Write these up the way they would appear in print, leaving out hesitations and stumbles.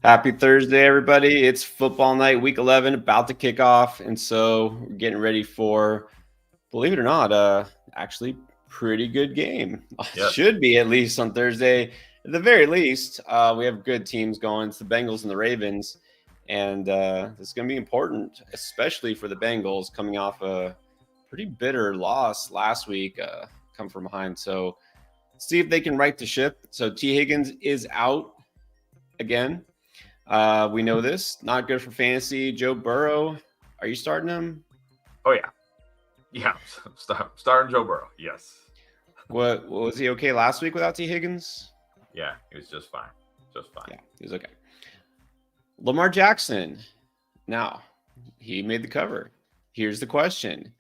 Happy Thursday, everybody. It's football night, week 11, about to kick off. And so we're getting ready for, believe it or not, actually pretty good game. Yes. Should be at least on Thursday. At the very least, we have good teams going. It's the Bengals and the Ravens. And this is going to be important, especially for the Bengals coming off a pretty bitter loss last week, come from behind. So see if they can right the ship. So T. Higgins is out again. We know this. Not good for fantasy. Joe Burrow, are you starting him? Oh, yeah. Yeah, starting Joe Burrow, yes. What was he okay last week without T. Higgins? Yeah, he was just fine. Just fine. Yeah, he was okay. Lamar Jackson. Now, he made the cover. Here's the question.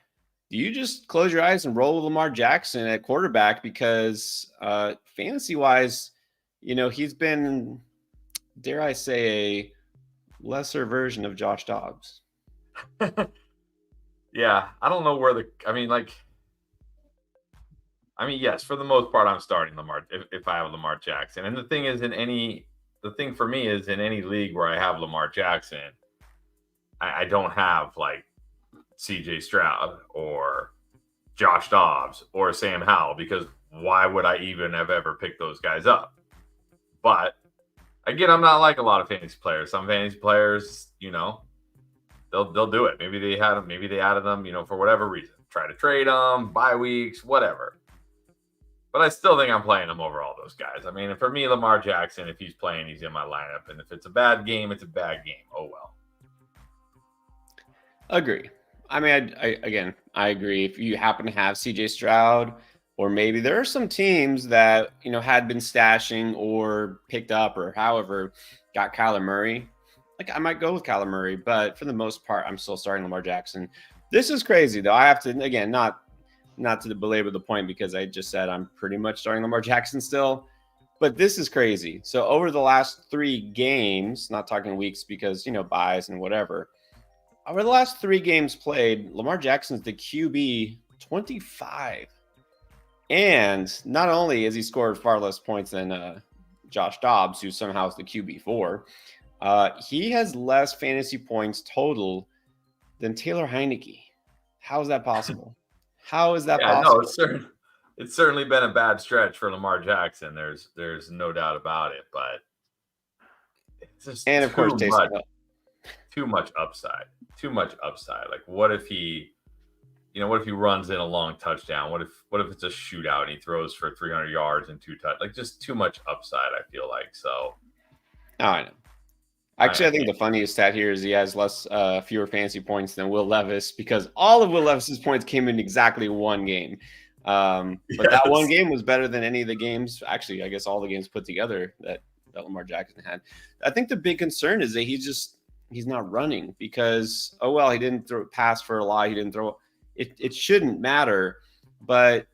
Do you just close your eyes and roll with Lamar Jackson at quarterback? Because fantasy-wise, he's been, dare I say, a lesser version of Josh Dobbs. Yeah, I don't know where yes, for the most part, I'm starting Lamar if I have Lamar Jackson. And the thing is, the thing for me is in any league where I have Lamar Jackson, I don't have like CJ Stroud or Josh Dobbs or Sam Howell, because why would I even have ever picked those guys up? But again, I'm not like a lot of fantasy players. Some fantasy players, they'll do it. Maybe they had them, maybe they added them, for whatever reason. Try to trade them, bye weeks, whatever. But I still think I'm playing them over all those guys. I mean, for me, Lamar Jackson, if he's playing, he's in my lineup. And if it's a bad game, it's a bad game. Oh, well. Agree. I mean, I agree. If you happen to have CJ Stroud, or maybe there are some teams that, had been stashing or picked up or however got Kyler Murray, like I might go with Kyler Murray. But for the most part, I'm still starting Lamar Jackson. This is crazy, though. I have to, again, not to belabor the point, because I just said I'm pretty much starting Lamar Jackson still. But this is crazy. So over the last 3 games, not talking weeks because, buys and whatever, over the last 3 games played, Lamar Jackson's the QB 25. And not only has he scored far less points than Josh Dobbs, who somehow is the QB4, he has less fantasy points total than Taylor Heineke. How is that possible? How is that possible? No, it's certainly been a bad stretch for Lamar Jackson. There's no doubt about it, but it's just and of course, too much upside. Too much upside. Like, what if he runs in a long touchdown? What if it's a shootout and he throws for 300 yards and 2 touchdowns? Like, just too much upside, I feel like. So, I know. Actually, I think the funniest stat here is he has fewer fantasy points than Will Levis, because all of Will Levis's points came in exactly one game. But that one game was better than any of the games. Actually, I guess all the games put together that Lamar Jackson had. I think the big concern is that he's not running, because, he didn't pass for a lot. He didn't throw. It shouldn't matter, but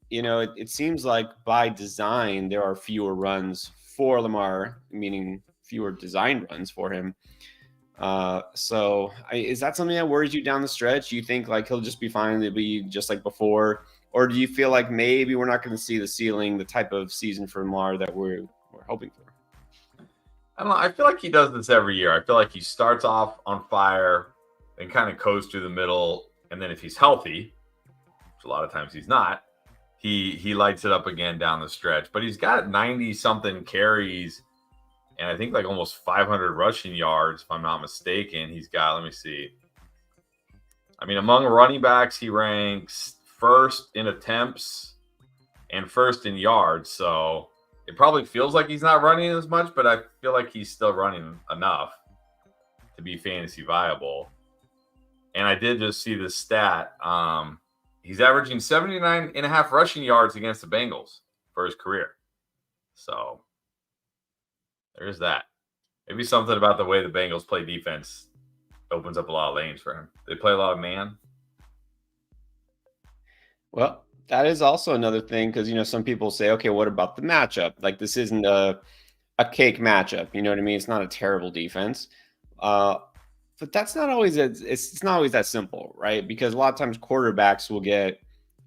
it seems like by design there are fewer runs for Lamar, meaning fewer design runs for him. So is that something that worries you down the stretch? You think like he'll just be fine, it'll be just like before, or do you feel like maybe we're not going to see the ceiling, the type of season for Lamar that we're hoping for? I don't know. I feel like he does this every year. I feel like he starts off on fire and kind of coasts through the middle, and then if he's healthy, which a lot of times he's not, he lights it up again down the stretch. But he's got 90 something carries, and I think like almost 500 rushing yards, if I'm not mistaken. He's got, let me see. I mean, among running backs, he ranks first in attempts and first in yards. So it probably feels like he's not running as much, but I feel like he's still running enough to be fantasy viable. And I did just see this stat. He's averaging 79.5 rushing yards against the Bengals for his career. So there's that. Maybe something about the way the Bengals play defense opens up a lot of lanes for him. They play a lot of man. Well, that is also another thing, because, some people say, okay, what about the matchup? Like, this isn't a cake matchup. You know what I mean? It's not a terrible defense. But that's not always it's not always that simple, right? Because a lot of times quarterbacks will get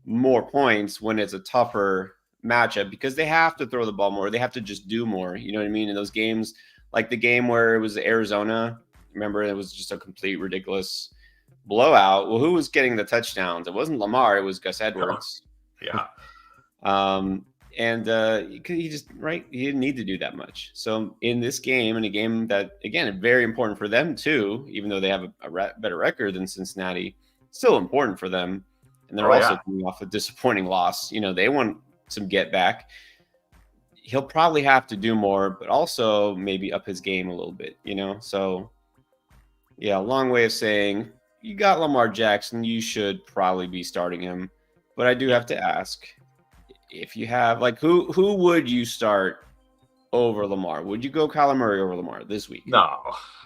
more points when it's a tougher matchup, because they have to throw the ball more. They have to just do more. You know what I mean? In those games Like the game where it was Arizona. Remember, it was just a complete ridiculous blowout. Well, who was getting the touchdowns? It wasn't Lamar. It was Gus Edwards. Yeah. And he just he didn't need to do that much. So in this game, and a game that again is very important for them too, even though they have a better record than Cincinnati, still important for them. And they're also coming off a disappointing loss. They want some get back. He'll probably have to do more, but also maybe up his game a little bit. So yeah, long way of saying you got Lamar Jackson, you should probably be starting him. But I do have to ask, if you have who would you start over Lamar? Would you go Kyler Murray over Lamar this week? No,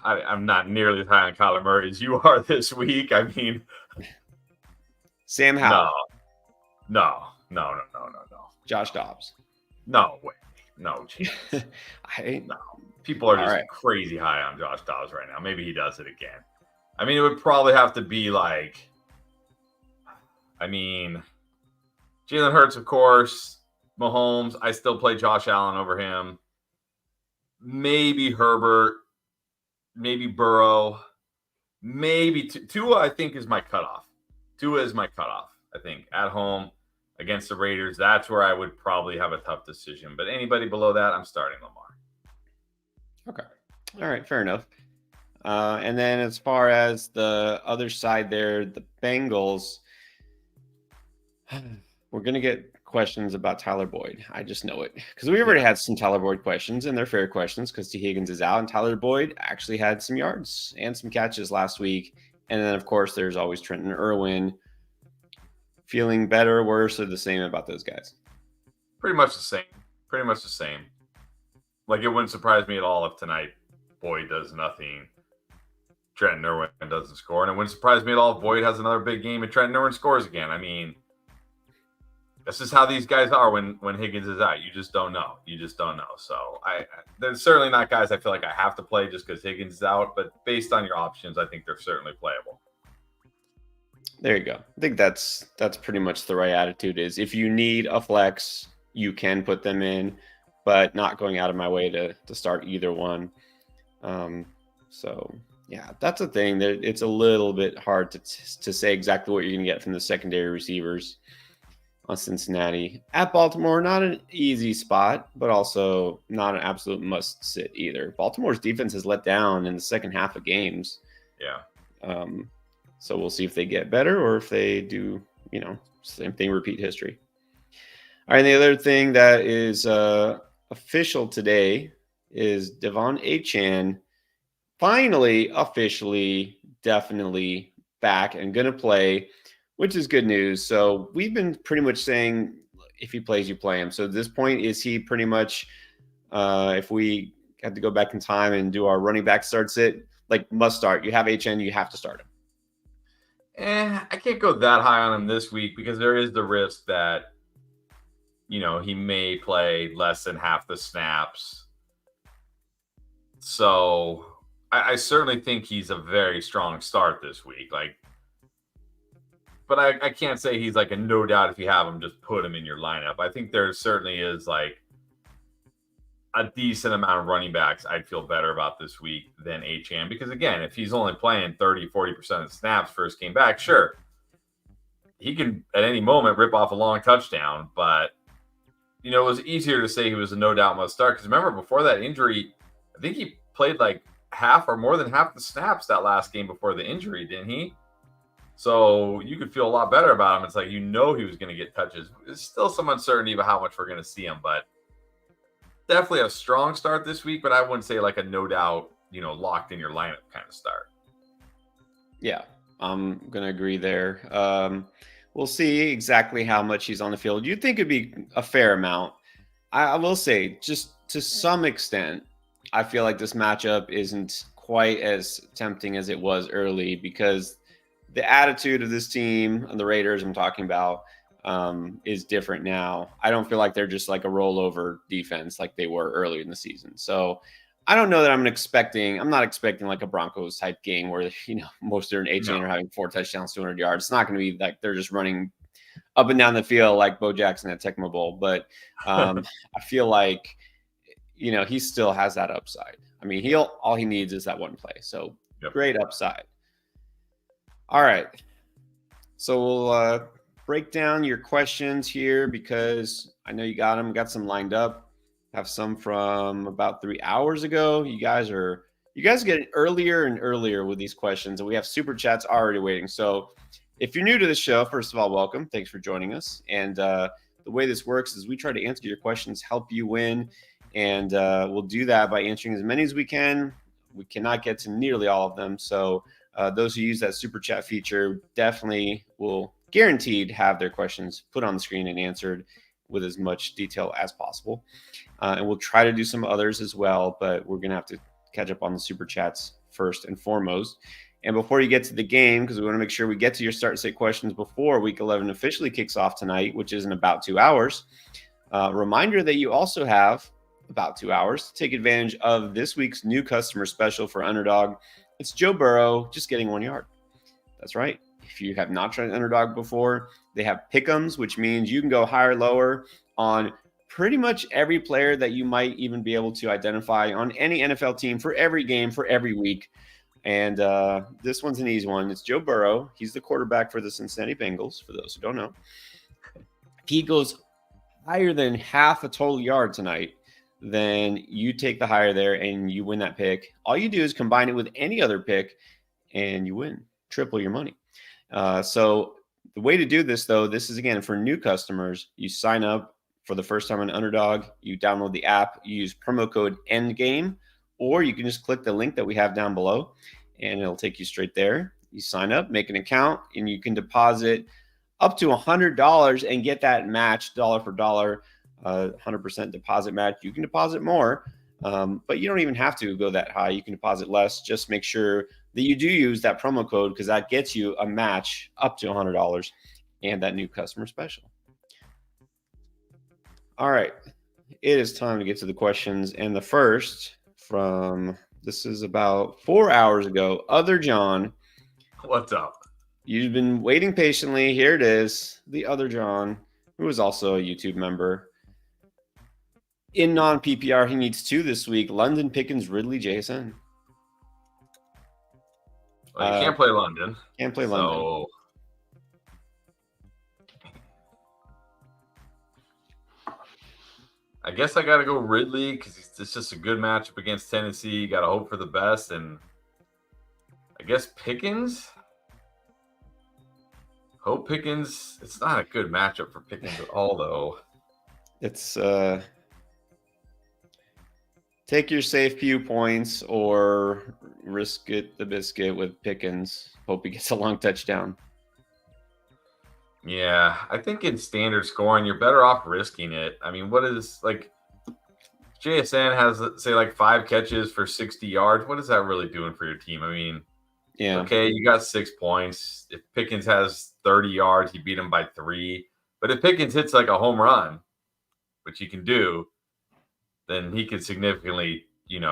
I'm not nearly as high on Kyler Murray as you are this week. I mean, Sam Howell. No. Josh Dobbs. No way. No chance. No. People are just crazy high on Josh Dobbs right now. Maybe he does it again. I mean, it would probably have to be Jalen Hurts, of course. Mahomes, I still play Josh Allen over him. Maybe Herbert. Maybe Burrow. Maybe Tua, I think, is my cutoff. Tua is my cutoff, I think. At home against the Raiders, that's where I would probably have a tough decision. But anybody below that, I'm starting Lamar. Okay. All right, fair enough. And then as far as the other side there, the Bengals, we're going to get questions about Tyler Boyd. I just know it because we already had some Tyler Boyd questions, and they're fair questions because T. Higgins is out, and Tyler Boyd actually had some yards and some catches last week. And then, of course, there's always Trenton Irwin. Feeling better, worse, or the same about those guys? Pretty much the same. Like, it wouldn't surprise me at all if tonight Boyd does nothing, Trenton Irwin doesn't score. And it wouldn't surprise me at all if Boyd has another big game and Trenton Irwin scores again. I mean, this is how these guys are when Higgins is out. You just don't know. So they're certainly not guys I feel like I have to play just because Higgins is out. But based on your options, I think they're certainly playable. There you go. I think that's pretty much the right attitude. Is if you need a flex, you can put them in, but not going out of my way to start either one. So yeah, that's a thing. That it's a little bit hard to say exactly what you're going to get from the secondary receivers on Cincinnati. At Baltimore, not an easy spot, but also not an absolute must sit either. Baltimore's defense has let down in the second half of games. Yeah. So we'll see if they get better or if they do, same thing, repeat history. All right, and the other thing that is official today is Devon Achane finally, officially, definitely back and going to play, which is good news. So we've been pretty much saying if he plays, you play him. So at this point, is he pretty much, if we had to go back in time and do our running back start sit, must start. You have Achane, you have to start him. I can't go that high on him this week because there is the risk that, he may play less than half the snaps. So I certainly think he's a very strong start this week. But I can't say he's a no doubt if you have him, just put him in your lineup. I think there certainly is a decent amount of running backs I'd feel better about this week than Achane. Because again, if he's only playing 30-40% of snaps first came back, sure, he can at any moment rip off a long touchdown. But, it was easier to say he was a no doubt must start. Because remember, before that injury, I think he played half or more than half the snaps that last game before the injury, didn't he? So you could feel a lot better about him. It's he was going to get touches. There's still some uncertainty about how much we're going to see him, but definitely a strong start this week, but I wouldn't say a no doubt, locked in your lineup kind of start. Yeah, I'm going to agree there. We'll see exactly how much he's on the field. You'd think it'd be a fair amount. I will say, just to some extent, I feel like this matchup isn't quite as tempting as it was early because the attitude of this team and the Raiders I'm talking about is different now. I don't feel like they're just a rollover defense like they were earlier in the season. So I don't know that I'm not expecting a Broncos type game where, Mostert and Achane are having 4 touchdowns, 200 yards. It's not going to be they're just running up and down the field like Bo Jackson at Tecmo Bowl. But I feel he still has that upside. I mean, all he needs is that one play. So great upside. All right. So we'll break down your questions here because I know you got them. Got some lined up. Have some from about 3 hours ago. You guys get earlier and earlier with these questions, and we have super chats already waiting. So if you're new to the show, first of all, welcome. Thanks for joining us. And the way this works is we try to answer your questions, help you win, and we'll do that by answering as many as we can. We cannot get to nearly all of them, so those who use that super chat feature definitely will guaranteed have their questions put on the screen and answered with as much detail as possible. And we'll try to do some others as well, but we're going to have to catch up on the super chats first and foremost. And before you get to the game, because we want to make sure we get to your start sit questions before week 11 officially kicks off tonight, which is in about 2 hours, reminder that you also have about 2 hours to take advantage of this week's new customer special for Underdog. It's Joe Burrow just getting 1 yard. That's right. If you have not tried Underdog before, they have pick'ems, which means you can go higher, lower on pretty much every player that you might even be able to identify on any NFL team for every game, for every week. And this one's an easy one. It's Joe Burrow. He's the quarterback for the Cincinnati Bengals, for those who don't know. If he goes higher than half a total yard tonight, then you take the higher there and you win that pick. All you do is combine it with any other pick and you win, triple your money. So the way to do this, though, this is, again, for new customers. You sign up for the first time on Underdog. You download the app. You use promo code ENDGAME, or you can just click the link that we have down below, and it'll take you straight there. You sign up, make an account, and you can deposit up to $100 and get that match dollar for dollar. 100% deposit match. You can deposit more, but you don't even have to go that high. You can deposit less. Just make sure that you do use that promo code because that gets you a match up to $100 and that new customer special. All right. It is time to get to the questions. And the first this is about 4 hours ago. Other John. What's up? You've been waiting patiently. Here it is. The other John, who is also a YouTube member. In non-PPR, he needs 2 this week. London, Pickens, Ridley, JSN. Well, you can't play London. Can't play London. So I guess I got to go Ridley because it's just a good matchup against Tennessee. You got to hope for the best. And I guess Pickens. Hope Pickens. It's not a good matchup for Pickens at all, though. It's take your safe few points or risk it the biscuit with Pickens. Hope he gets a long touchdown. Yeah, I think in standard scoring, you're better off risking it. I mean, what is like JSN has, say, like 5 catches for 60 yards. What is that really doing for your team? I mean, yeah, okay, you got 6 points. If Pickens has 30 yards, he beat him by 3. But if Pickens hits like a home run, which he can do, then he could significantly,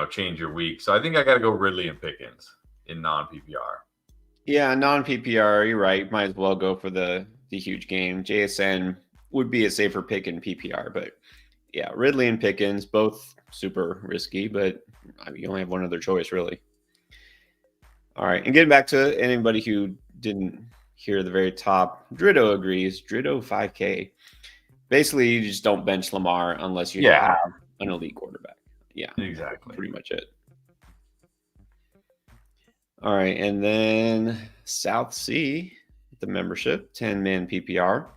change your week. So I think I got to go Ridley and Pickens in non-PPR. Yeah, non-PPR, you're right. Might as well go for the huge game. JSN would be a safer pick in PPR, but yeah, Ridley and Pickens, both super risky, but you only have one other choice, really. All right, and getting back to anybody who didn't hear the very top, Dritto agrees. Dritto 5K. Basically, you just don't bench Lamar unless you have an elite quarterback. Yeah, exactly. Pretty much it. All right, and then South Sea, the membership, 10-man PPR.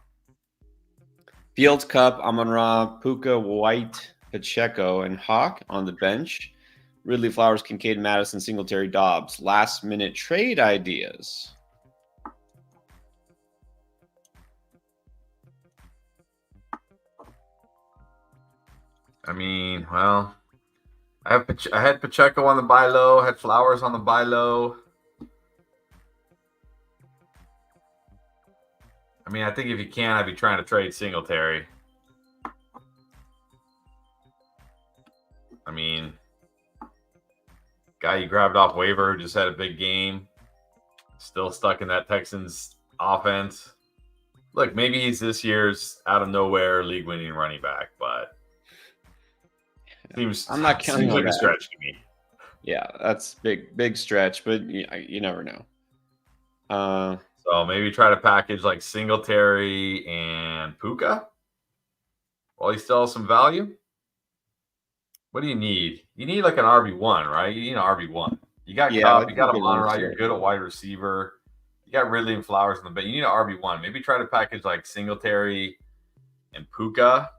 Fields, Cup, Amon-Ra, Puka, White, Pacheco, and Hawk on the bench. Ridley, Flowers, Kincaid, Madison, Singletary, Dobbs. Last-minute trade ideas. I mean, well, I had Pacheco on the buy low, had Flowers on the buy low. I mean, I think if you can, I'd be trying to trade Singletary. I mean, guy you grabbed off waiver who just had a big game, still stuck in that Texans offense. Look, maybe he's this year's out of nowhere league-winning running back, but I'm not counting on like a stretch to me. Yeah, that's big stretch, but you never know. So maybe try to package like Singletary and Puka while he still has some value. What do you need? You need like an RB1, right? You need an RB1. You got Yeah, I Cup, you think got it is. Amon-Ra, you're good at wide receiver. You got Ridley and Flowers in the bench. You need an RB1. Maybe try to package like Singletary and Puka.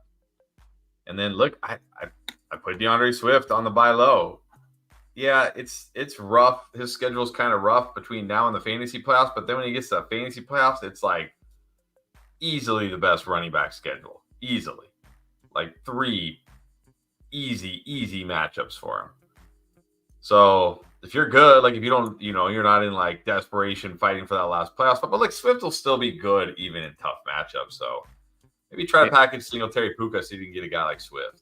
And then look, I put DeAndre Swift on the buy low. Yeah, it's rough. His schedule's kind of rough between now and the fantasy playoffs, but then when he gets to the fantasy playoffs, it's like easily the best running back schedule. Easily. Like 3 easy matchups for him. So if you're good, like if you don't, you're not in like desperation fighting for that last playoff spot, but like Swift will still be good even in tough matchups. So maybe try to package Singletary Puka so you can get a guy like Swift.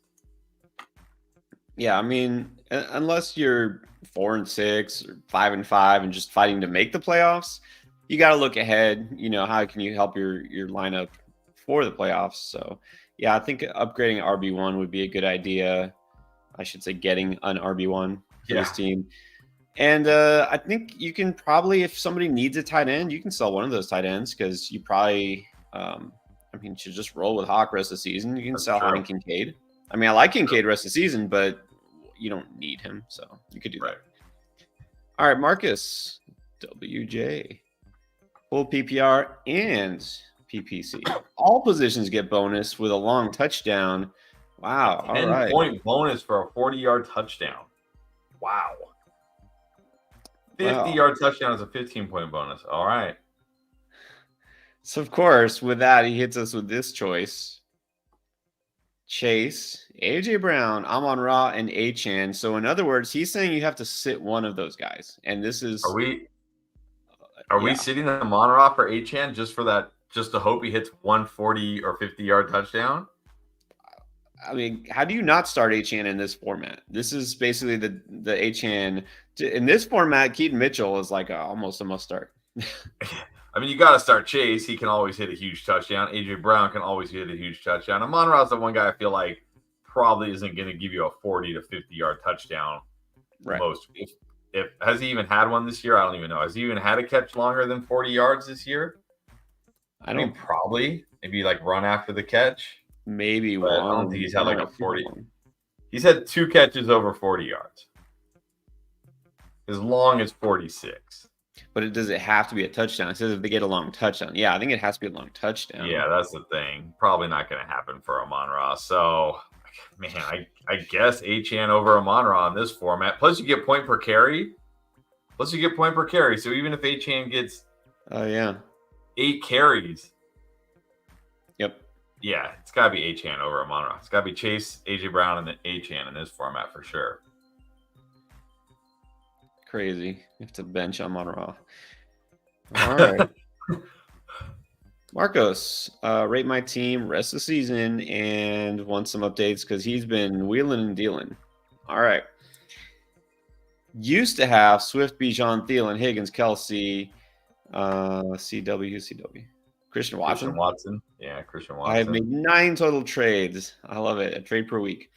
Yeah, I mean, unless you're 4-6 or 5-5 and just fighting to make the playoffs, you got to look ahead. How can you help your lineup for the playoffs? So, yeah, I think upgrading RB1 would be a good idea. I should say getting an RB1 for this team. And I think you can probably, if somebody needs a tight end, you can sell one of those tight ends because you probably, should just roll with Hawk rest of the season. You can sell Hawk and Kincaid. I mean, I like Kincaid rest of the season, but you don't need him, so you could do that. All right, Marcus, WJ, full PPR and PPC. All positions get bonus with a long touchdown. Wow. 10-point bonus for a 40-yard touchdown. Wow. 50-yard touchdown is a 15-point bonus. All right. So, of course, with that, he hits us with this choice. Chase, AJ Brown, Amon-Ra, and Achane. So, in other words, he's saying you have to sit one of those guys. And this is... Are we sitting the Amon-Ra for Achane just for that, just to hope he hits 140 or 50-yard touchdown? I mean, how do you not start Achane in this format? This is basically the Achane. In this format, Keaton Mitchell is like almost a must start. I mean, you got to start Chase. He can always hit a huge touchdown. AJ Brown can always hit a huge touchdown. Amon-Ra is the one guy I feel like probably isn't going to give you a 40 to 50-yard touchdown. Right. Most. If has he even had one this year? I don't even know. Has he even had a catch longer than 40 yards this year? I mean, probably. Maybe like run after the catch. Maybe one. I don't think he's had like a 40. He's had 2 catches over 40 yards. As long as 46. But does it have to be a touchdown? It says if they get a long touchdown. Yeah, I think it has to be a long touchdown. Yeah, that's the thing. Probably not going to happen for Amon-Ra. So, man, I guess Achane over Amon-Ra in this format. Plus, you get point per carry. So even if Achane gets 8 carries. Yep. Yeah, it's got to be Achane over Amon-Ra. It's got to be Chase, AJ Brown, and then Achane in this format for sure. Crazy. You have to bench Amon-Ra. All right. Marcos, rate my team rest of the season and want some updates because he's been wheeling and dealing. All right. Used to have Swift, Bijan, Thielen, Higgins, Kelsey, CW. Christian Watson. Yeah, Christian Watson. I have made 9 total trades. I love it. A trade per week.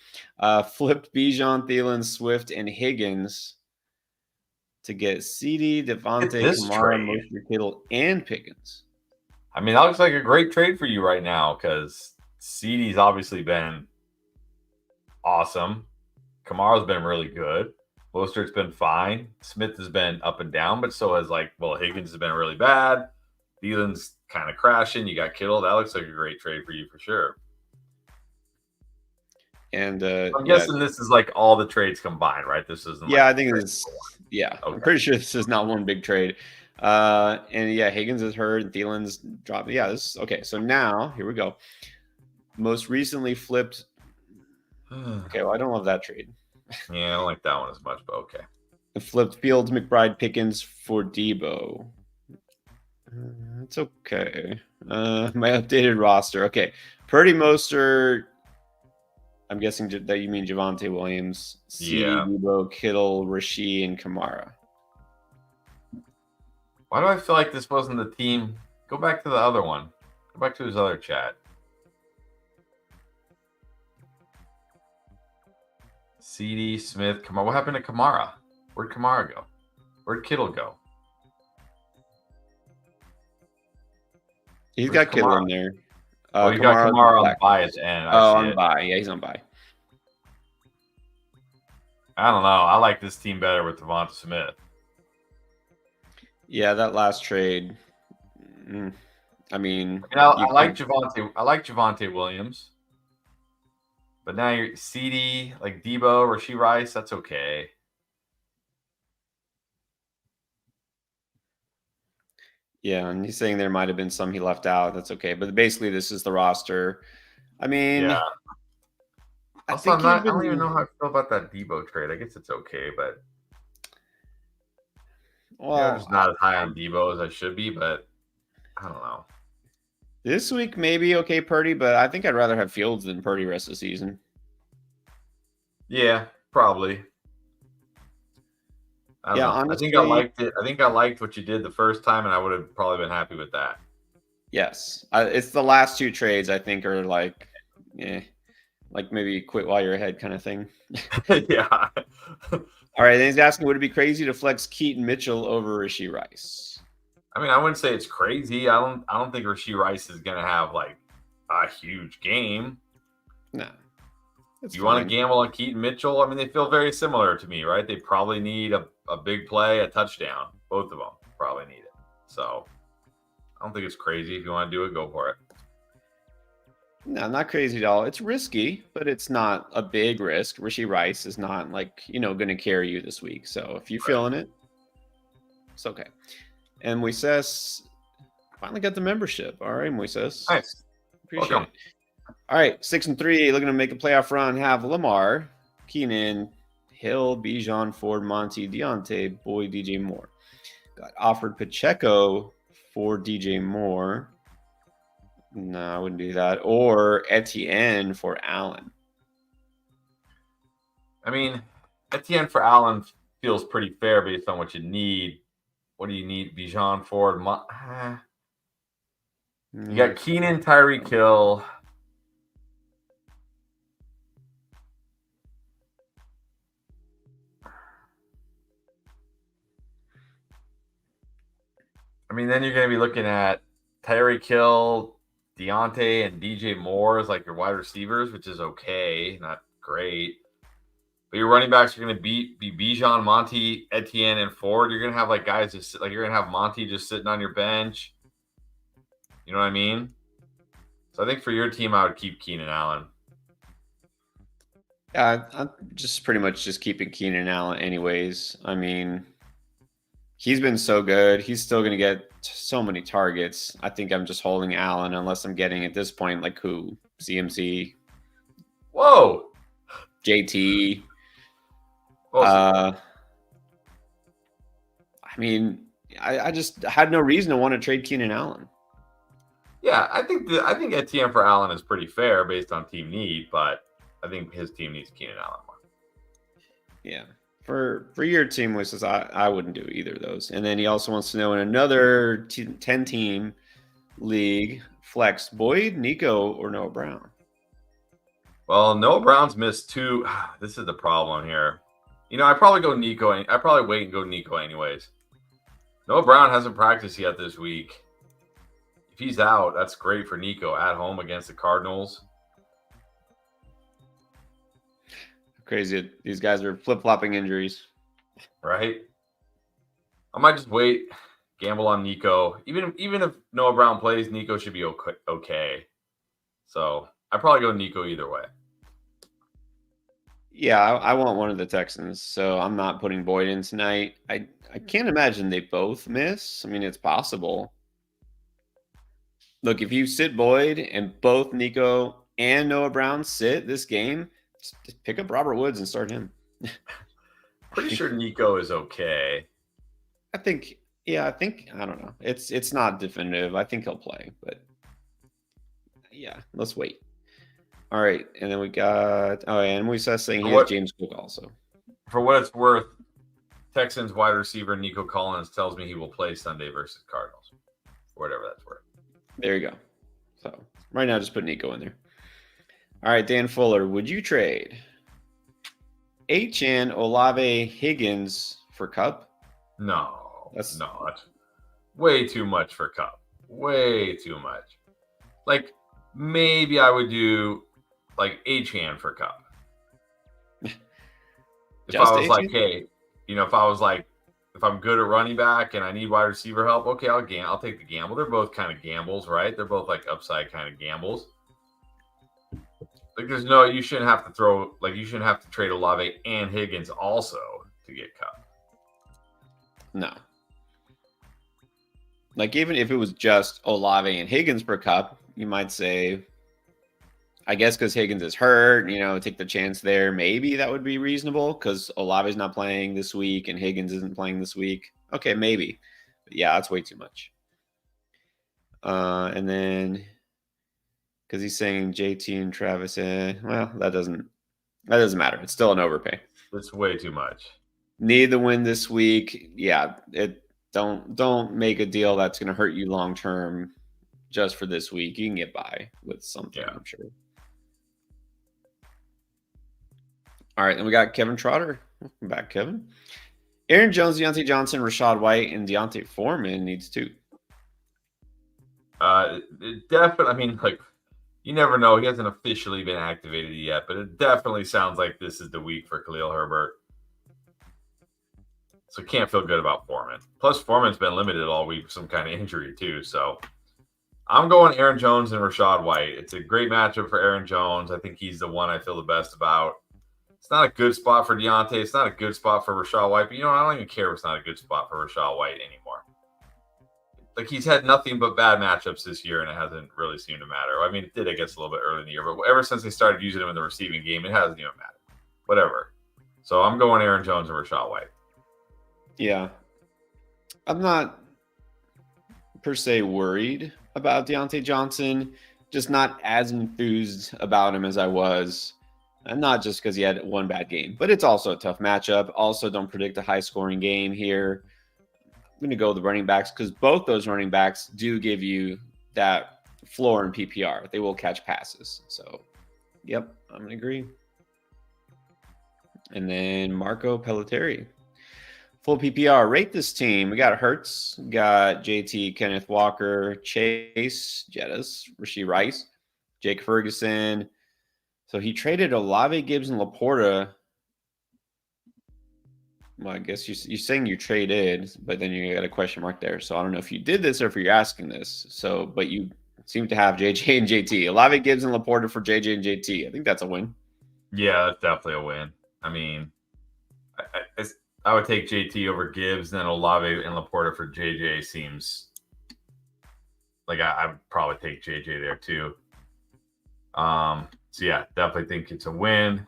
Flipped Bijan, Thielen, Swift, and Higgins to get CD, Devontae, Kamara, Mostert, Kittle, and Pickens. I mean, that looks like a great trade for you right now because CD's obviously been awesome. Kamara's been really good. Mostert's been fine. Smith has been up and down, but so has Higgins has been really bad. Thielen's kind of crashing. You got Kittle. That looks like a great trade for you for sure. And I'm guessing this is like all the trades combined, right? This isn't. Yeah, I think it's. Yeah, okay. I'm pretty sure this is not one big trade. And yeah, Higgins is hurt and Thielen's dropped. Yeah, this okay. So now here we go. Most recently flipped. Okay, well I don't love that trade. Yeah, I don't like that one as much, but okay. Flipped Fields, McBride, Pickens for Debo. It's okay. My updated roster. Okay, Purdy, Mostert. I'm guessing that you mean Javonte Williams, CD, Debo, Kittle, Rasheed, and Kamara. Why do I feel like this wasn't the team? Go back to the other one. Go back to his other chat. CD, Smith, Kamara. What happened to Kamara? Where'd Kamara go? Where'd Kittle go? He's Where's got Kittle Kamara? in there. Oh, you got Kamara's Kamara on the back. bye at the end. I Oh, see on it. bye. Yeah, he's on bye. I don't know. I like this team better with Devonta Smith. Yeah, that last trade. I mean, I like Javonte. I like Javonte Williams, but now you're CD, like Debo, Rashee Rice. That's okay. Yeah, and he's saying there might have been some he left out. That's okay, but basically, this is the roster. I mean, Yeah. I Also, think I don't even know how I feel about that Debo trade. I guess it's okay, but I'm just not as high on Debo as I should be. But I don't know. This week maybe okay, Purdy, but I think I'd rather have Fields than Purdy rest of the season. Yeah, probably. I don't know. Honestly, I think I liked it. I think I liked what you did the first time, and I would have probably been happy with that. Yes, it's the last two trades I think are like, like maybe quit while you're ahead kind of thing. Yeah. All right, then he's asking, would it be crazy to flex Keaton Mitchell over Rashee Rice? I mean, I wouldn't say it's crazy. I don't think Rashee Rice is gonna have like a huge game. No. You want to gamble on Keaton Mitchell? I mean, they feel very similar to me, right? They probably need a big play, a touchdown. Both of them probably need it. So I don't think it's crazy. If you want to do it, go for it. No, not crazy at all. It's risky, but it's not a big risk. Rashee Rice is not like, going to carry you this week. So if you're feeling it, it's okay. And Moises finally got the membership. All right, Moises. Nice. Appreciate it. All right, 6-3, looking to make a playoff run. Have Lamar, Keenan, Hill, Bijan, Ford, Monty, Deontay, Boyd, DJ Moore. Got offered Pacheco for DJ Moore. No, I wouldn't do that. Or Etienne for Allen. I mean, Etienne for Allen feels pretty fair based on what you need. What do you need? Bijan, Ford, you got Keenan, Tyreek Hill. I mean, then you're going to be looking at Tyreek Hill, Deontay, and DJ Moore as like your wide receivers, which is okay, not great. But your running backs are going to be Bijan, Monty, Etienne, and Ford. You're going to have like guys just like you're going to have Monty just sitting on your bench. You know what I mean? So I think for your team, I would keep Keenan Allen. Yeah, I'm just pretty much just keeping Keenan Allen anyways. I mean, he's been so good. He's still going to get so many targets. I think I'm just holding Allen unless I'm getting at this point like who? CMC. Whoa. JT. I mean, I just had no reason to want to trade Keenan Allen. Yeah, I think Etienne for Allen is pretty fair based on team need, but I think his team needs Keenan Allen more. Yeah. For your team, Wishes, I wouldn't do either of those. And then he also wants to know in another 10-team league, flex Boyd, Nico, or Noah Brown. Well, Noah Brown's missed two. This is the problem here. I probably go Nico. I probably wait and go Nico anyways. Noah Brown hasn't practiced yet this week. If he's out, that's great for Nico at home against the Cardinals. Crazy. These guys are flip-flopping injuries. Right? I might just wait, gamble on Nico. Even if Noah Brown plays, Nico should be okay. So I probably go Nico either way. Yeah, I want one of the Texans, so I'm not putting Boyd in tonight. I can't imagine they both miss. I mean, it's possible. Look, if you sit Boyd and both Nico and Noah Brown sit this game, just pick up Robert Woods and start him. Pretty sure Nico is okay. I don't know. It's not definitive. I think he'll play, but yeah, let's wait. All right, and then we got and we said saying he has James Cook also. For what it's worth, Texans wide receiver Nico Collins tells me he will play Sunday versus Cardinals, or whatever that's worth. There you go. So right now, just put Nico in there. All right, Dan Fuller, would you trade Olave Higgins for Cup. No, That's that's way too much for Cup. Way too much. Like, maybe I would do like Achan for Cup. If I just was like, 18. hey, if I was like, if I'm good at running back and I need wide receiver help, okay, I'll take the gamble. They're both kind of gambles, right? They're both like upside kind of gambles. Like, you shouldn't have to you shouldn't have to trade Olave and Higgins also to get Cup. No. Like, even if it was just Olave and Higgins per Cup, you might say, I guess because Higgins is hurt, take the chance there. Maybe that would be reasonable because Olave's not playing this week and Higgins isn't playing this week. Okay, maybe. But yeah, that's way too much. And then because he's saying JT and Travis, well, that doesn't matter. It's still an overpay. It's way too much. Need the win this week. Yeah, don't make a deal that's going to hurt you long term just for this week. You can get by with something, I'm sure. All right, then we got Kevin Trotter. Welcome back, Kevin. Aaron Jones, Deontay Johnson, Rachaad White, and Deontay Foreman needs 2. Definitely. I mean, like, you never know. He hasn't officially been activated yet, but it definitely sounds like this is the week for Khalil Herbert. So can't feel good about Foreman. Plus, Foreman's been limited all week with some kind of injury too. So I'm going Aaron Jones and Rachaad White. It's a great matchup for Aaron Jones. I think he's the one I feel the best about. It's not a good spot for Deontay. It's not a good spot for Rachaad White. But, I don't even care if it's not a good spot for Rachaad White anymore. Like, he's had nothing but bad matchups this year, and it hasn't really seemed to matter. I mean, it did, I guess, a little bit early in the year. But ever since they started using him in the receiving game, it hasn't even mattered. Whatever. So I'm going Aaron Jones and Rachaad White. Yeah. I'm not per se worried about Deontay Johnson. Just not as enthused about him as I was. And not just because he had one bad game, but it's also a tough matchup. Also, don't predict a high-scoring game here. I'm going to go with the running backs because both those running backs do give you that floor in PPR. They will catch passes. So, yep, I'm going to agree. And then Marco Pelletieri. Full PPR. Rate this team. We got Hurts, got JT, Kenneth Walker, Chase, Jettis, Rashee Rice, Jake Ferguson. So he traded Olave, Gibbs, and Laporta. Well, I guess you're saying you traded, but then you got a question mark there. So I don't know if you did this or if you're asking this. So, but you seem to have JJ and JT. Olave, Gibbs, and Laporta for JJ and JT. I think that's a win. Yeah, that's definitely a win. I mean, I would take JT over Gibbs, then Olave and Laporta for JJ seems like I'd probably take JJ there too. So yeah, definitely think it's a win.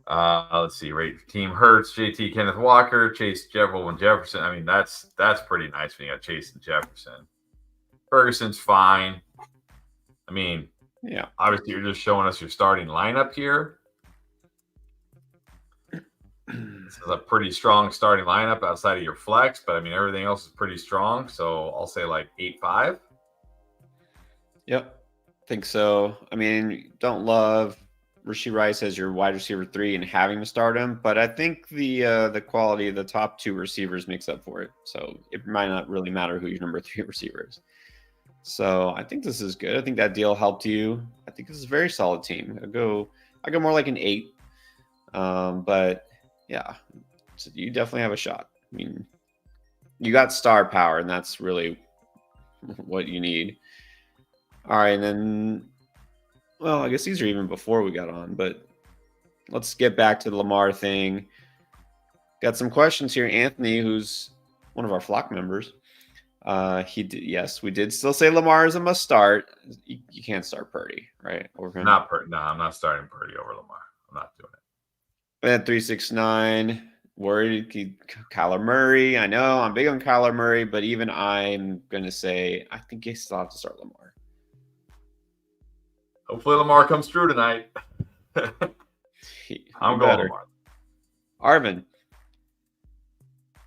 Let's see, rate team Hurts, JT, Kenneth Walker, Chase, and Jefferson. I mean, that's pretty nice when you got Chase and Jefferson. Ferguson's fine. I mean, yeah, obviously you're just showing us your starting lineup here. This is a pretty strong starting lineup outside of your flex, but I mean everything else is pretty strong. So I'll say like 8-5. Yep. Think so. I mean, don't love Rashee Rice as your wide receiver 3 and having to start him, but I think the quality of the top 2 receivers makes up for it. So it might not really matter who your number 3 receiver is. So I think this is good. I think that deal helped you. I think this is a very solid team. I go more like an 8. But yeah, so you definitely have a shot. I mean, you got star power, and that's really what you need. All right, and then, well, I guess these are even before we got on, but let's get back to the Lamar thing. Got some questions here. Anthony, who's one of our flock members, yes, we did still say Lamar is a must start. You can't start Purdy, right? Over him. No, I'm not starting Purdy over Lamar. I'm not doing it. And 369. Worried Kyler Murray. I know I'm big on Kyler Murray, but even I'm going to say I think you still have to start Lamar. Hopefully Lamar comes through tonight. I'm going Lamar. Arvin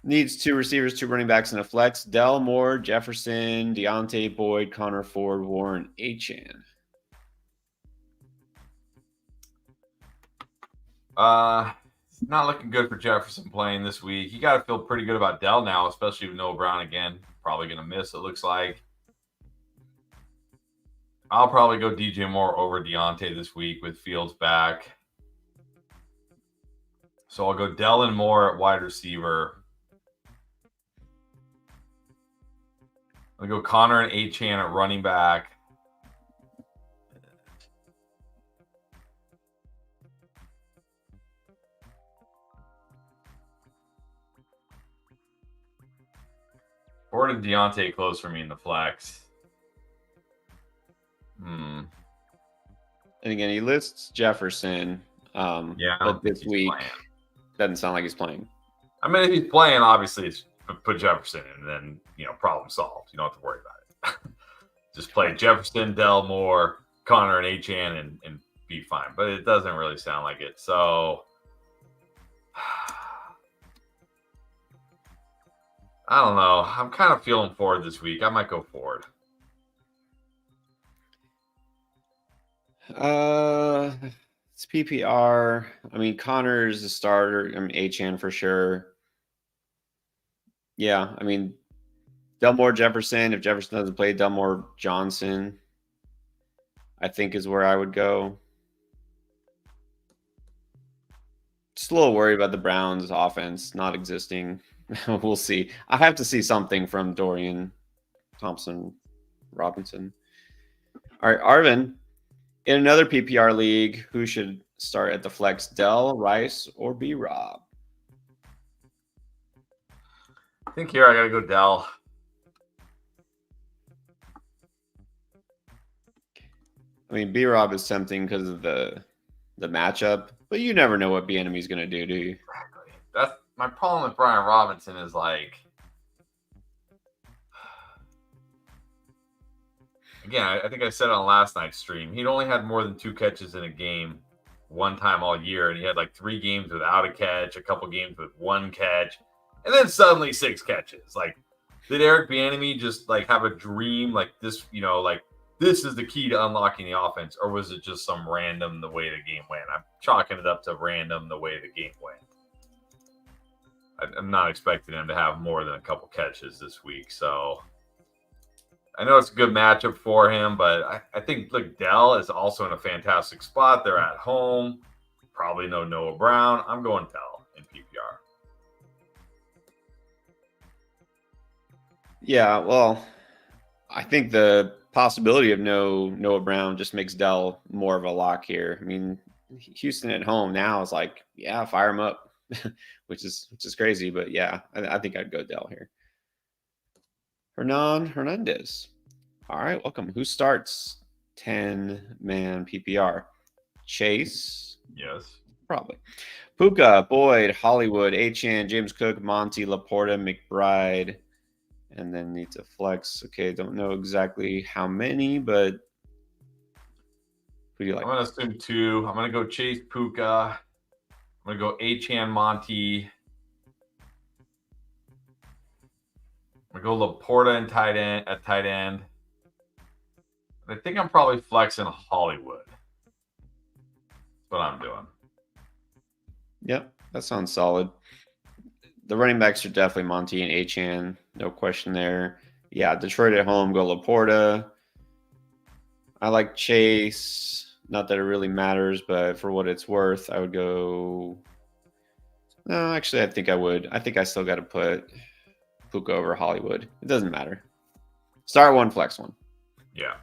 needs 2 receivers, 2 running backs, and a flex. Dell, Moore, Jefferson, Deontay, Boyd, Connor, Ford, Warren, Achan. Not looking good for Jefferson playing this week. You got to feel pretty good about Dell now, especially with Noah Brown again. Probably going to miss, it looks like. I'll probably go DJ Moore over Deontay this week with Fields back. So I'll go Dell and Moore at wide receiver. I'll go Connor and Achane at running back. Ford and Deontay close for me in the flex. And again, he lists Jefferson. Yeah, but this week playing. Doesn't sound like he's playing. I mean, if he's playing, obviously, it's put Jefferson in, and then problem solved. You don't have to worry about it. Just play Jefferson, Dell, Moore, Connor, and Achane, and be fine. But it doesn't really sound like it. So I don't know. I'm kind of feeling Ford this week. I might go Ford. It's PPR. I mean, Connor's a starter. I mean, Achane for sure. Yeah, I mean, Delmore Jefferson. If Jefferson doesn't play, Delmore Johnson, I think, is where I would go. Just a little worried about the Browns' offense not existing. We'll see. I have to see something from Dorian Thompson Robinson. All right, Arvin. In another PPR league, who should start at the flex? Dell, Rice, or B-Rob? I think here I got to go Dell. I mean, B-Rob is tempting because of the matchup, but you never know what B-Enemy is going to do you? Exactly. That's my problem with Brian Robinson is like, again, I think I said on last night's stream, he'd only had more than 2 catches in a game one time all year, and he had like 3 games without a catch, a couple games with 1 catch, and then suddenly 6 catches. Like, did Eric Bieniemy just like have a dream like this? Like this is the key to unlocking the offense, or was it just some random the way the game went? I'm chalking it up to random the way the game went. I'm not expecting him to have more than a couple catches this week, so I know it's a good matchup for him, but I think Dell is also in a fantastic spot. They're at home. Probably no Noah Brown. I'm going Dell in PPR. Yeah, well, I think the possibility of no Noah Brown just makes Dell more of a lock here. I mean, Houston at home now is like, yeah, fire him up, which is crazy, but yeah, I think I'd go Dell here. Hernandez. All right, welcome. Who starts 10-man PPR? Chase? Yes. Probably. Puka, Boyd, Hollywood, Achane, James Cook, Monty, Laporta, McBride, and then needs a flex. Okay, don't know exactly how many, but who do you like? I'm going to assume 2. I'm going to go Chase, Puka. I'm going to go Achane, Monty. I'm going to go Laporta and tight end. I think I'm probably flexing Hollywood. That's what I'm doing. Yep, that sounds solid. The running backs are definitely Monty and Achane. No question there. Yeah, Detroit at home, go Laporta. I like Chase. Not that it really matters, but for what it's worth, I would go. No, actually, I think I would. I think I still got to put Puka over Hollywood. It doesn't matter. Start 1, flex 1. Yeah.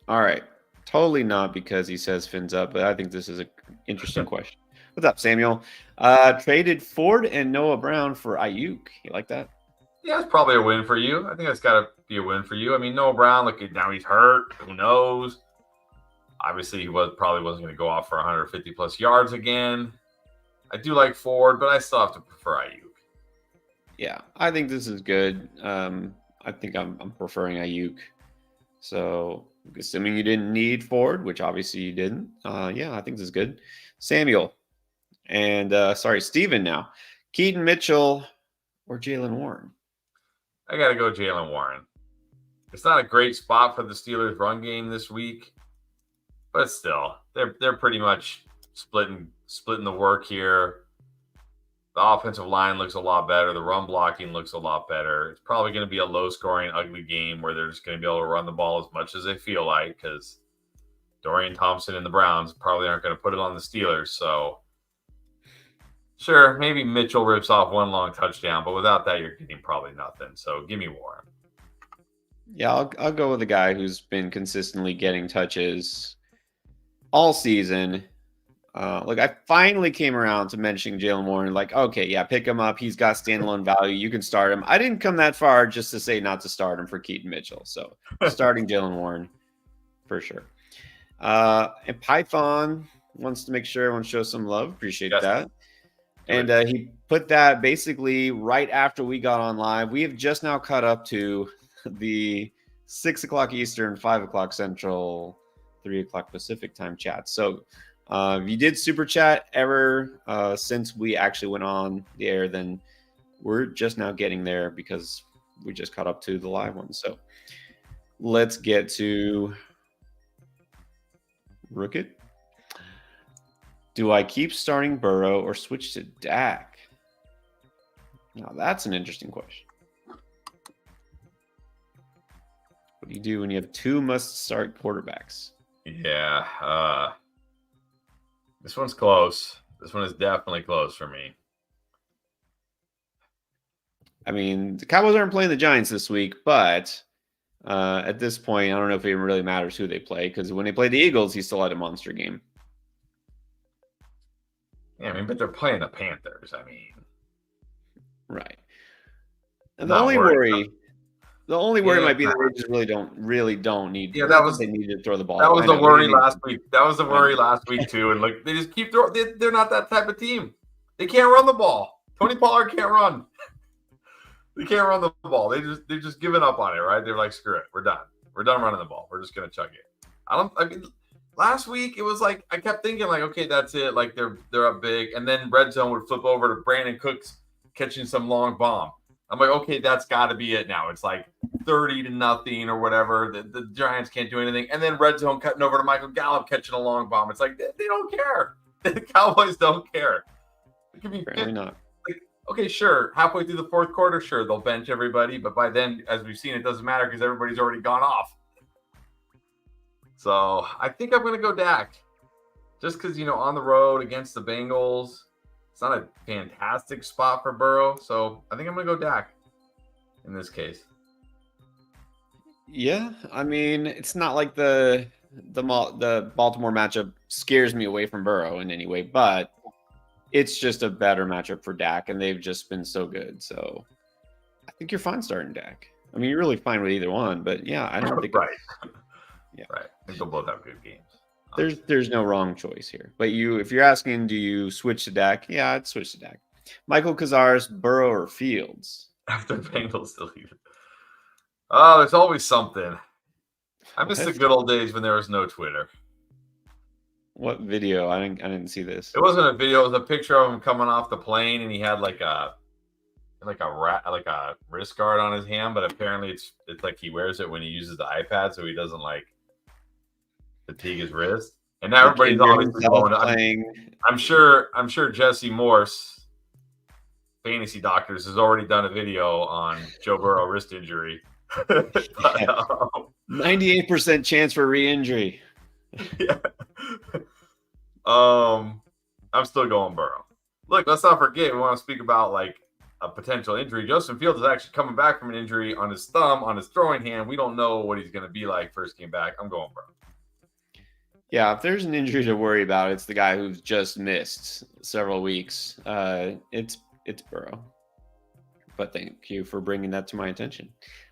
All right. Totally not because he says fins up, but I think this is an interesting question. What's up, Samuel? Traded Ford and Noah Brown for Ayuk. You like that? Yeah, it's probably a win for you. I think that's got to be a win for you. I mean, Noah Brown, look, now he's hurt. Who knows? Obviously, he probably wasn't going to go off for 150 plus yards again. I do like Ford, but I still have to prefer Ayuk. Yeah, I think this is good. I think I'm preferring Ayuk. So, assuming you didn't need Ford, which obviously you didn't, yeah, I think this is good. Samuel and Steven now. Keaton Mitchell or Jaylen Warren? I got to go Jaylen Warren. It's not a great spot for the Steelers' run game this week, but still, they're pretty much splitting the work here. The offensive line looks a lot better. The run blocking looks a lot better. It's probably going to be a low-scoring, ugly game where they're just going to be able to run the ball as much as they feel like, because Dorian Thompson and the Browns probably aren't going to put it on the Steelers. So, sure, maybe Mitchell rips off one long touchdown, but without that, you're getting probably nothing. So, give me Warren. Yeah, I'll go with a guy who's been consistently getting touches all season. Like I finally came around to mentioning Jalen Warren. Like, okay, yeah, pick him up. He's got standalone value. You can start him. I didn't come that far just to say not to start him for Keaton Mitchell. So starting Jalen Warren for sure. And Python wants to make sure everyone shows some love. Appreciate that. And he put that basically right after we got on live. We have just now caught up to the 6 o'clock Eastern, 5 o'clock Central, 3 o'clock Pacific time chat. So if you did super chat ever since we actually went on the air, then we're just now getting there because we just caught up to the live one. So let's get to Rookit. Do I keep starting Burrow or switch to Dak? Now that's an interesting question. What do you do when you have two must-start quarterbacks? Yeah, this one's close. This one is definitely close for me. I mean, the Cowboys aren't playing the Giants this week, but at this point, I don't know if it even really matters who they play, because when they played the Eagles, he still had a monster game. Yeah, I mean, but they're playing the Panthers. I mean, right. And the only worry might be that they just really don't need. Yeah, that was they need to throw the ball. That was the worry last week. That was the worry last week too. And look, they just keep throwing. They're not that type of team. They can't run the ball. Tony Pollard can't run. They can't run the ball. They're just giving up on it, right? They're like, screw it, we're done. We're done running the ball. We're just gonna chuck it. I mean, last week it was like I kept thinking like, okay, that's it. Like they're up big, and then red zone would flip over to Brandon Cooks catching some long bomb. I'm like, okay, that's got to be it now. It's like 30-0 or whatever. The Giants can't do anything, and then red zone cutting over to Michael Gallup catching a long bomb. It's like they don't care. The Cowboys don't care. It could be apparently not. Like, okay, sure. Halfway through the fourth quarter, sure, they'll bench everybody, but by then, as we've seen, it doesn't matter because everybody's already gone off. So I think I'm going to go Dak, just because on the road against the Bengals, it's not a fantastic spot for Burrow. So I think I'm going to go Dak in this case. Yeah, I mean, it's not like the Baltimore matchup scares me away from Burrow in any way, but it's just a better matchup for Dak, and they've just been so good. So I think you're fine starting Dak. I mean, you're really fine with either one, but yeah, I don't think right. Yeah, right. I think they'll both have good games. There's no wrong choice here. But if you're asking, do you switch to Dak? Yeah, I'd switch to Dak. Michael Cazares, Burrow, or Fields? After Bengals deleted. Oh, there's always something. I miss the good old days when there was no Twitter. What video? I didn't see this. It wasn't a video. It was a picture of him coming off the plane, and he had like a wrist guard on his hand. But apparently, it's like he wears it when he uses the iPad, so he doesn't like fatigue his wrist. And now everybody's obviously going up. I'm sure Jesse Morse, Fantasy Doctors, has already done a video on Joe Burrow wrist injury. 98% chance for re-injury. Yeah. I'm still going Burrow. Look, let's not forget, we want to speak about like a potential injury. Justin Fields is actually coming back from an injury on his thumb, on his throwing hand. We don't know what he's going to be like first game back. I'm going Burrow. Yeah, if there's an injury to worry about, it's the guy who's just missed several weeks. It's Burrow. But thank you for bringing that to my attention.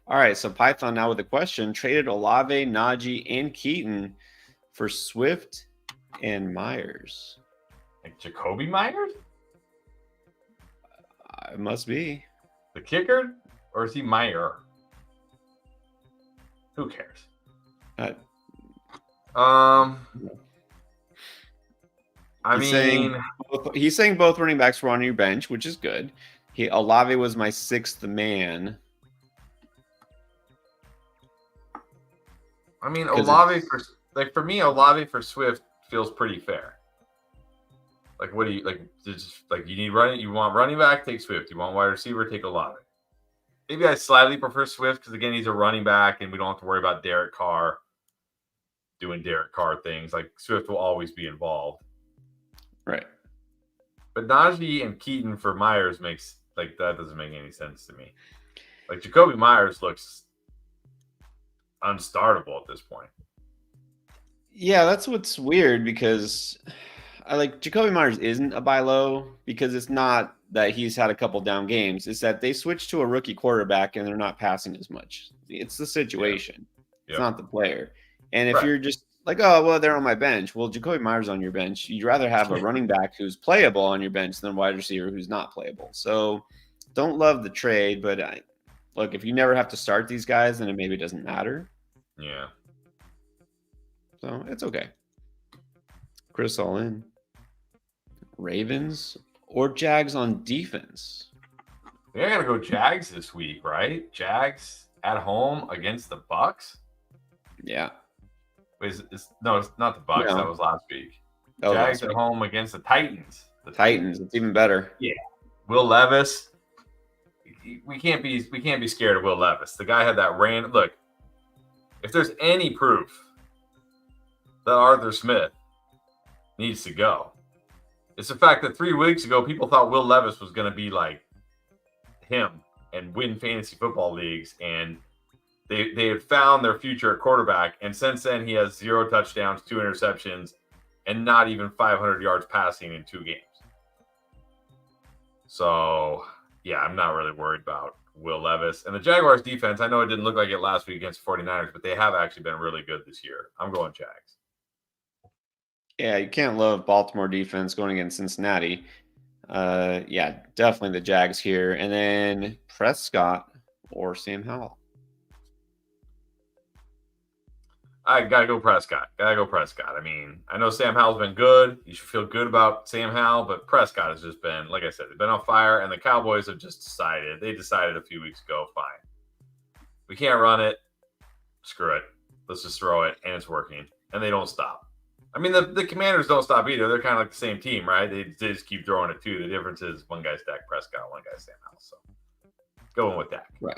All right, so Python now with a question. Traded Olave, Najee, and Keaton for Swift and Myers. Like Jacoby Myers? It must be. The kicker? Or is he Meyer? Who cares? He's saying both running backs were on your bench, which is good. Olave was my sixth man. I mean, Olave for me, Olave for Swift feels pretty fair. Like, what do you like? Just like you need running. You want running back? Take Swift. You want wide receiver? Take Olave. Maybe I slightly prefer Swift because again, he's a running back, and we don't have to worry about Derek Carr doing Derek Carr things. Like Swift will always be involved, right? But Najee and Keaton for Myers makes like that doesn't make any sense to me. Like Jacoby Myers looks unstartable at this point. Yeah, that's what's weird because I like Jacoby Myers isn't a buy low because it's not that he's had a couple down games. It's that they switched to a rookie quarterback and they're not passing as much. It's the situation. Yeah. It's not the player. And if you're just like, oh, well, they're on my bench. Well, Jacoby Myers on your bench. You'd rather have a running back who's playable on your bench than a wide receiver who's not playable. So don't love the trade, but look, if you never have to start these guys, then it maybe doesn't matter. Yeah. So it's okay. Chris all in. Ravens or Jags on defense? We gotta go Jags this week, right? Jags at home against the Bucks. Yeah. No, it's not the Bucks. No. That was last week. Oh, Jags at home against the Titans. The Titans. It's even better. Yeah. Will Levis. We can't be scared of Will Levis. The guy had that random look. If there's any proof that Arthur Smith needs to go, it's the fact that 3 weeks ago people thought Will Levis was going to be like him and win fantasy football leagues, and they had found their future at quarterback, and since then he has 0 touchdowns, 2 interceptions, and not even 500 yards passing in 2 games. So, yeah, I'm not really worried about Will Levis. And the Jaguars defense, I know it didn't look like it last week against 49ers, but they have actually been really good this year. I'm going Jags. Yeah, you can't love Baltimore defense going against Cincinnati. Yeah, definitely the Jags here. And then Prescott or Sam Howell. I got to go Prescott. I mean, I know Sam Howell's been good. You should feel good about Sam Howell, but Prescott has just been, like I said, they've been on fire, and the Cowboys have just decided. They decided a few weeks ago, fine. We can't run it. Screw it. Let's just throw it, and it's working. And they don't stop. I mean, the Commanders don't stop either. They're kind of like the same team, right? They just keep throwing it, too. The difference is one guy's Dak Prescott, one guy's Sam Howell. So going with Dak. Right.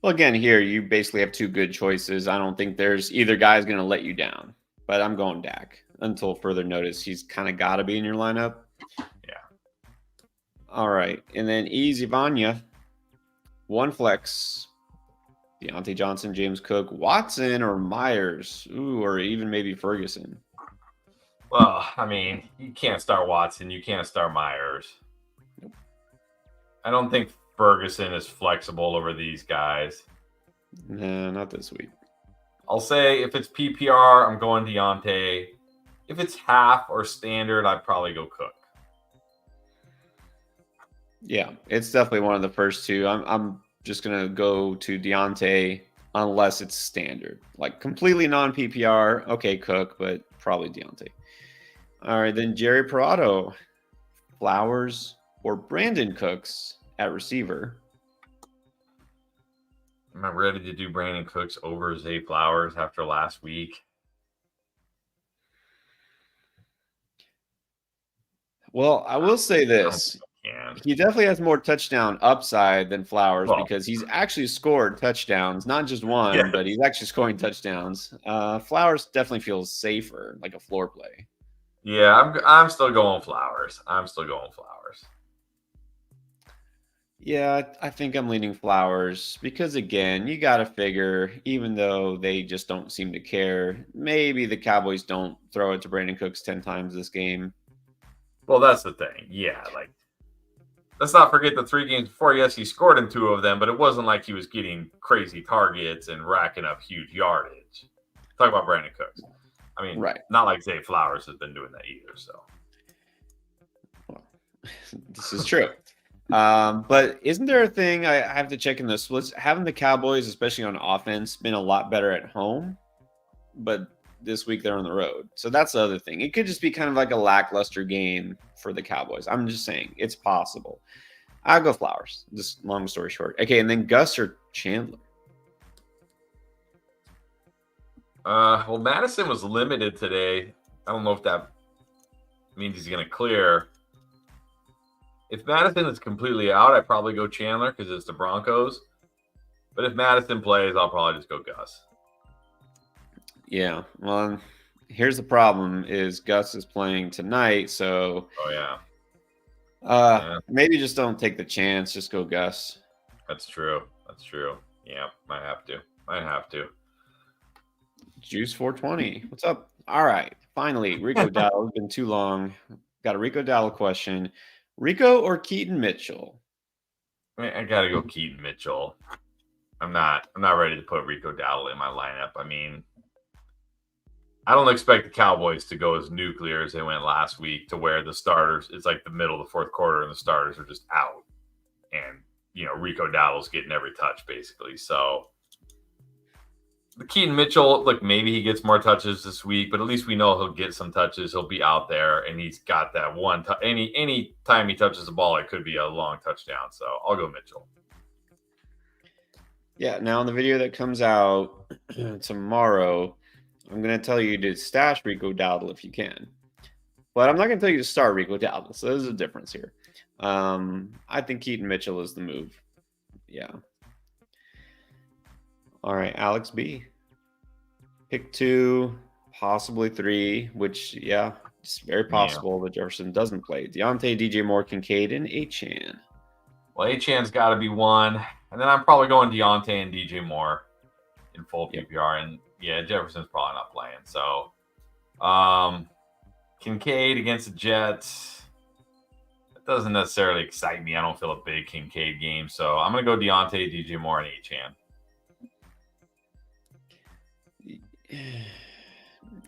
Well, again, here you basically have 2 good choices. I don't think there's either guy's going to let you down, but I'm going Dak until further notice. He's kind of got to be in your lineup. Yeah. All right. And then Easy Vanya, 1 flex, Deontay Johnson, James Cook, Watson, or Myers. Ooh, or even maybe Ferguson. Well, I mean, you can't start Watson. You can't start Myers. Nope. I don't think Ferguson is flexible over these guys. No, not this week. I'll say if it's PPR, I'm going Deontay. If it's half or standard, I'd probably go Cook. Yeah, it's definitely one of the first 2. I'm just going to go to Deontay unless it's standard. Like completely non-PPR, okay, Cook, but probably Deontay. All right, then Jerry Parado, Flowers, or Brandon Cooks at receiver. Am I ready to do Brandon Cooks over Zay Flowers after last week? Well, I will say this. He definitely has more touchdown upside than Flowers because he's actually scored touchdowns, not just one, but he's actually scoring touchdowns. Flowers definitely feels safer, like a floor play. Yeah, I'm still going Flowers. Yeah, I think I'm leaning Flowers because, again, you got to figure, even though they just don't seem to care, maybe the Cowboys don't throw it to Brandon Cooks 10 times this game. Well, that's the thing. Yeah, like, let's not forget the 3 games before. Yes, he scored in 2 of them, but it wasn't like he was getting crazy targets and racking up huge yardage. Talk about Brandon Cooks. I mean, not like Zay Flowers has been doing that either, so. Well, this is true. But isn't there a thing I have to check in the splits? Haven't the Cowboys, especially on offense, been a lot better at home? But this week they're on the road. So that's the other thing. It could just be kind of like a lackluster game for the Cowboys. I'm just saying it's possible. I'll go Flowers. Just long story short. Okay, and then Gus or Chandler? Well, Madison was limited today. I don't know if that means he's going to clear. If Madison is completely out, I'd probably go Chandler because it's the Broncos. But if Madison plays, I'll probably just go Gus. Yeah. Well, here's the problem: is Gus is playing tonight, so maybe just don't take the chance. Just go Gus. That's true. Yeah, might have to. Juice 420. What's up? All right. Finally, Rico Dowdle. It's been too long. Got a Rico Dowdle question. Rico or Keaton Mitchell? I gotta go Keaton Mitchell. I'm not ready to put Rico Dowdle in my lineup. I mean, I don't expect the Cowboys to go as nuclear as they went last week, to where the starters, it's like the middle of the fourth quarter and the starters are just out. And, Rico Dowdle's getting every touch basically. So the Keaton Mitchell, look, maybe he gets more touches this week, but at least we know he'll get some touches. He'll be out there, and he's got that one. Any time he touches the ball, it could be a long touchdown. So I'll go Mitchell. Yeah. Now in the video that comes out tomorrow, I'm going to tell you to stash Rico Dowdle if you can. But I'm not going to tell you to start Rico Dowdle. So there's a difference here. I think Keaton Mitchell is the move. Yeah. All right, Alex B. Pick 2, possibly 3, which, yeah, it's very possible that Jefferson doesn't play. Deontay, DJ Moore, Kincaid, and Achane. Well, Achane's got to be one. And then I'm probably going Deontay and DJ Moore in full PPR. And, yeah, Jefferson's probably not playing. So, Kincaid against the Jets. That doesn't necessarily excite me. I don't feel a big Kincaid game. So, I'm going to go Deontay, DJ Moore, and Achane.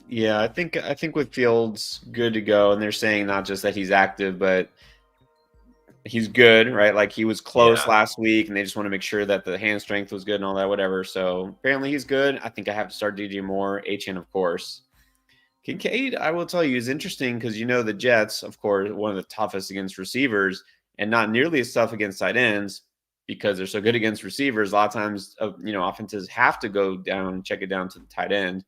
Yeah, I think with Fields good to go, and they're saying not just that he's active, but he's good, right? Like he was close last week, and they just want to make sure that the hand strength was good and all that, whatever. So apparently he's good. I think I have to start DJ Moore, HN, of course. Kincaid, I will tell you, is interesting because the Jets, of course, one of the toughest against receivers, and not nearly as tough against tight ends. Because they're so good against receivers, a lot of times, offenses have to go down, check it down to the tight end.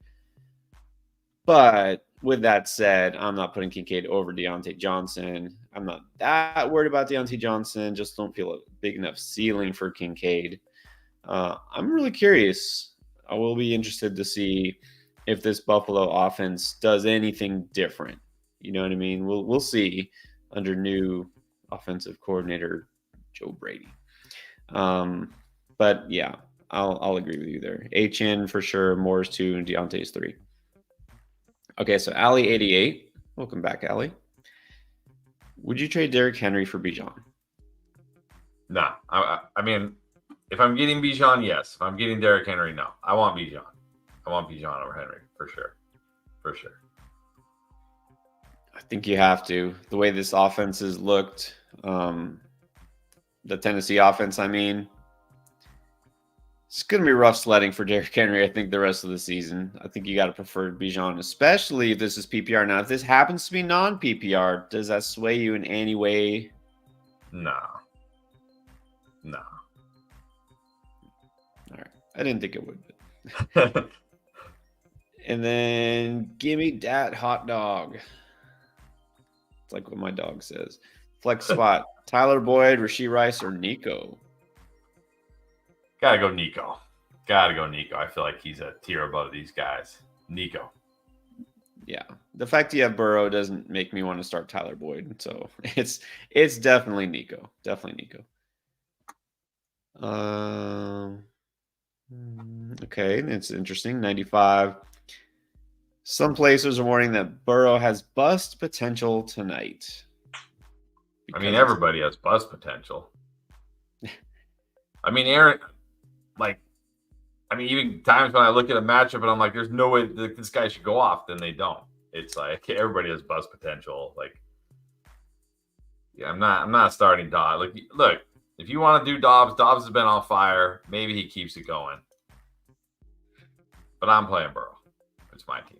But with that said, I'm not putting Kincaid over Deontay Johnson. I'm not that worried about Deontay Johnson. Just don't feel a big enough ceiling for Kincaid. I'm really curious. I will be interested to see if this Buffalo offense does anything different. You know what I mean? We'll see under new offensive coordinator Joe Brady. But yeah, I'll agree with you there. HN for sure, Moore's 2, and Deontay's 3. Okay, so Allie88, welcome back, Allie. Would you trade Derrick Henry for Bijan? No, I mean, if I'm getting Bijan, yes. If I'm getting Derrick Henry, no. I want Bijan. I want Bijan over Henry for sure. I think you have to. The way this offense has looked, the Tennessee offense, I mean, it's going to be rough sledding for Derrick Henry, I think, the rest of the season. I think you got to prefer Bijan, especially if this is PPR. Now, if this happens to be non-PPR, does that sway you in any way? No. All right. I didn't think it would. But. And then give me that hot dog. It's like what my dog says. Flex spot. Tyler Boyd, Rashee Rice, or Nico? Gotta go Nico. I feel like he's a tier above these guys. Nico. Yeah. The fact you have Burrow doesn't make me want to start Tyler Boyd. So it's definitely Nico. Okay, it's interesting. 95. Some places are warning that Burrow has bust potential tonight. I mean, everybody has bust potential. I mean, Aaron, even times when I look at a matchup and I'm like, there's no way this guy should go off, then they don't. It's like everybody has bust potential. I'm not starting Dobbs. Look, if you want to do Dobbs has been on fire. Maybe he keeps it going. But I'm playing Burrow. It's my team.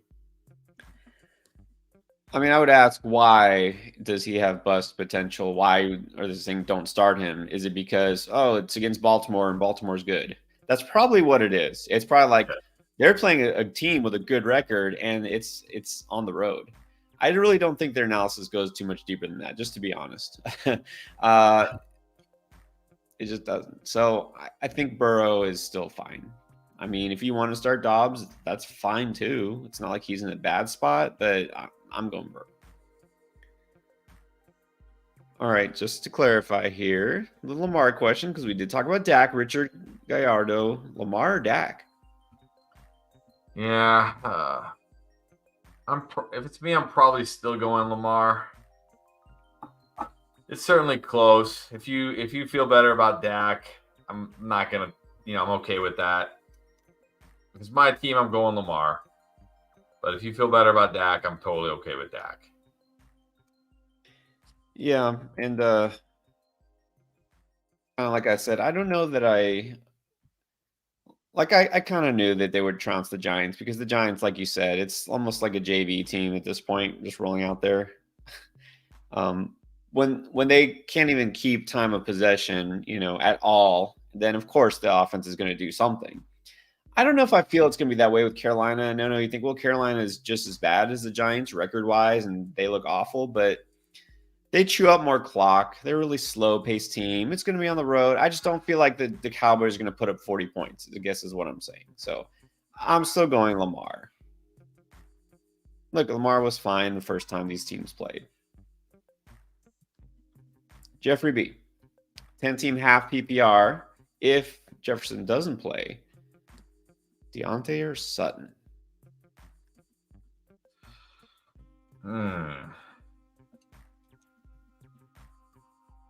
I mean, I would ask, why does he have bust potential? Why are they saying don't start him? Is it because, it's against Baltimore and Baltimore's good? That's probably what it is. It's probably like they're playing a team with a good record and it's on the road. I really don't think their analysis goes too much deeper than that, just to be honest. It just doesn't. So I think Burrow is still fine. I mean, if you want to start Dobbs, that's fine too. It's not like he's in a bad spot, but I'm going Burrow. All right, just to clarify here, the Lamar question, because we did talk about Dak, Richard Gallardo, Lamar or Dak? Yeah, if it's me, I'm probably still going Lamar. It's certainly close. If you feel better about Dak, I'm not gonna, I'm okay with that. If it's my team, I'm going Lamar. But if you feel better about Dak, I'm totally okay with Dak. Yeah, and like I said, I don't know that I kind of knew that they would trounce the Giants because the Giants, like you said, it's almost like a JV team at this point, just rolling out there. When they can't even keep time of possession, at all, then of course the offense is going to do something. I don't know if I feel it's going to be that way with Carolina. No, you think, well, Carolina is just as bad as the Giants record-wise, and they look awful, but they chew up more clock. They're a really slow-paced team. It's going to be on the road. I just don't feel like the Cowboys are going to put up 40 points, I guess is what I'm saying. So I'm still going Lamar. Look, Lamar was fine the first time these teams played. Jeffrey B. 10-team half PPR. If Jefferson doesn't play, Deontay or Sutton?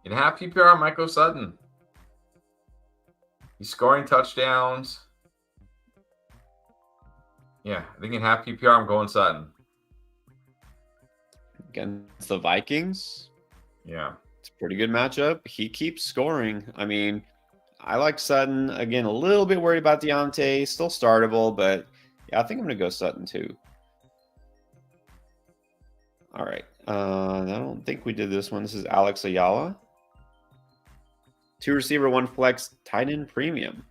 In half PPR, I might go Sutton. He's scoring touchdowns. Yeah, I think in half PPR, I'm going Sutton. Against the Vikings? Yeah. It's a pretty good matchup. He keeps scoring. I mean, I like Sutton. Again, a little bit worried about Deontay. Still startable, but yeah, I think I'm going to go Sutton too. All right. I don't think we did this one. This is Alex Ayala. 2 receiver, 1 flex, tight end premium.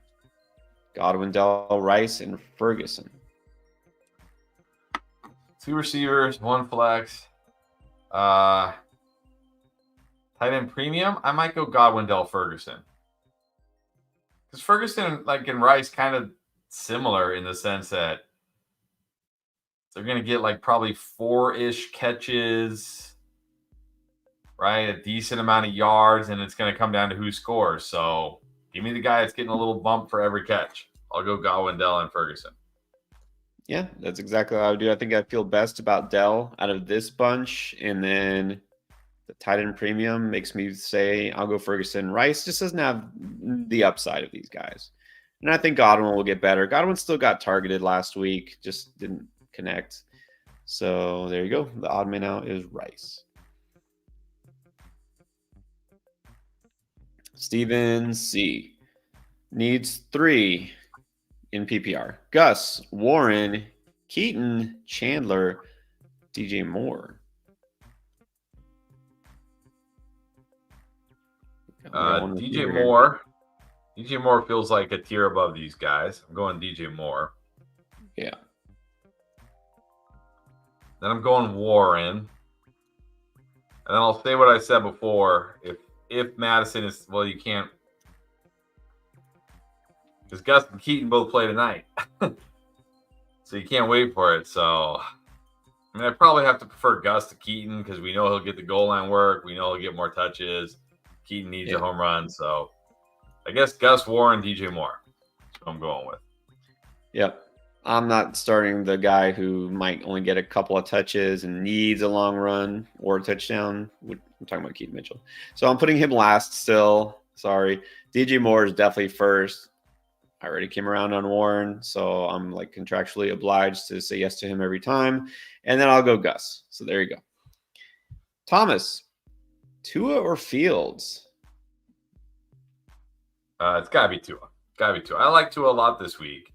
Godwin, Dell, Rice, and Ferguson. 2 receivers, 1 flex. Tight end premium. I might go Godwin, Dell, Ferguson. Because Ferguson, like in Rice, kind of similar in the sense that they're going to get like probably 4-ish catches, right? A decent amount of yards, and it's going to come down to who scores. So give me the guy that's getting a little bump for every catch. I'll go Godwin, Dell, and Ferguson. Yeah, that's exactly what I would do. I think I feel best about Dell out of this bunch. And then the tight end premium makes me say I'll go Ferguson. Rice just doesn't have the upside of these guys. And I think Godwin will get better. Godwin still got targeted last week, just didn't connect. So there you go. The odd man out is Rice. Steven C. needs 3 in PPR. Gus, Warren, Keaton, Chandler, DJ Moore. DJ Moore. DJ Moore feels like a tier above these guys. I'm going DJ Moore. Yeah. Then I'm going Warren. And then I'll say what I said before. If Madison is, well, you can't. Because Gus and Keaton both play tonight. So you can't wait for it. So, I mean, I probably have to prefer Gus to Keaton because we know he'll get the goal line work. We know he'll get more touches. Keaton needs a home run. So, I guess Gus, Warren, DJ Moore. That's what I'm going with. Yep. I'm not starting the guy who might only get a couple of touches and needs a long run or a touchdown. I'm talking about Keaton Mitchell. So I'm putting him last still. Sorry. DJ Moore is definitely first. I already came around on Warren, so I'm like contractually obliged to say yes to him every time. And then I'll go Gus. So there you go. Thomas, Tua or Fields? It's got to be Tua. Got to be Tua. I like Tua a lot this week.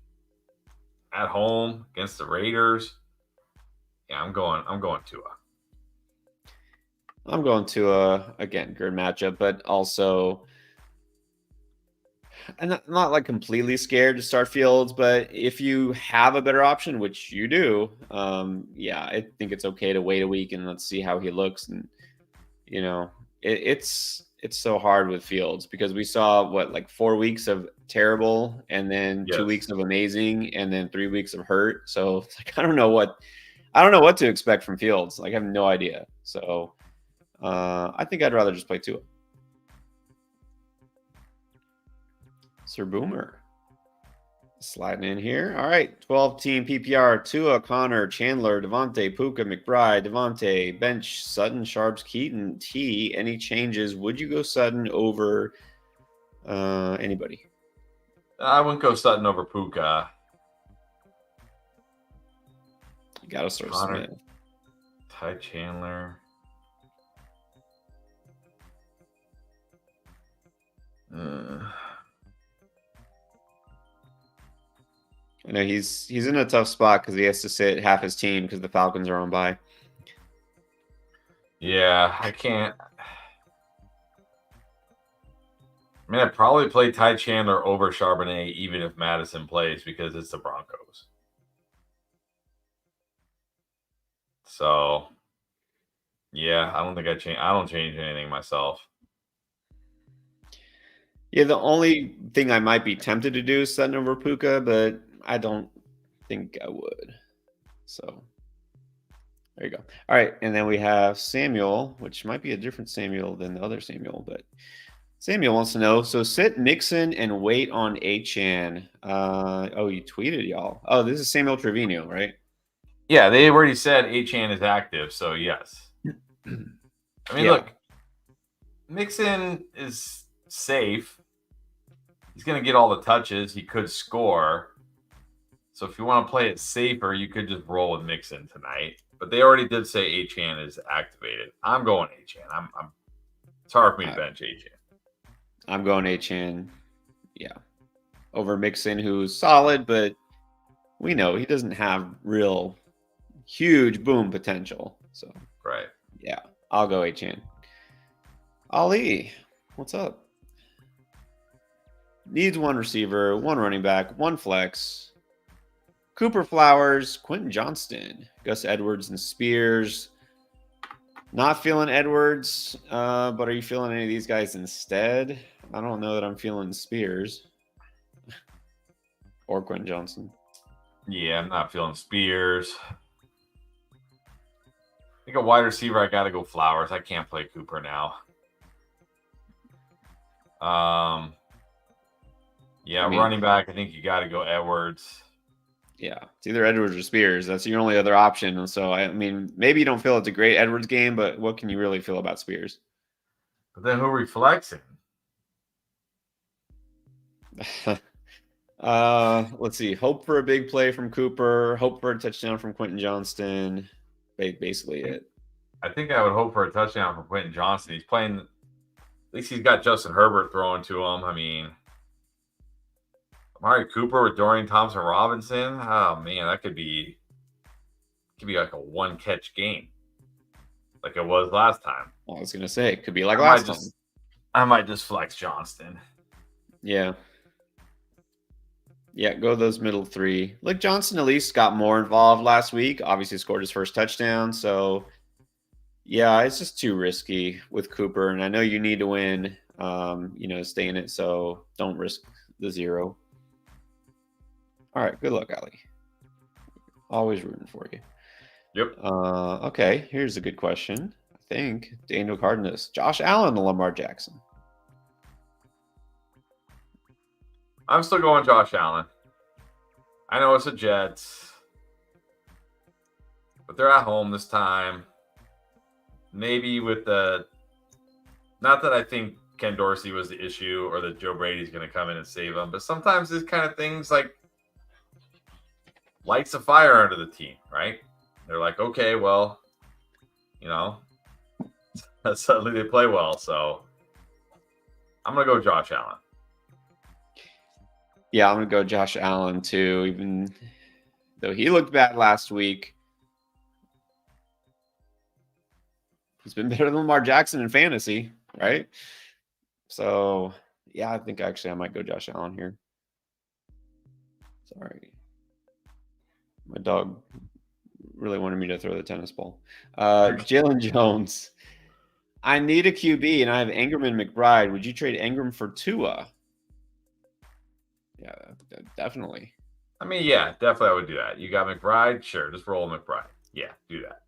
At home against the Raiders. Yeah, I'm going Tua. I'm going Tua again, good matchup, but also I'm not like completely scared to start Fields, but if you have a better option, which you do, yeah, I think it's okay to wait a week and let's see how he looks. And you know, it's so hard with Fields because we saw what, like 4 weeks of terrible, and then 2 weeks Yes. of amazing, and then 3 weeks of hurt. So it's like I don't know what to expect from Fields. Like I have no idea. So I think I'd rather just play Tua. Sir Boomer sliding in here. All right, 12-team PPR: Tua, Connor, Chandler, Devontae, Puka, McBride, Devontae, Bench, Sutton, Sharps, Keaton, T. Any changes? Would you go Sutton over anybody? I wouldn't go Sutton over Puka. You gotta start Connor, Smith. Ty Chandler. I know he's in a tough spot because he has to sit half his team because the Falcons are on bye. Yeah, I can't. I mean, I'd probably play Ty Chandler over Charbonnet even if Madison plays because it's the Broncos. So, yeah, I don't think I don't change anything myself. Yeah, the only thing I might be tempted to do is Sutton over Puka, but I don't think I would. So there you go. All right, and then we have Samuel, which might be a different Samuel than the other Samuel, but Samuel wants to know. So sit Mixon and wait on Achan. Oh, you tweeted y'all. Oh, this is Samuel Trevino, right? Yeah, they already said Achan is active, so yes. I mean, Yeah. look, Mixon is safe. He's going to get all the touches. He could score. So if you want to play it safer, you could just roll with Mixon tonight. But they already did say Achan is activated. I'm going Achan. It's hard for me to bench Achan. I'm going Achan. Yeah. Over Mixon, who's solid, but we know he doesn't have real huge boom potential. So Right. yeah, I'll go Achan. Ali, what's up? Needs one receiver, one running back, one flex. Cooper Flowers, Quentin Johnston, Gus Edwards, and Spears. Not feeling Edwards, but are you feeling any of these guys instead? I don't know that I'm feeling Spears or Quentin Johnston. Yeah, I'm not feeling Spears. I think a wide receiver, I got to go Flowers. I can't play Cooper now. Yeah, I mean, running back, I think you got to go Edwards. Yeah, it's either Edwards or Spears. That's your only other option. And so, I mean, maybe you don't feel it's a great Edwards game, but what can you really feel about Spears? But then who are we flexing? Let's see. Hope for a big play from Cooper. Hope for a touchdown from Quentin Johnston. Basically it. I think I would hope for a touchdown from Quentin Johnston. He's playing. At least he's got Justin Herbert throwing to him. I mean, Amari Cooper with Dorian Thompson-Robinson. Oh man, that could be like a one catch game, like it was last time. I was gonna say it could be like last time. I might just flex Johnston. Yeah. Yeah, go those middle three. Like Johnson at least got more involved last week. Obviously scored his first touchdown. So yeah, it's just too risky with Cooper. And I know you need to win, stay in it. So don't risk the 0. All right, good luck, Ali. Always rooting for you. Yep. Okay, here's a good question. I think Daniel Cardenas, Josh Allen, Lamar Jackson. I'm still going Josh Allen. I know it's the Jets, but they're at home this time. Maybe with not that I think Ken Dorsey was the issue or that Joe Brady's going to come in and save them, but sometimes this kind of things like lights a fire under the team, right? They're like, okay, well, suddenly they play well. So I'm going to go Josh Allen. Yeah, I'm going to go Josh Allen too, even though he looked bad last week. He's been better than Lamar Jackson in fantasy, right? So, Yeah, I think actually I might go Josh Allen here. Sorry. My dog really wanted me to throw the tennis ball. Jalen Jones. I need a QB, and I have Ingram and McBride. Would you trade Ingram for Tua? Yeah, definitely. I mean, yeah, definitely I would do that. You got McBride? Sure, just roll McBride. Yeah, do that.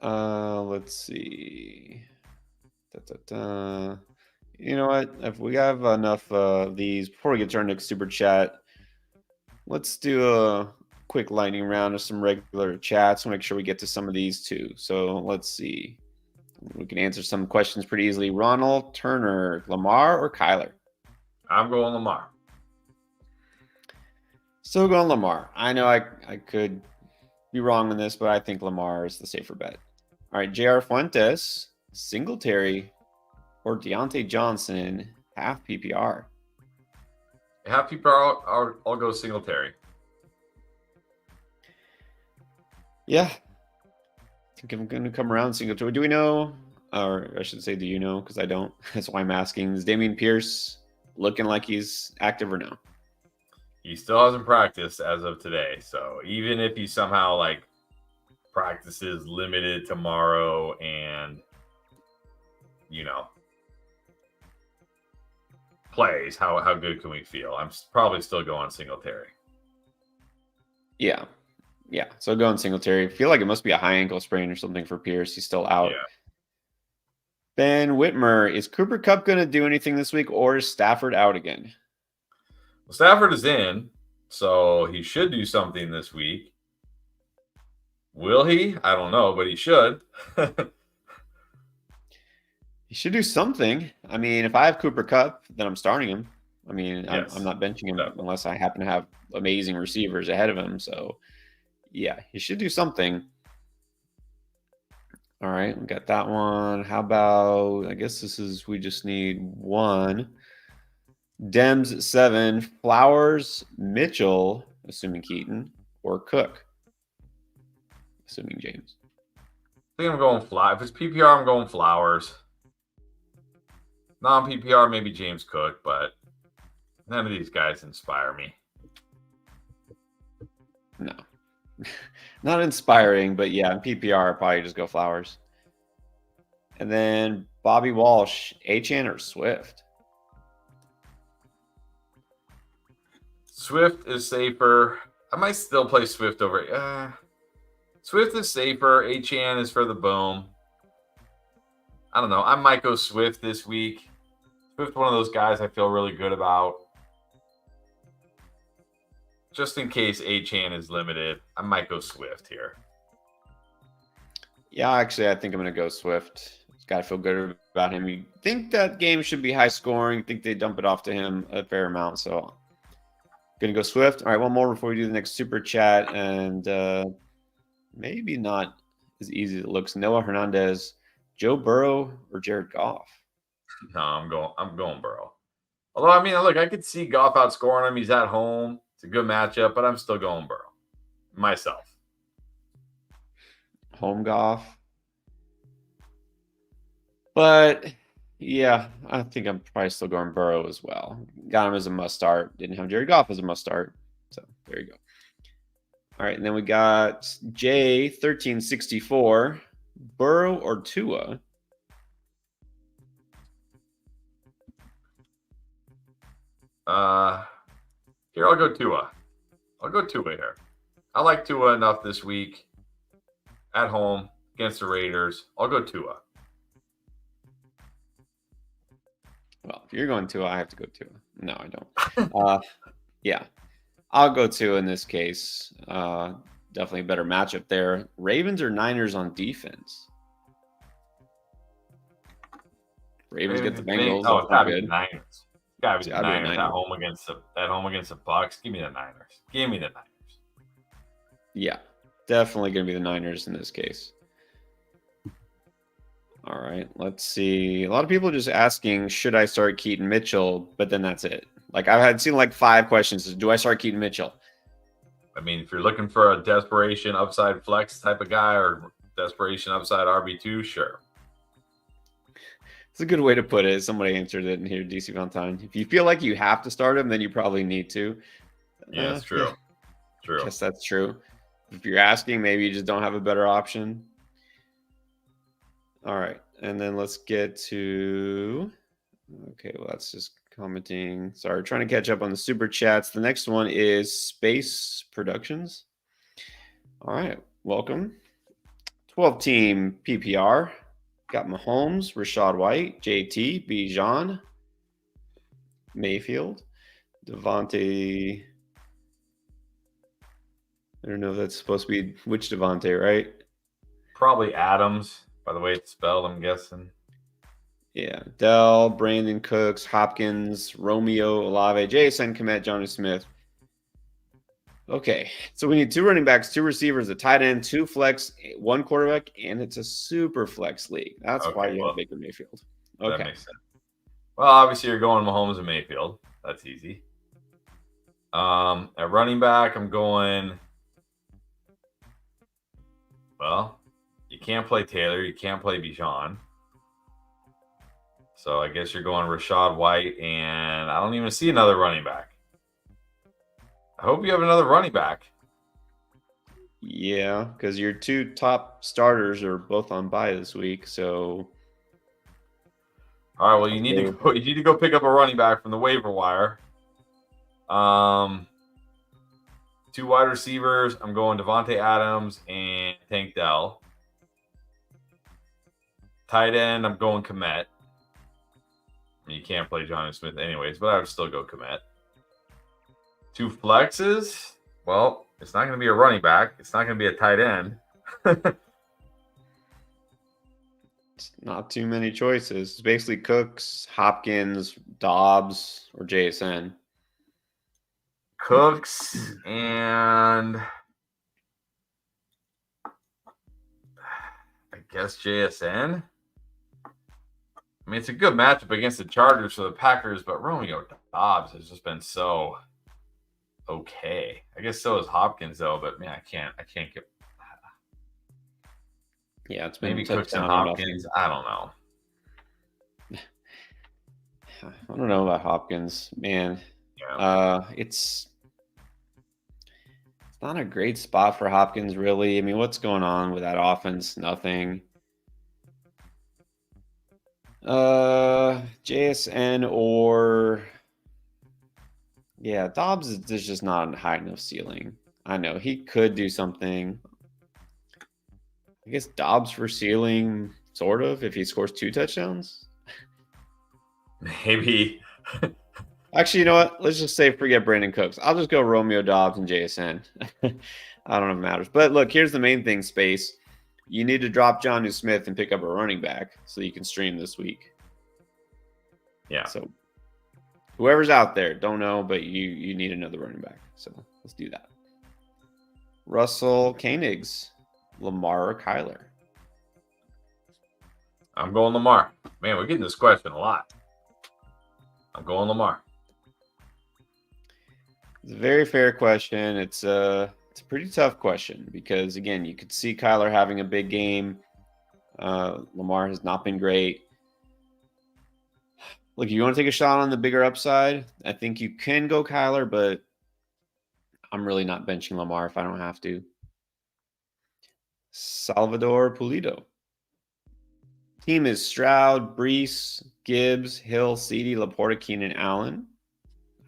Let's see. You know what? If we have enough of these, before we get to our next super chat, let's do a quick lightning round of some regular chats. We'll make sure we get to some of these too. So let's see. We can answer some questions pretty easily. Ronald, Turner, Lamar, or Kyler? I'm going Lamar. Still going Lamar. I know I could be wrong on this, but I think Lamar is the safer bet. All right, J.R. Fuentes, Singletary, or Deontay Johnson, half PPR. Half PPR, I'll go Singletary. Yeah. I think I'm going to come around Singletary. Do we know, or I should say, do you know? Because I don't. That's why I'm asking. Is Dameon Pierce looking like he's active or no? He still hasn't practiced as of today. So even if he somehow like practices limited tomorrow and, you know, plays, how good can we feel? I'm probably still going Singletary. Yeah. Yeah. So going Singletary. I feel like it must be a high ankle sprain or something for Pierce. He's still out. Yeah. Ben Whitmer, is Cooper Kupp going to do anything this week, or is Stafford out again? Well, Stafford is in, so he should do something this week. Will he? I don't know, but he should. He should do something. I mean, if I have Cooper Kupp, then I'm starting him. I mean, Yes, I'm not benching him definitely. unless I happen to have amazing receivers ahead of him. So, yeah, he should do something. All right, we got that one. How about, I guess we just need one. Dems 7, Flowers, Mitchell, assuming Keaton, or Cook, assuming James. I think I'm going If it's PPR, I'm going Flowers. Non-PPR, maybe James Cook, but none of these guys inspire me. No. Not inspiring, but yeah, in PPR, I'd probably just go Flowers. And then Bobby Walsh, Achane or Swift? Swift is safer. I might still play Swift over. Swift is safer. Achane is for the boom. I don't know. I might go Swift this week. Swift, one of those guys I feel really good about. Just in case Achane is limited, I might go Swift here. Yeah, actually, I think I'm going to go Swift. Got to feel good about him. You think that game should be high scoring. Think they dump it off to him a fair amount. So, going to go Swift. All right, one more before we do the next super chat. And maybe not as easy as it looks. Noah Hernandez, Joe Burrow, or Jared Goff? No, I'm going Burrow. Although, I mean, look, I could see Goff outscoring him. He's at home. It's a good matchup, but I'm still going Burrow. Myself. Home Goff. But, yeah, I think I'm probably still going Burrow as well. Got him as a must start. Didn't have Jared Goff as a must start. So, there you go. All right, and then we got J1364, Burrow or Tua? Here, I'll go Tua. I'll go Tua here. I like Tua enough this week at home against the Raiders. I'll go Tua. Well, if you're going Tua, I have to go Tua. No, I don't. Yeah, I'll go Tua in this case. Definitely a better matchup there. Ravens or Niners on defense? Ravens get the Bengals. Oh, it's gotta good. be the Niners. It's gotta be the Niners. Niners. At home against the Bucks. Give me the Niners. Give me the Niners. Yeah, definitely going to be the Niners in this case. All right, let's see. A lot of people just asking, should I start Keaton Mitchell? But then that's it. Like I've had seen like 5 questions. Do I start Keaton Mitchell? I mean, if you're looking for a desperation upside flex type of guy or desperation upside RB2, sure. It's a good way to put it. Somebody answered it in here, DC Valentine. If you feel like you have to start him, then you probably need to. Yeah, it's true. True. Guess that's true. If you're asking, maybe you just don't have a better option. All right. And then let's get to, okay, well, that's just commenting. Sorry, trying to catch up on the super chats. The next one is Space Productions. All right, welcome. 12-team PPR. Got Mahomes, Rashad White, JT, Bijan, Mayfield, Devontae. I don't know if that's supposed to be which Devontae, right? Probably Adams, by the way it's spelled, I'm guessing. Yeah. Dell, Brandon Cooks, Hopkins, Romeo, Olave, Jason, Kmet, Johnny Smith. Okay. So we need 2 running backs, 2 receivers, a tight end, 2 flex, 1 quarterback, and it's a super flex league. That's why you have Baker Mayfield. Okay. That makes sense. Well, obviously you're going Mahomes and Mayfield. That's easy. At running back, I'm going. Well, you can't play Taylor. You can't play Bijan. So I guess you're going Rashad White, and I don't even see another running back. I hope you have another running back. Yeah, because your 2 top starters are both on bye this week. So, all right. Well, you need to go pick up a running back from the waiver wire. 2 wide receivers. I'm going Devontae Adams and Tank Dell. Tight end. I'm going Kmet. You can't play Johnny Smith anyways, but I would still go Kmet. 2 flexes. Well, it's not going to be a running back. It's not going to be a tight end. It's not too many choices. It's basically Cooks, Hopkins, Dobbs, or JSN. Cooks and I guess JSN. I mean, it's a good matchup against the Chargers for the Packers, but Romeo Dobbs has just been so okay. I guess so is Hopkins though, but man, I can't get. Yeah, it's been maybe Cooks and Hopkins. I don't know. I don't know about Hopkins, man. Yeah. It's not a great spot for Hopkins, really. I mean, what's going on with that offense? Nothing. JSN or Dobbs is just not a high enough ceiling. I know he could do something. I guess Dobbs for ceiling, sort of, if he scores 2 touchdowns. Maybe. Actually, you know what? Let's just say forget Brandon Cooks. I'll just go Romeo Dobbs and JSN. I don't know if it matters. But look, here's the main thing, Space. You need to drop Jonnu Smith and pick up a running back so you can stream this week. Yeah. So whoever's out there, don't know, but you need another running back. So let's do that. Russell Koenigs, Lamar or Kyler? I'm going Lamar. Man, we're getting this question a lot. I'm going Lamar. It's a very fair question. It's a pretty tough question because, again, you could see Kyler having a big game. Lamar has not been great. Look, you want to take a shot on the bigger upside? I think you can go Kyler, but I'm really not benching Lamar if I don't have to. Salvador Pulido. Team is Stroud, Brees, Gibbs, Hill, Ceedee, Laporta, Keenan, Allen.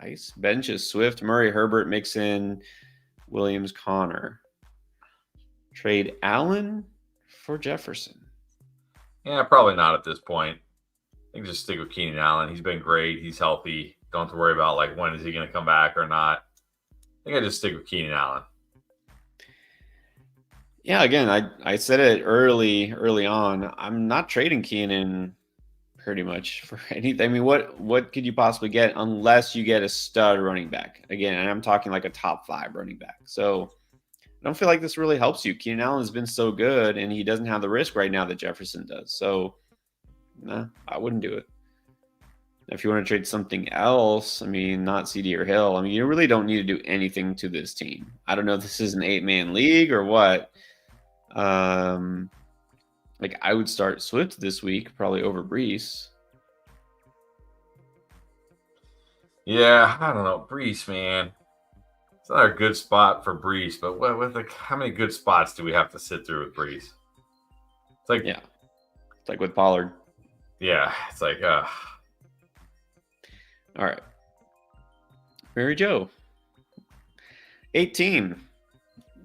Nice. Bench is Swift, Murray, Herbert, Mixon, Williams, Connor. Trade Allen for Jefferson. Yeah, probably not at this point. I think just stick with Keenan Allen. He's been great. He's healthy. Don't have to worry about like when is he going to come back or not. I think I just stick with Keenan Allen. Yeah, again, I said it early on. I'm not trading Keenan pretty much for anything. I mean, what could you possibly get unless you get a stud running back? Again, and I'm talking like a top 5 running back. So I don't feel like this really helps you. Keenan Allen has been so good, and he doesn't have the risk right now that Jefferson does. So, nah, I wouldn't do it. If you want to trade something else, I mean, not CD or Hill, I mean, you really don't need to do anything to this team. I don't know if this is an 8-man league or what. Like I would start Swift this week, probably over Brees. Yeah, I don't know. Brees, man. It's not a good spot for Brees, but how many good spots do we have to sit through with Brees? It's like, Yeah, it's like with Pollard. yeah, it's like, All right, Mary Joe, 18.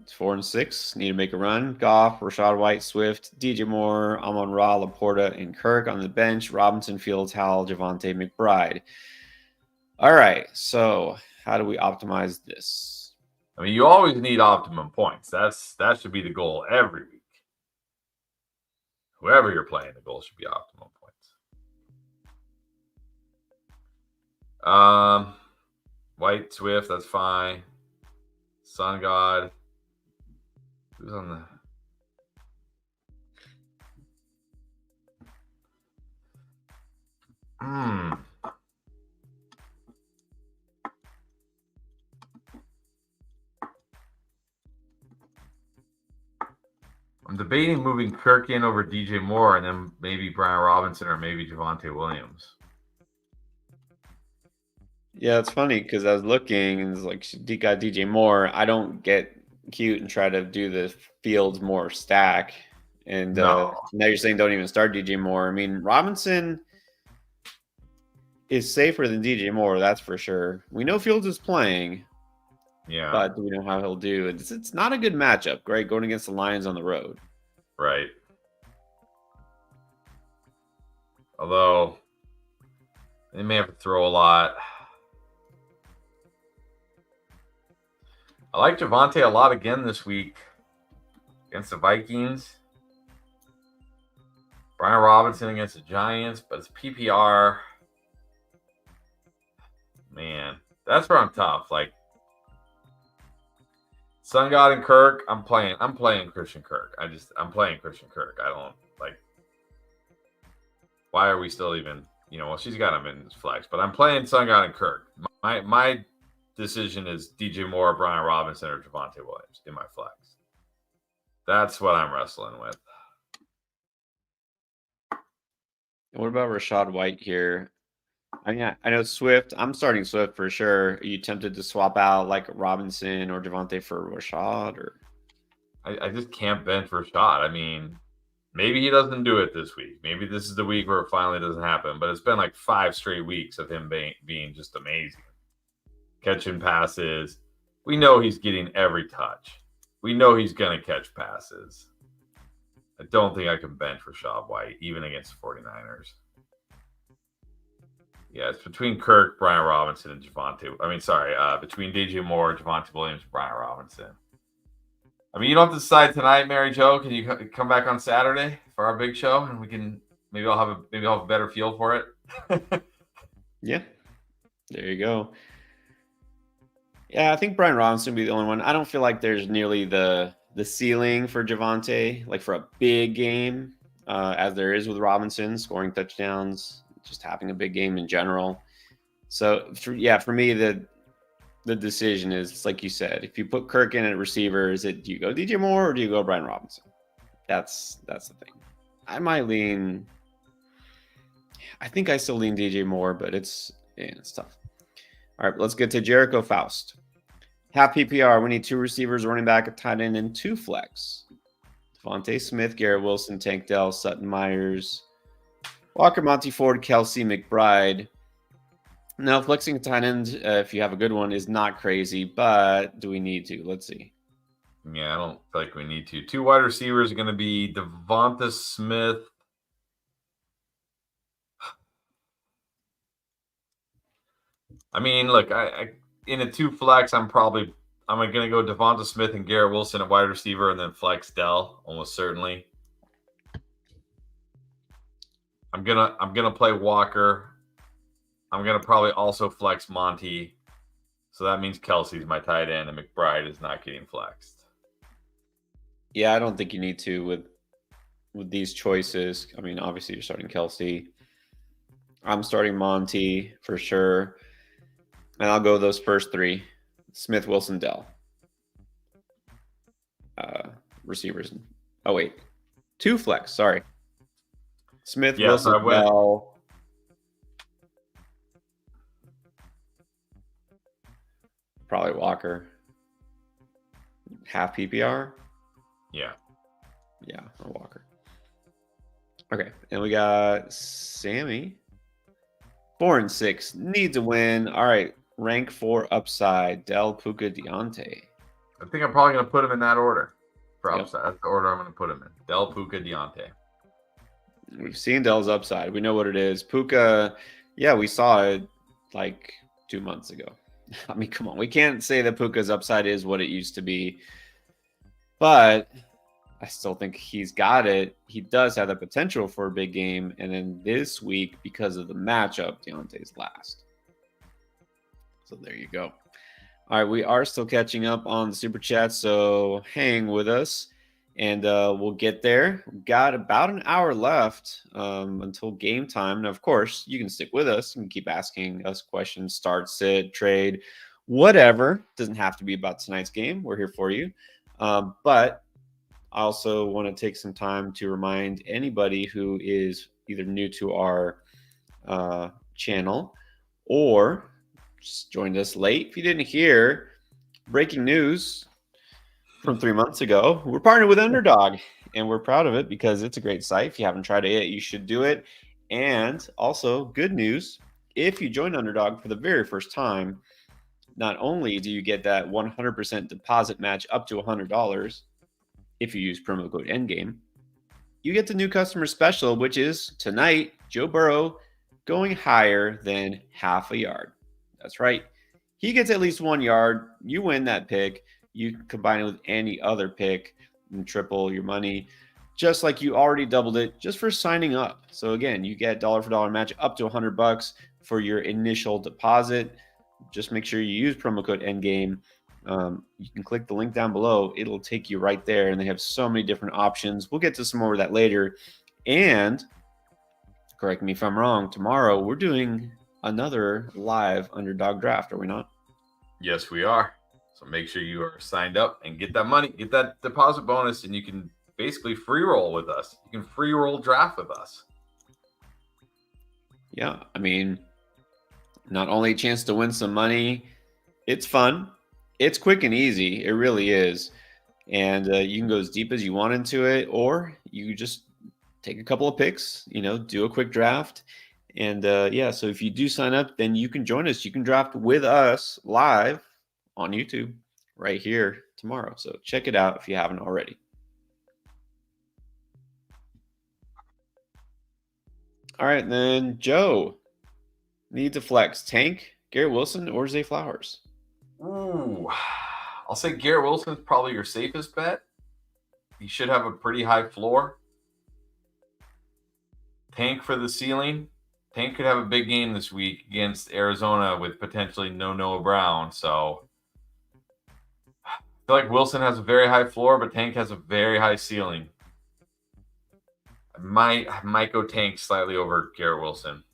It's 4-6. Need to make a run. Goff, Rashad White, Swift, DJ Moore, Amon-Ra, Laporta, and Kirk on the bench. Robinson, Fields, Howell, Javonte, McBride. All right, so how do we optimize this? I mean, you always need optimum points. That should be the goal every week. Whoever you're playing, the goal should be optimum points. White, Swift, that's fine. Sun God. Who's on the? I'm debating moving Kirk in over DJ Moore and then maybe Brian Robinson or maybe Javonte Williams. Yeah, it's funny because I was looking and it's like got DJ Moore. I don't get cute and try to do the Fields Moore stack. And No. now you're saying don't even start DJ Moore. I mean, Robinson is safer than DJ Moore, that's for sure. We know Fields is playing. Yeah. But do we know how he'll do? It's not a good matchup, Greg, going against the Lions on the road. Right. Although they may have to throw a lot. I like Javonte a lot again this week against the Vikings. Brian Robinson against the Giants, but it's PPR. Man, that's where I'm tough. Like Sun God and Kirk, I'm playing Christian Kirk. I'm playing Christian Kirk. I don't like. Why are we still even? Well, she's got him in his flex, but I'm playing Sun God and Kirk. My decision is DJ Moore, Brian Robinson, or Javonte Williams in my flex. That's what I'm wrestling with. What about Rashad White here? I mean, I know Swift. I'm starting Swift for sure. Are you tempted to swap out like Robinson or Javonte for Rashad? Or I just can't bench Rashad. I mean, maybe he doesn't do it this week. Maybe this is the week where it finally doesn't happen. But it's been like 5 straight weeks of him being just amazing. Catching passes. We know he's getting every touch. We know he's going to catch passes. I don't think I can bench Rashad White, even against 49ers. Yeah, it's between Kirk, Brian Robinson, and Javonte. Between DJ Moore, Javonte Williams, and Brian Robinson. I mean, you don't have to decide tonight, Mary Jo. Can you come back on Saturday for our big show, and we can I'll have a better feel for it. Yeah, there you go. Yeah, I think Brian Robinson would be the only one. I don't feel like there's nearly the ceiling for Javonte, like for a big game, as there is with Robinson, scoring touchdowns, just having a big game in general. So, for me, the decision is, it's like you said, if you put Kirk in at receiver, do you go DJ Moore or do you go Brian Robinson? That's the thing. I might lean. I think I still lean DJ Moore, but it's tough. All right, let's get to Jericho Faust. Half PPR. We need 2 receivers, running back, a tight end, and 2 flex. Devontae Smith, Garrett Wilson, Tank Dell, Sutton Myers, Walker, Monty Ford, Kelsey, McBride. Now, flexing a tight end, if you have a good one, is not crazy, but do we need to? Let's see. Yeah, I don't feel like we need to. 2 wide receivers are going to be Devonta Smith. I mean, look, I in a 2 flex, I'm going to go Devonta Smith and Garrett Wilson at wide receiver, and then flex Dell almost certainly. I'm gonna play Walker. I'm gonna probably also flex Monty, so that means Kelsey's my tight end, and McBride is not getting flexed. Yeah, I don't think you need to with these choices. I mean, obviously you're starting Kelsey. I'm starting Monty for sure. And I'll go those first 3. Smith, Wilson, Dell. Receivers. Oh, wait. 2 flex. Sorry. Smith, Wilson, Dell. Probably Walker. Half PPR? Yeah. Yeah, or Walker. Okay, and we got Sammy. 4 and 6. Needs a win. All right, rank 4 upside. Del Puka Deontay. I think I'm probably going to put him in that order for Yep. upside. That's the order I'm going to put him in. Del Puka Deontay. We've seen Del's upside. We know what it is. Puka, yeah, we saw it like 2 months ago. I mean, come on. We can't say that Puka's upside is what it used to be. But I still think he's got it. He does have the potential for a big game. And then this week, because of the matchup, Deontay's last. So there you go. All right, we are still catching up on the Super Chat, so hang with us. And we'll get there. We've got about an hour left until game time. And of course, you can stick with us and keep asking us questions, start, sit, trade, whatever. Doesn't have to be about tonight's game. We're here for you. But I also want to take some time to remind anybody who is either new to our channel or just joined us late. If you didn't hear, breaking news from 3 months ago, we're partnered with Underdog, and we're proud of it because it's a great site. If you haven't tried it yet, you should do it. And also, good news, if you join Underdog for the very first time, not only do you get that 100% deposit match up to $100 if you use promo code ENDGAME, you get the new customer special, which is tonight, Joe Burrow going higher than half a yard. That's right. He gets at least 1 yard. You win that pick. You combine it with any other pick and triple your money, just like you already doubled it just for signing up. So again, you get dollar for dollar match up to $100 for your initial deposit. Just make sure you use promo code ENDGAME. You can click the link down below. It'll take you right there, and they have so many different options. We'll get to some more of that later. And correct me if I'm wrong, tomorrow we're doing another live Underdog draft, are we not? Yes, we are. So make sure you are signed up and get that money, get that deposit bonus, and you can basically free roll with us. You can free roll draft with us. Yeah, I mean, not only a chance to win some money, it's fun. It's quick and easy. It really is. And you can go as deep as you want into it, or you just take a couple of picks, do a quick draft. And yeah, so if you do sign up, then you can join us. You can draft with us live on YouTube right here tomorrow. So check it out if you haven't already. All right, then Joe needs a flex. Tank, Garrett Wilson, or Zay Flowers? Ooh, I'll say Garrett Wilson's probably your safest bet. He should have a pretty high floor. Tank for the ceiling. Tank could have a big game this week against Arizona with potentially no Noah Brown. So I feel like Wilson has a very high floor, but Tank has a very high ceiling. I might go Tank slightly over Garrett Wilson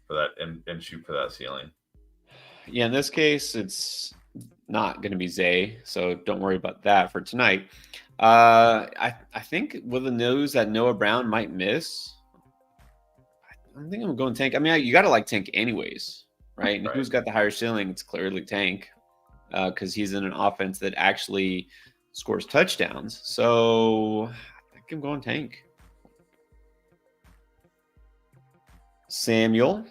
for that and shoot for that ceiling. Yeah, in this case, it's not going to be Zay, so don't worry about that for tonight. I think with the news that Noah Brown might miss, I think I'm going Tank. I mean, you got to like Tank anyways, right? And who's got the higher ceiling? It's clearly Tank because he's in an offense that actually scores touchdowns. So I think I'm going Tank. Samuel.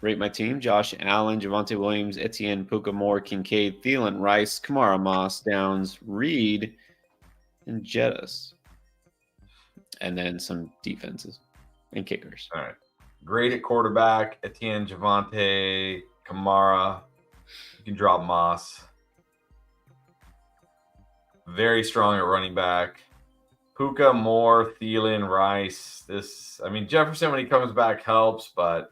Rate my team: Josh Allen, Javonte Williams, Etienne, Puka, Moore, Kincaid, Thielen, Rice, Kamara, Moss, Downs, Reed, and Jettis. And then some defenses and kickers. All right. Great at quarterback: Etienne, Javonte, Kamara. You can drop Moss. Very strong at running back. Puka, Moore, Thielen, Rice. Jefferson when he comes back helps, but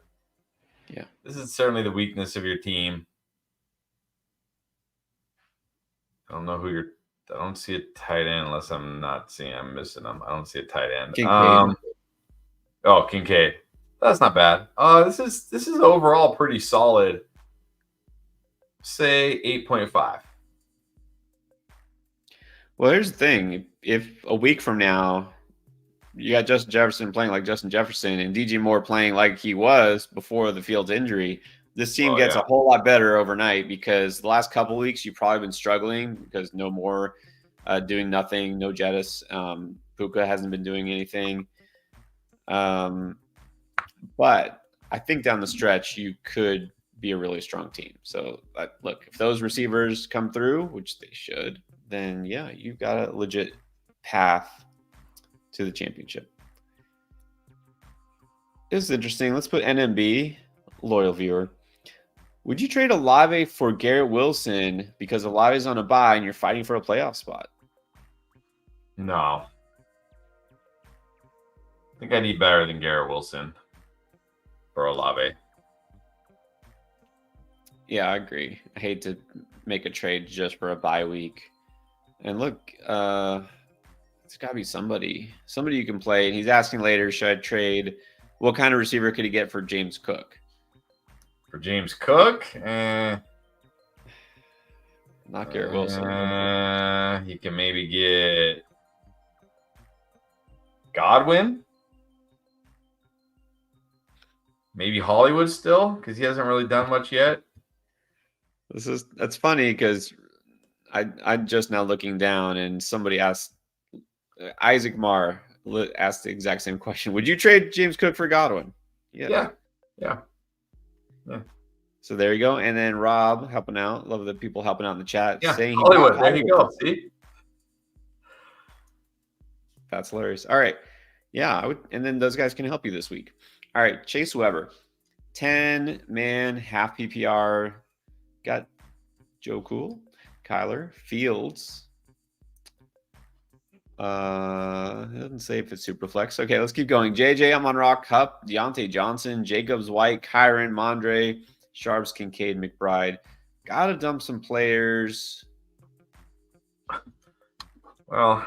yeah, this is certainly the weakness of your team. I don't know who you're. I don't see a tight end unless I'm missing them. I don't see a tight end. Kincaid. Kincaid. That's not bad. This is overall pretty solid. Say 8.5. Well, here's the thing. If a week from now you got Justin Jefferson playing like Justin Jefferson and DJ Moore playing like he was before the Fields injury, this team gets a whole lot better overnight, because the last couple weeks you've probably been struggling because no more doing nothing, no Jettis. Puka hasn't been doing anything. But I think down the stretch you could be a really strong team. So look, if those receivers come through, which they should, then yeah, you've got a legit path to the championship. This is interesting. Let's put NMB, loyal viewer. Would you trade Olave for Garrett Wilson because Olave's on a bye and you're fighting for a playoff spot? No. I think I need better than Garrett Wilson for Olave. Yeah, I agree. I hate to make a trade just for a bye week. And look, it's got to be somebody you can play. And he's asking later, should I trade? What kind of receiver could he get for James Cook? For James Cook? Not Garrett Wilson. You can maybe get Godwin. Maybe Hollywood still, because he hasn't really done much yet. That's funny, because I'm just now looking down and somebody asked, Isaac Marr asked the exact same question. Would you trade James Cook for Godwin? Yeah. So there you go. And then Rob helping out. Love the people helping out in the chat. Yeah, saying Hollywood. There you go. See? That's hilarious. All right. Yeah, I would, and then those guys can help you this week. All right, Chase Weber, 10-man, half PPR. Got Joe Cool, Kyler, Fields. It doesn't say if it's super flex. Okay, let's keep going. JJ, I'm on Rock, Cup, Deontay Johnson, Jacobs White, Kyron, Mondre, Sharps, Kincaid, McBride. Gotta dump some players. Well,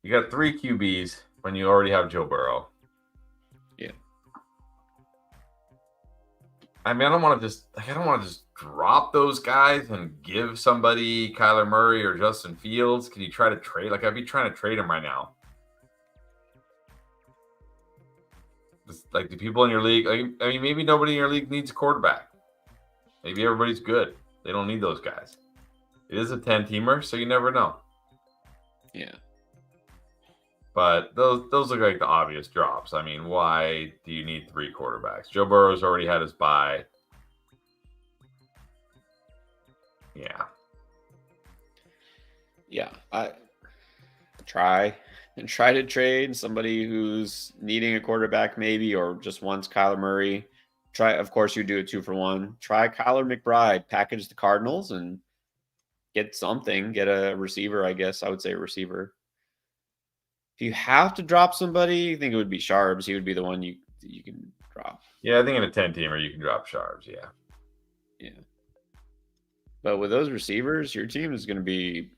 you got 3 QBs when you already have Joe Burrow. Yeah. I mean, I don't want to just drop those guys and give somebody Kyler Murray or Justin Fields. Can you try to trade? Like, I'd be trying to trade him right now. Like, the people in your league, I mean, maybe nobody in your league needs a quarterback. Maybe everybody's good. They don't need those guys. It is a 10-teamer, so you never know. Yeah. But those look like the obvious drops. I mean, why do you need 3 quarterbacks? Joe Burrow's already had his bye. Yeah. Yeah. I try to trade somebody who's needing a quarterback maybe, or just wants Kyler Murray. Try, of course, you do a 2-for-1. Try Kyler McBride, package the Cardinals and get something. Get a receiver, I guess. I would say a receiver. If you have to drop somebody, I think it would be Sharps. He would be the one you can drop. Yeah, I think in a 10-teamer you can drop Sharps, yeah. Yeah. But with those receivers, your team is going to be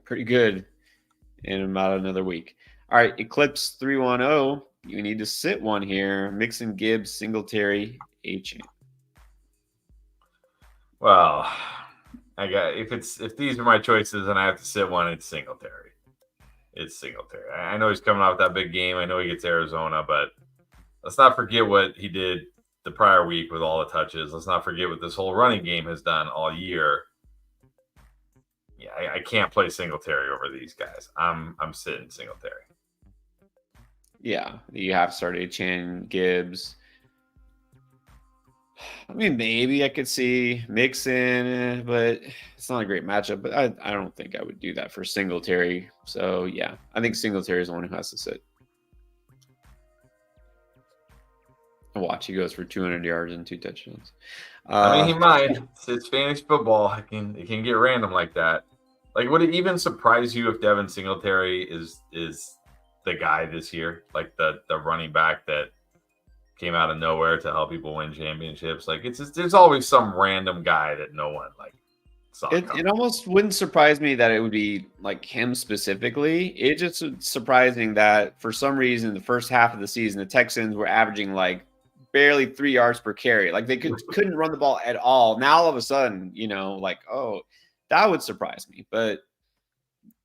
pretty good in about another week. All right, Eclipse 310. You need to sit one here. Mixon, Gibbs, Singletary, A-Chain. Well, if these are my choices and I have to sit one, it's Singletary. It's Singletary. I know he's coming off that big game. I know he gets Arizona, but let's not forget what he did the prior week with all the touches. Let's not forget what this whole running game has done all year. Yeah, I can't play Singletary over these guys. I'm sitting Singletary. Yeah, you have started Chan, Gibbs. I mean, maybe I could see Mixon, but it's not a great matchup. But I don't think I would do that for Singletary. So, yeah, I think Singletary is the one who has to sit. And watch, he goes for 200 yards and 2 touchdowns. I mean, he might. It's fantasy football. It can get random like that. Like, would it even surprise you if Devin Singletary is the guy this year? Like the running back that came out of nowhere to help people win championships. Like, it's just, there's always some random guy that no one saw. It almost wouldn't surprise me that it would be like him specifically. It's just surprising that for some reason the first half of the season the Texans were averaging like barely 3 yards per carry. Like they couldn't run the ball at all. Now all of a sudden, oh, that would surprise me. But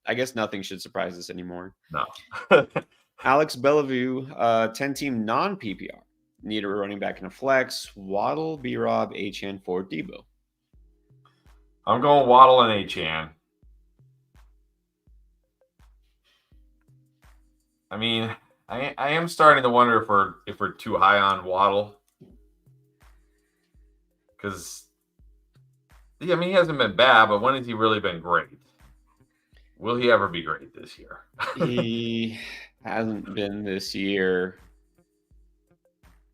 I guess nothing should surprise us anymore. No. Alex Bellevue, 10-team non-PPR. need a running back in a flex. Waddle, B-Rob, Achane for Debo. I'm going Waddle and Achane. I mean, I am starting to wonder if we're too high on Waddle. Because, I mean, he hasn't been bad, but when has he really been great? Will he ever be great this year? He hasn't been this year.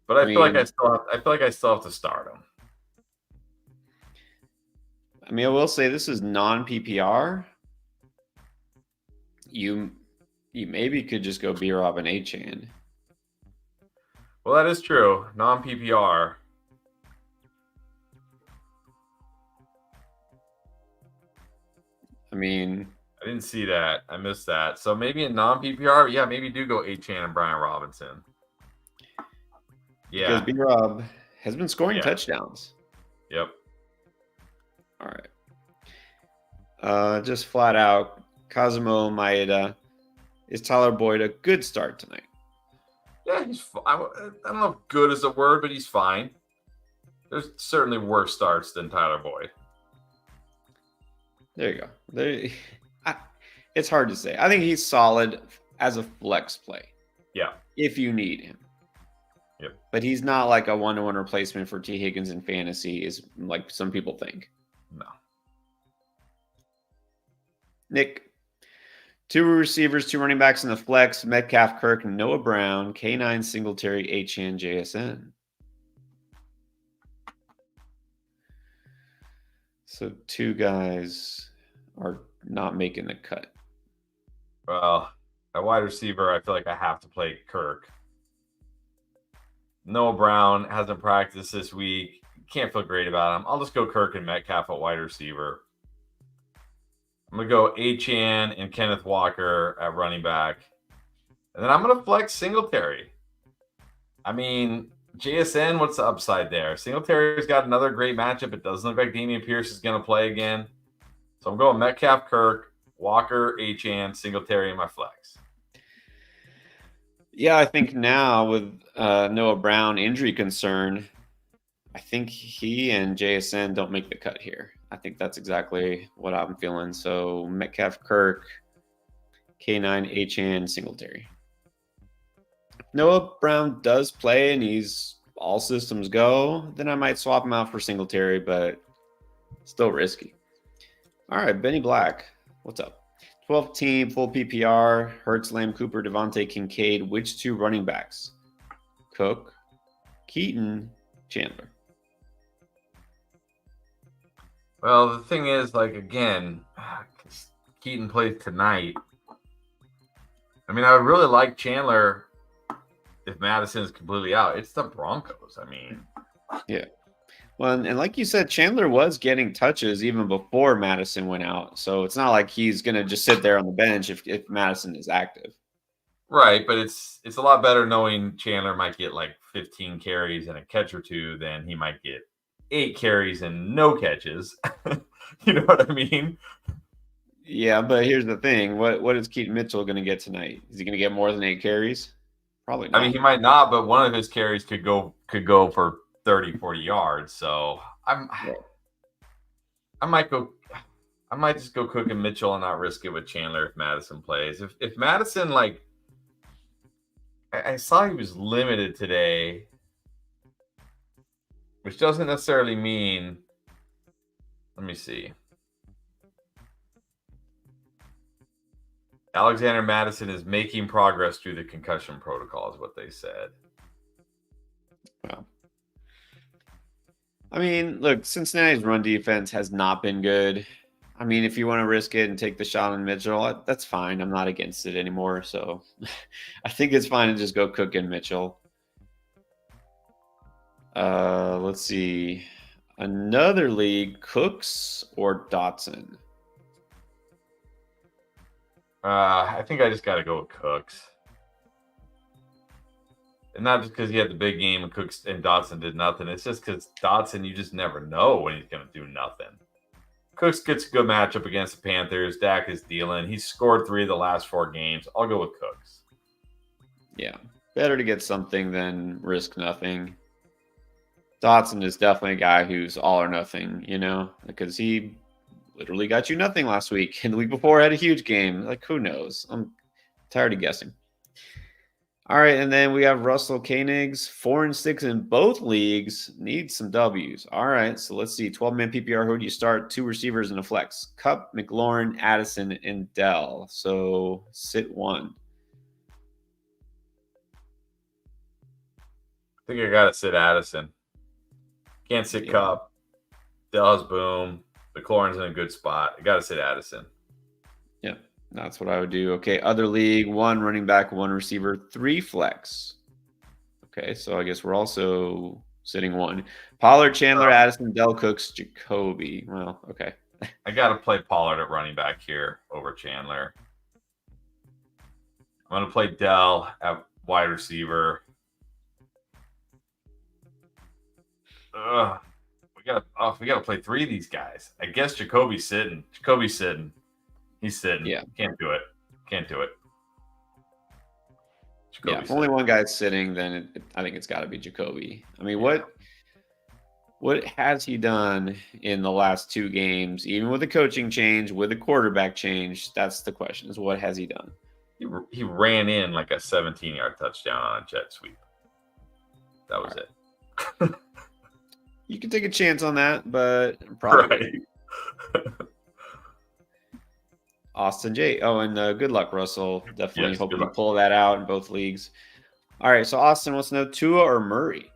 But I feel like I still have to start him. I mean, I will say this is non-PPR. You maybe could just go B-Rob and Achane. Well, that is true. Non-PPR. I mean, I didn't see that. I missed that. So maybe in non-PPR, yeah, maybe do go Achane and Brian Robinson. Yeah. because B-Rob has been scoring touchdowns. Yep. All right. Just flat out, Cosmo Maeda. Is Tyler Boyd a good start tonight? Yeah, I don't know if good is a word, but he's fine. There's certainly worse starts than Tyler Boyd. There you go. It's hard to say. I think he's solid as a flex play. Yeah. If you need him. Yep. But he's not like a one-to-one replacement for T. Higgins in fantasy, is like some people think. No. Nick, 2 receivers, 2 running backs in the flex: Metcalf, Kirk, Noah Brown, K9, Singletary, Achane, JSN. So 2 guys are not making the cut. Well, at wide receiver, I feel like I have to play Kirk. Noah Brown hasn't practiced this week. Can't feel great about him. I'll just go Kirk and Metcalf at wide receiver. I'm going to go Achane and Kenneth Walker at running back. And then I'm going to flex Singletary. I mean, JSN, what's the upside there? Singletary's got another great matchup. It doesn't look like Dameon Pierce is going to play again. So I'm going Metcalf, Kirk, Walker, Achane, Singletary in my flex. Yeah, I think now with Noah Brown injury concern, I think he and JSN don't make the cut here. I think that's exactly what I'm feeling. So Metcalf, Kirk, K9, Achane, Singletary. If Noah Brown does play and he's all systems go, then I might swap him out for Singletary, but still risky. All right, Benny Black, what's up? 12th team, full PPR, Hurts, Lamb, Cooper, Devontae, Kincaid. Which 2 running backs? Cook, Keaton, Chandler. Well, the thing is, like, again, Keaton plays tonight. I mean, I would really like Chandler if Madison is completely out. It's the Broncos. I mean. Yeah. Well, and like you said, Chandler was getting touches even before Madison went out. So it's not like he's going to just sit there on the bench if Madison is active. Right, but it's a lot better knowing Chandler might get like 15 carries and a catch or 2 than he might get 8 carries and no catches. You know what I mean? Yeah, but here's the thing. What is Keaton Mitchell going to get tonight? Is he going to get more than 8 carries? Probably not. I mean, he might not, but one of his carries could go for 30, 40 yards. So I might just go Cook and Mitchell and not risk it with Chandler if Madison plays. If Madison, like, I saw he was limited today, which doesn't necessarily mean, let me see. Alexander Madison is making progress through the concussion protocol, is what they said. Wow. I mean, look, Cincinnati's run defense has not been good. I mean, if you want to risk it and take the shot on Mitchell, that's fine. I'm not against it anymore. So I think it's fine to just go Cook and Mitchell. Let's see. Another league, Cooks or Dotson? I think I just got to go with Cooks. And not just because he had the big game and Cooks and Dotson did nothing. It's just because Dotson, you just never know when he's going to do nothing. Cooks gets a good matchup against the Panthers. Dak is dealing. He's scored 3 of the last 4 games. I'll go with Cooks. Yeah. Better to get something than risk nothing. Dotson is definitely a guy who's all or nothing, because he literally got you nothing last week. And the week before had a huge game. Like, who knows? I'm tired of guessing. All right, and then we have Russell Koenigs, 4-6 in both leagues, needs some W's. All right, so let's see. 12-man PPR, who do you start? 2 receivers and a flex. Cup, McLaurin, Addison, and Dell. So sit 1. I think I gotta sit Addison. Can't sit Cup. Dell's boom. McLaurin's in a good spot. I gotta sit Addison. Yeah, that's what I would do. Okay, other league, 1 running back, 1 receiver, 3 flex. Okay, so I guess we're also sitting 1. Pollard, Chandler, Addison, Dell, Cooks, Jacoby. Well, okay. I got to play Pollard at running back here over Chandler. I'm going to play Dell at wide receiver. We got to play 3 of these guys. I guess Jacoby's sitting. He's sitting. Yeah. Can't do it. Jacoby's if only one guy's sitting, then I think it's got to be Jacoby. I mean, what has he done in the last 2 games, even with the coaching change, with the quarterback change? That's the question, is what has he done? He ran in like a 17-yard touchdown on a jet sweep. That was it. You can take a chance on that, but probably. Right. Austin J. Oh, and good luck, Russell. Definitely hope you pull that out in both leagues. All right, so Austin wants to know Tua or Murray?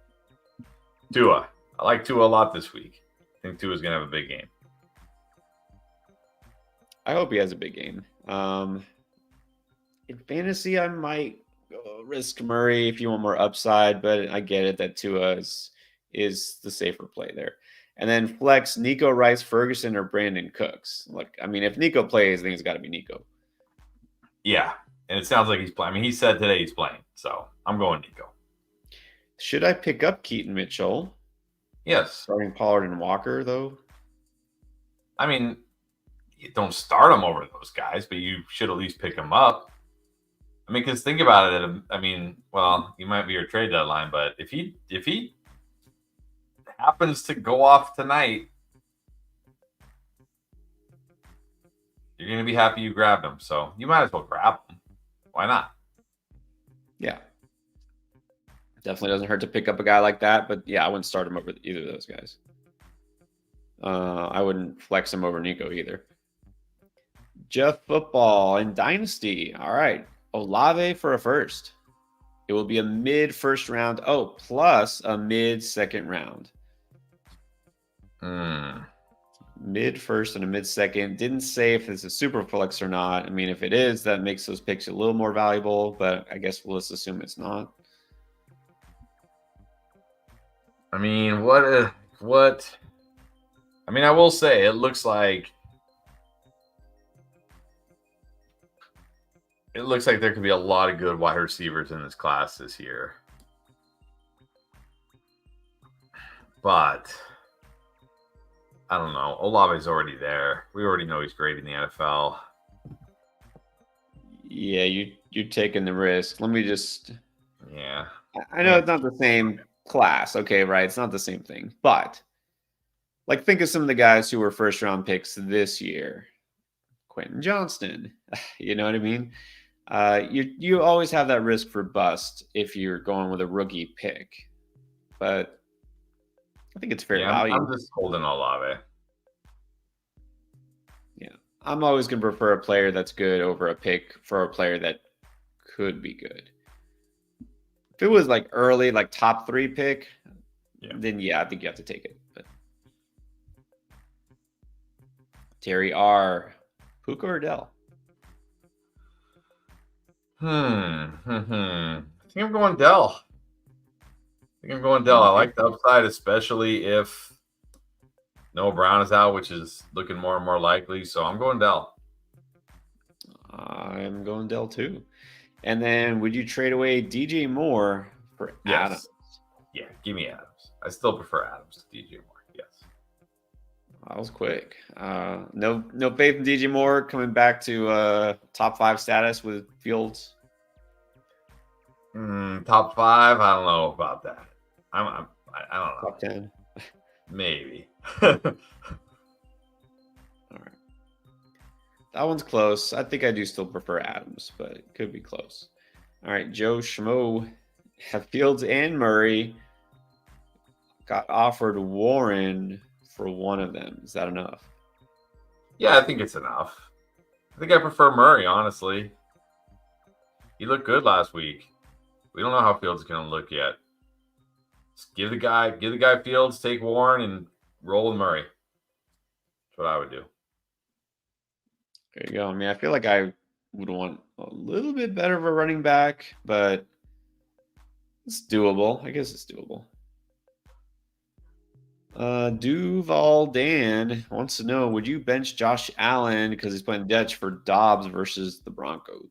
Tua. I like Tua a lot this week. I think Tua's going to have a big game. I hope he has a big game. In fantasy, I might risk Murray if you want more upside, but I get it that Tua is the safer play there. And then flex, Nico Rice, Ferguson, or Brandon Cooks. Look, I mean, if Nico plays, I think it's got to be Nico. Yeah, and it sounds like he's playing. I mean, he said today he's playing, so I'm going Nico. Should I pick up Keaton Mitchell? Yes. Starting Pollard and Walker, though? I mean, you don't start them over those guys, but you should at least pick them up. I mean, because think about it. I mean, well, you might be your trade deadline, but if he happens to go off tonight, you're going to be happy you grabbed him. So you might as well grab him. Why not? Yeah. Definitely doesn't hurt to pick up a guy like that. But yeah, I wouldn't start him over either of those guys. I wouldn't flex him over Nico either. Jeff Football in Dynasty. All right. Olave for a first. It will be a mid-first round. Oh, plus a mid-second round. Mid-first and a mid-second. Didn't say if it's a super flex or not. I mean, if it is, that makes those picks a little more valuable, but I guess we'll just assume it's not. I mean, what? I mean, I will say it looks like there could be a lot of good wide receivers in this class this year. But I don't know. Olave's already there. We already know he's great in the NFL. Yeah, you're taking the risk. Let me just. Yeah. I know it's not the same class. Okay, right? It's not the same thing. But like, think of some of the guys who were first round picks this year. Quentin Johnston. You know what I mean? You always have that risk for bust if you're going with a rookie pick. But I think it's fair value. I'm just holding Olave. Yeah. I'm always going to prefer a player that's good over a pick for a player that could be good. If it was like early, like top 3 pick, then yeah, I think you have to take it. But Terry R. Puka or Dell? I think I'm going Dell. I like the upside, especially if Noah Brown is out, which is looking more and more likely. So I'm going Dell. I'm going Dell too. And then would you trade away DJ Moore for Adams? Yeah, give me Adams. I still prefer Adams to DJ Moore. Yes. That was quick. No faith in DJ Moore coming back to top 5 status with Fields. Top 5? I don't know about that. I don't know. Top 10. Maybe. All right. That one's close. I think I do still prefer Adams, but it could be close. All right, Joe Schmo have Fields and Murray. Got offered Warren for one of them. Is that enough? Yeah, I think it's enough. I think I prefer Murray, honestly. He looked good last week. We don't know how Fields is going to look yet. Just give the guy Fields, take Warren, and roll with Murray. That's what I would do. There you go. I mean, I feel like I would want a little bit better of a running back, but it's doable. I guess it's doable. Duval Dan wants to know, would you bench Josh Allen because he's playing Dutch for Dobbs versus the Broncos?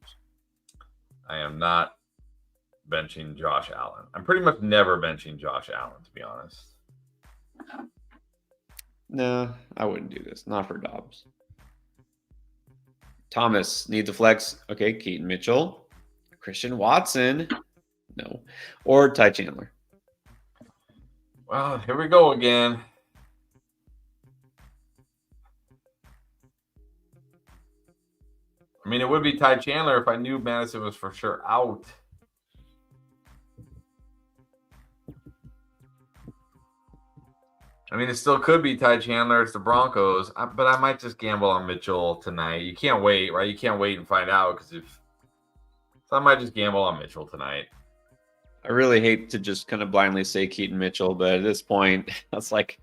I am not benching Josh Allen. I'm pretty much never benching Josh Allen, to be honest. No, I wouldn't do this. Not for Dobbs. Thomas needs a flex. Okay, Keaton Mitchell. Christian Watson. No. Or Ty Chandler. Well, here we go again. I mean, it would be Ty Chandler if I knew Madison was for sure out. I mean, it still could be Ty Chandler. It's the Broncos. But I might just gamble on Mitchell tonight. You can't wait, right? You can't wait and find out so I might just gamble on Mitchell tonight. I really hate to just kind of blindly say Keaton Mitchell, but at this point, that's like,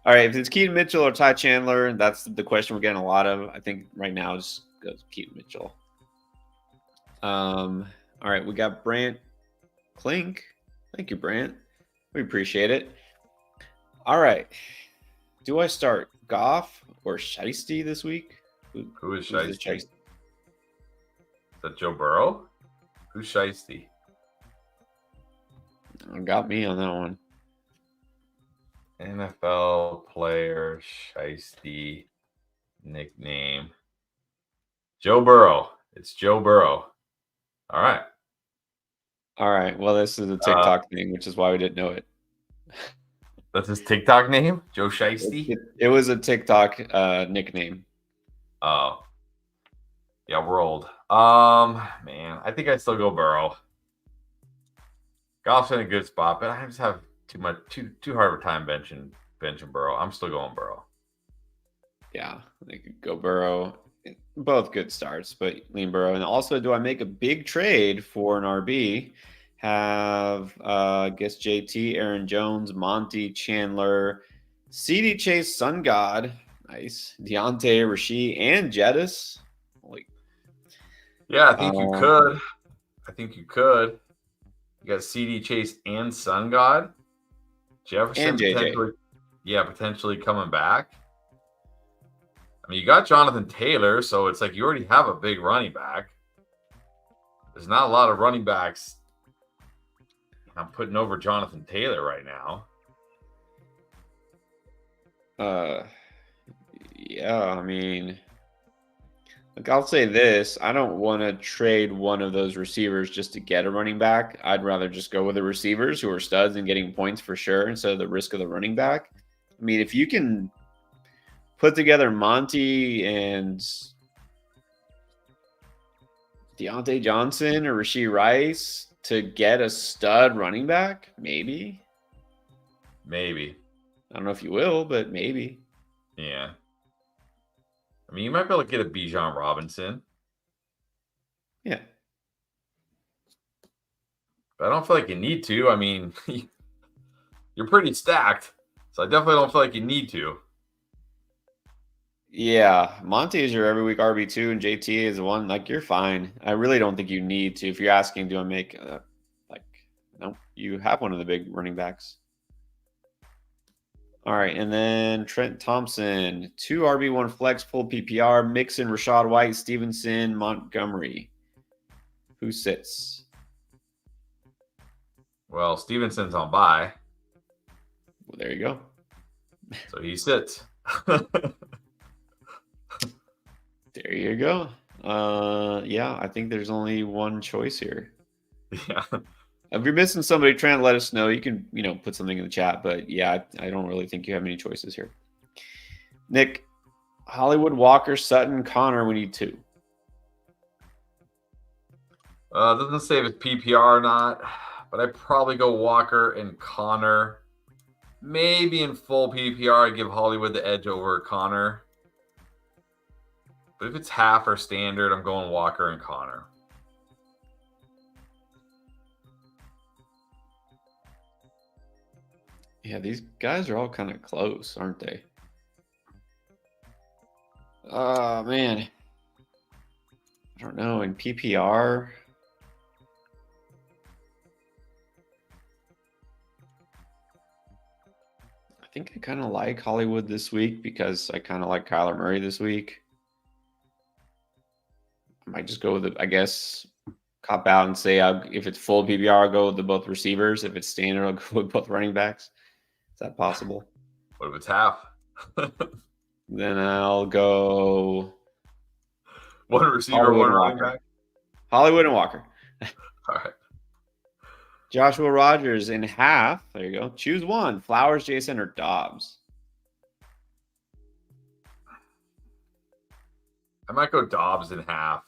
all right, if it's Keaton Mitchell or Ty Chandler, that's the question we're getting a lot of. I think right now just goes Keaton Mitchell. All right, we got Brant Klink. Thank you, Brant. We appreciate it. All right. Do I start Goff or Shiesty this week? Who is Shiesty? Is that Joe Burrow? Who's Shiesty? Got me on that one. NFL player, Shiesty, nickname. Joe Burrow. It's Joe Burrow. All right. All right. Well, this is a TikTok thing, which is why we didn't know it. That's his TikTok name? Joe Shiesty? It was a TikTok nickname. Oh. Yeah, we're old. Man, I think I'd still go Burrow. Goff's in a good spot, but I just have too hard of a time benching Burrow. I'm still going Burrow. Yeah, I could go Burrow. Both good starts, but lean Burrow. And also, do I make a big trade for an RB? Have I guess JT, Aaron Jones, Monty, Chandler, CD Chase, Sun God, nice, Deontay, Rasheed, and Jettis. Yeah, I think you could. You got CD Chase and Sun God. Jefferson and JJ. Potentially coming back. I mean, you got Jonathan Taylor, so it's like you already have a big running back. There's not a lot of running backs I'm putting over Jonathan Taylor right now. Yeah, I mean, like I'll say this, I don't want to trade one of those receivers just to get a running back. I'd rather just go with the receivers who are studs and getting points for sure instead of the risk of the running back. I mean, if you can put together Monty and Deontay Johnson or Rashee Rice to get a stud running back, maybe. Maybe. I don't know if you will, but maybe. Yeah. I mean, you might be able to get a Bijan Robinson. Yeah. But I don't feel like you need to. I mean, you're pretty stacked. So I definitely don't feel like you need to. Yeah, Monty is your every week RB2 and JT is one. Like, you're fine. I really don't think you need to. If you're asking, do I make no, you have one of the big running backs. All right, and then Trent Thompson, 2 RB1 flex, full PPR, Mixon, Rashad White, Stevenson, Montgomery. Who sits? Well, Stevenson's on bye. Well, there you go. So he sits. There you go. Yeah, I think there's only one choice here. Yeah. If you're missing somebody, trying to let us know. You can, put something in the chat. But yeah, I don't really think you have any choices here. Nick, Hollywood, Walker, Sutton, Connor. We need 2. Doesn't say if it's PPR or not, but I'd probably go Walker and Connor. Maybe in full PPR, I'd give Hollywood the edge over Connor. But if it's half or standard, I'm going Walker and Connor. Yeah, these guys are all kind of close, aren't they? Oh, man. I don't know. In PPR, I think I kind of like Hollywood this week because I kind of like Kyler Murray this week. I might just go with I guess, cop out and say if it's full PPR, I'll go with both receivers. If it's standard, I'll go with both running backs. Is that possible? What if it's half? Then I'll go one receiver, Hollywood one and running Walker. back. Hollywood and Walker. All right. Joshua Rogers in half. There you go. Choose one. Flowers, Jason, or Dobbs. I might go Dobbs in half.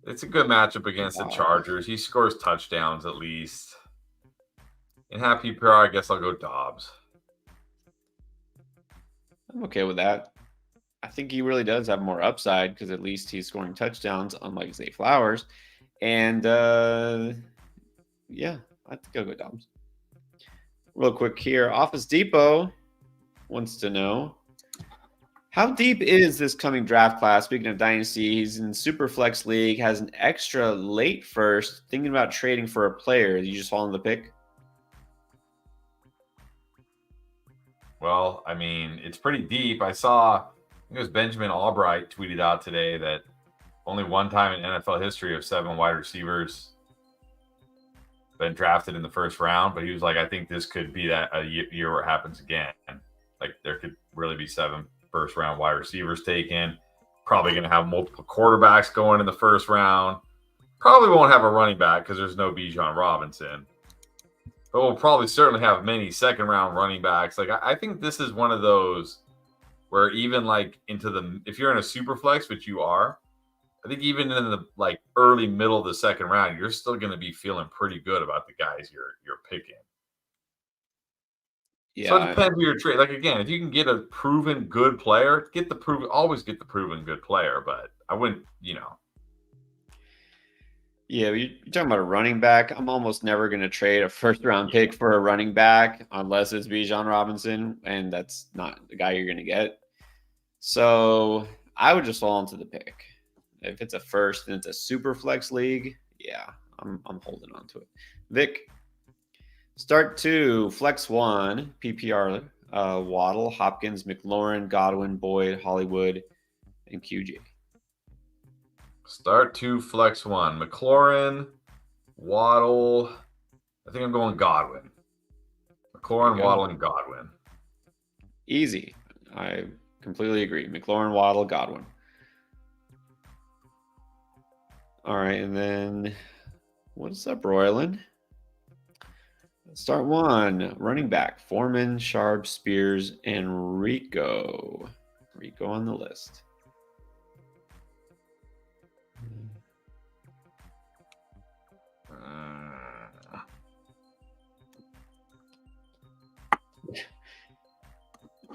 It's a good matchup against the Chargers. He scores touchdowns at least. In half PPR, I guess I'll go Dobbs. I'm okay with that. I think he really does have more upside because at least he's scoring touchdowns, unlike Zay Flowers. And yeah, I think I'll go Dobbs. Real quick here, Office Depot wants to know, how deep is this coming draft class? Speaking of Dynasty, he's in Superflex League, has an extra late first, thinking about trading for a player. You just following the pick? Well, I mean, it's pretty deep. I saw, I think it was Benjamin Albright tweeted out today that only one time in NFL history of 7 wide receivers been drafted in the first round, but he was like, I think this could be that a year where it happens again. Like there could really be 7 first-round wide receivers taken. Probably going to have multiple quarterbacks going in the first round. Probably won't have a running back because there's no Bijan Robinson. But we'll probably certainly have many second-round running backs. Like I think this is one of those where even like if you're in a super flex, which you are, I think even in the like early middle of the second round, you're still going to be feeling pretty good about the guys you're picking. Yeah. So it depends who you're trading. Like again, if you can get a proven good player, always get the proven good player. But I wouldn't, Yeah, you're talking about a running back. I'm almost never going to trade a first-round pick for a running back unless it's Bijan Robinson, and that's not the guy you're going to get. So I would just fall into the pick. If it's a first and it's a super flex league, yeah, I'm holding on to it. Vic, start 2, flex 1, PPR, Waddle, Hopkins, McLaurin, Godwin, Boyd, Hollywood, and QJ. Start 2, flex 1. McLaurin, Waddle. I think I'm going Godwin. McLaurin, Waddle, and Godwin. Easy. I completely agree. McLaurin, Waddle, Godwin. All right, and then what's up, Royland? Start 1, running back, Foreman, Sharp, Spears, and Rico. Rico on the list.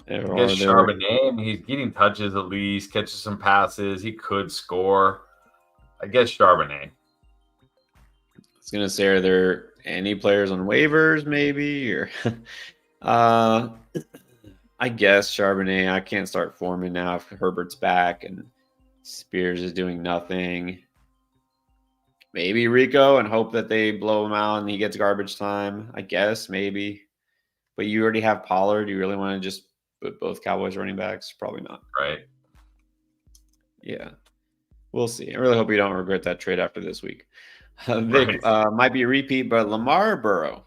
I guess Charbonnet, he's getting touches at least, catches some passes. He could score. I guess Charbonnet. I was going to say, are there any players on waivers maybe? Or I guess Charbonnet. I can't start Foreman now if Herbert's back and Spears is doing nothing. Maybe Rico and hope that they blow him out and he gets garbage time. I guess maybe. But you already have Pollard. Do you really want to just put both Cowboys running backs? Probably not. Right. Yeah. We'll see. I really hope you don't regret that trade after this week. Vic, might be a repeat, but Lamar or Burrow?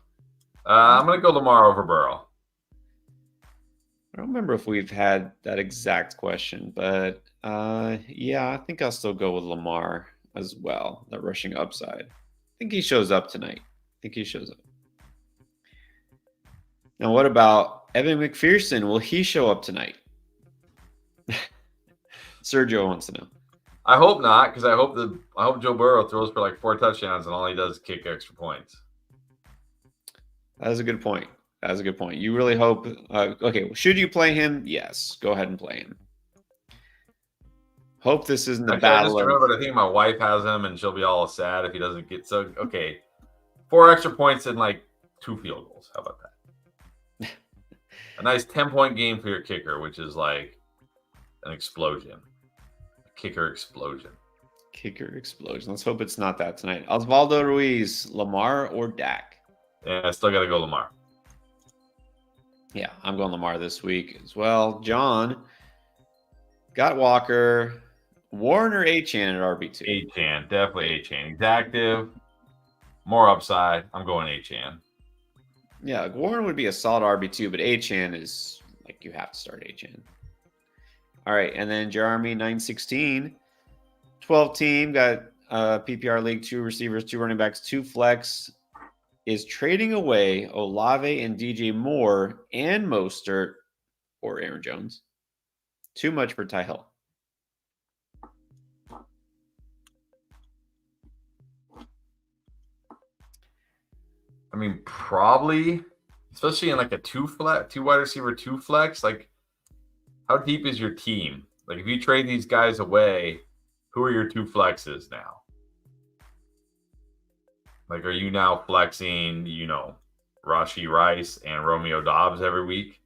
I'm going to go Lamar over Burrow. I don't remember if we've had that exact question, but yeah, I think I'll still go with Lamar. as well, the rushing upside. I think he shows up tonight. Now, what about Evan McPherson? Will he show up tonight? Sergio wants to know. I hope not, because I hope Joe Burrow throws for like 4 touchdowns and all he does is kick extra points. That is a good point. You really hope. Okay, should you play him? Yes, go ahead and play him. Hope this isn't the battle. I just remembered. I think my wife has him, and she'll be all sad if he doesn't get. So okay, 4 extra points and like 2 field goals. How about that? A nice 10-point game for your kicker, which is like an explosion. A kicker explosion. Let's hope it's not that tonight. Osvaldo Ruiz, Lamar or Dak? Yeah, I still got to go Lamar. Yeah, I'm going Lamar this week as well. John got Walker, Warren or Achane at RB2? Achane, definitely Achane. He's active, more upside. I'm going Achane. Yeah, Warren would be a solid RB2, but Achane is like you have to start Achane. All right, and then Jeremy 916, 12 team, got PPR league, 2 receivers, 2 running backs, 2 flex. Is trading away Olave and DJ Moore and Mostert or Aaron Jones too much for Ty Hill? I mean, probably, especially in like a 2 wide receiver, 2 flex. Like, how deep is your team? Like, if you trade these guys away, who are your 2 flexes now? Like, are you now flexing, Rashee Rice and Romeo Dobbs every week?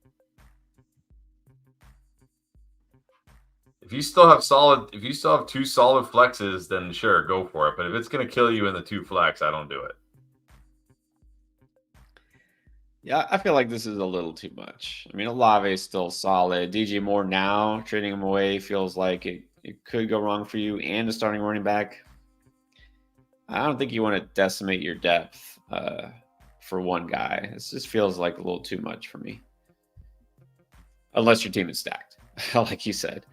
If you still have 2 solid flexes, then sure, go for it. But if it's going to kill you in the 2 flex, I don't do it. Yeah, I feel like this is a little too much. I mean, Olave is still solid. DJ Moore now, trading him away feels like it could go wrong for you and a starting running back. I don't think you want to decimate your depth for one guy. This just feels like a little too much for me. Unless your team is stacked, like you said.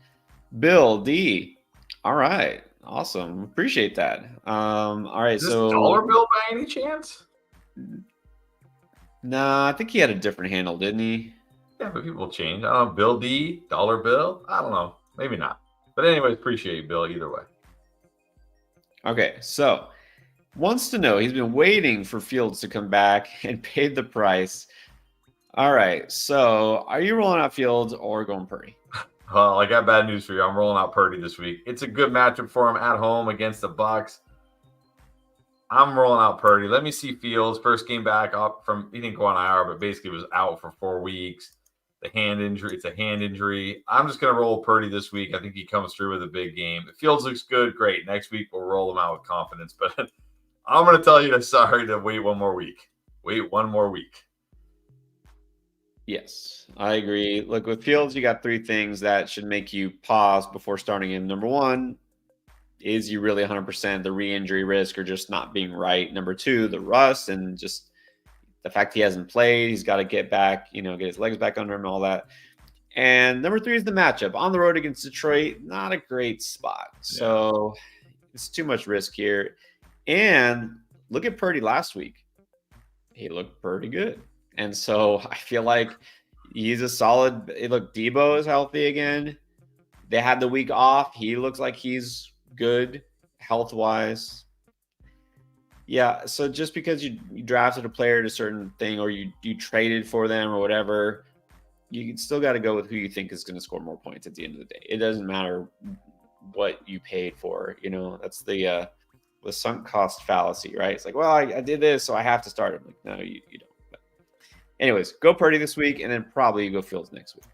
Bill D. All right. Awesome. Appreciate that. All right. Is this Dollar Bill by any chance? Nah, I think he had a different handle, didn't he? Yeah, but people change. I don't know. Bill D, Dollar Bill? I don't know. Maybe not. But anyway, appreciate you, Bill, either way. Okay, so wants to know. He's been waiting for Fields to come back and paid the price. All right, so are you rolling out Fields or going Purdy? Well, I got bad news for you. I'm rolling out Purdy this week. It's a good matchup for him at home against the Bucs. I'm rolling out Purdy. Let me see Fields. First game back up from, he didn't go on IR, but basically was out for 4 weeks. The hand injury, it's a hand injury. I'm just going to roll Purdy this week. I think he comes through with a big game. If Fields looks good, great. Next week, we'll roll him out with confidence. But I'm going to tell you to wait 1 more week. Wait 1 more week. Yes, I agree. Look, with Fields, you got 3 things that should make you pause before starting him. Number 1, is you really 100% the re-injury risk or just not being right? Number 2, the rust and just the fact he hasn't played. He's got to get back, get his legs back under him and all that. And number 3 is the matchup. On the road against Detroit, not a great spot. Yeah. So it's too much risk here. And look at Purdy last week. He looked pretty good. And so I feel like he's a solid. Look, Debo is healthy again. They had the week off. He looks like he's good health-wise. Yeah, so just because you drafted a player to a certain thing or you traded for them or whatever, you still got to go with who you think is going to score more points at the end of the day. It doesn't matter what you paid for. That's the sunk cost fallacy, right? It's like, well, I did this, so I have to start him. Like, no, you don't. But anyways, go Purdy this week, and then probably you go Fields next week.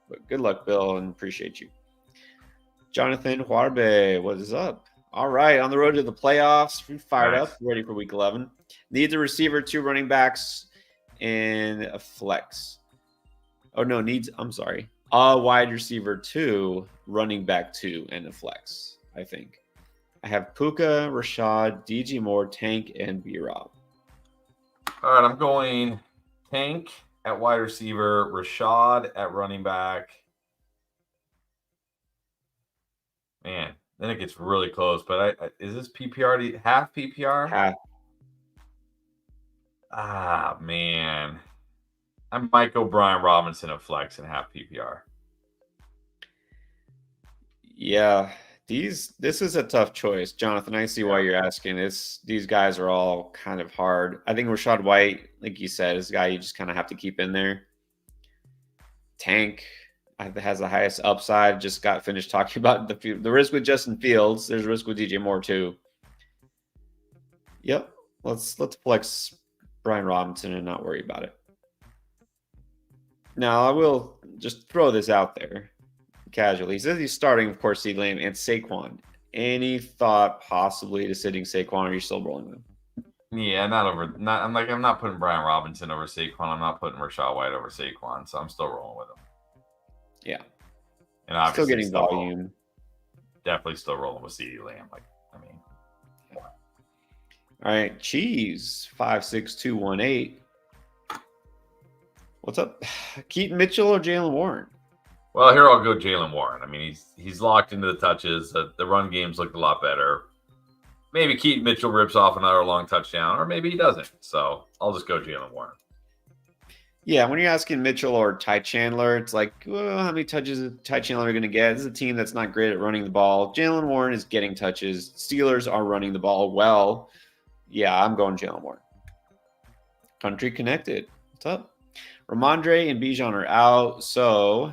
But good luck, Bill, and appreciate you. Jonathan Huarbe, what is up? All right, on the road to the playoffs. We fired up, ready for week 11. Needs a receiver, 2 running backs, and a flex. Oh, no, a wide receiver, 2, running back, 2, and a flex, I think. I have Puka, Rashad, DJ Moore, Tank, and B-Rob. All right, I'm going Tank at wide receiver, Rashad at running back. Man, Then it gets really close. But is this PPR half PPR? Half. Ah, man. I might go Brian Robinson at flex and half PPR. Yeah, this is a tough choice, Jonathan. I see why you're asking. These guys are all kind of hard. I think Rashad White, like you said, is a guy you just kind of have to keep in there. Tank has the highest upside. Just got finished talking about the risk with Justin Fields. There's risk with DJ Moore too. Yep, let's flex Brian Robinson and not worry about it. Now I will just throw this out there casually. He says he's starting, of course, CeeDee Lamb and Saquon. Any thought possibly to sitting Saquon, or are you still rolling with him? Yeah, I'm not putting Brian Robinson over Saquon. I'm not putting Rashad White over Saquon, so I'm still rolling with him. Yeah. And obviously still getting volume. Definitely still rolling with CeeDee Lamb. All right, Cheese 56218. What's up? Keaton Mitchell or Jaylen Warren? Well, here I'll go Jaylen Warren. I mean, he's locked into the touches. The run game's looked a lot better. Maybe Keaton Mitchell rips off another long touchdown, or maybe he doesn't. So I'll just go Jaylen Warren. Yeah, when you're asking Mitchell or Ty Chandler, it's like, well, how many touches is Ty Chandler going to get? This is a team that's not great at running the ball. Jaylen Warren is getting touches. Steelers are running the ball well. Yeah, I'm going Jaylen Warren. Country Connected. What's up? Ramondre and Bijan are out. So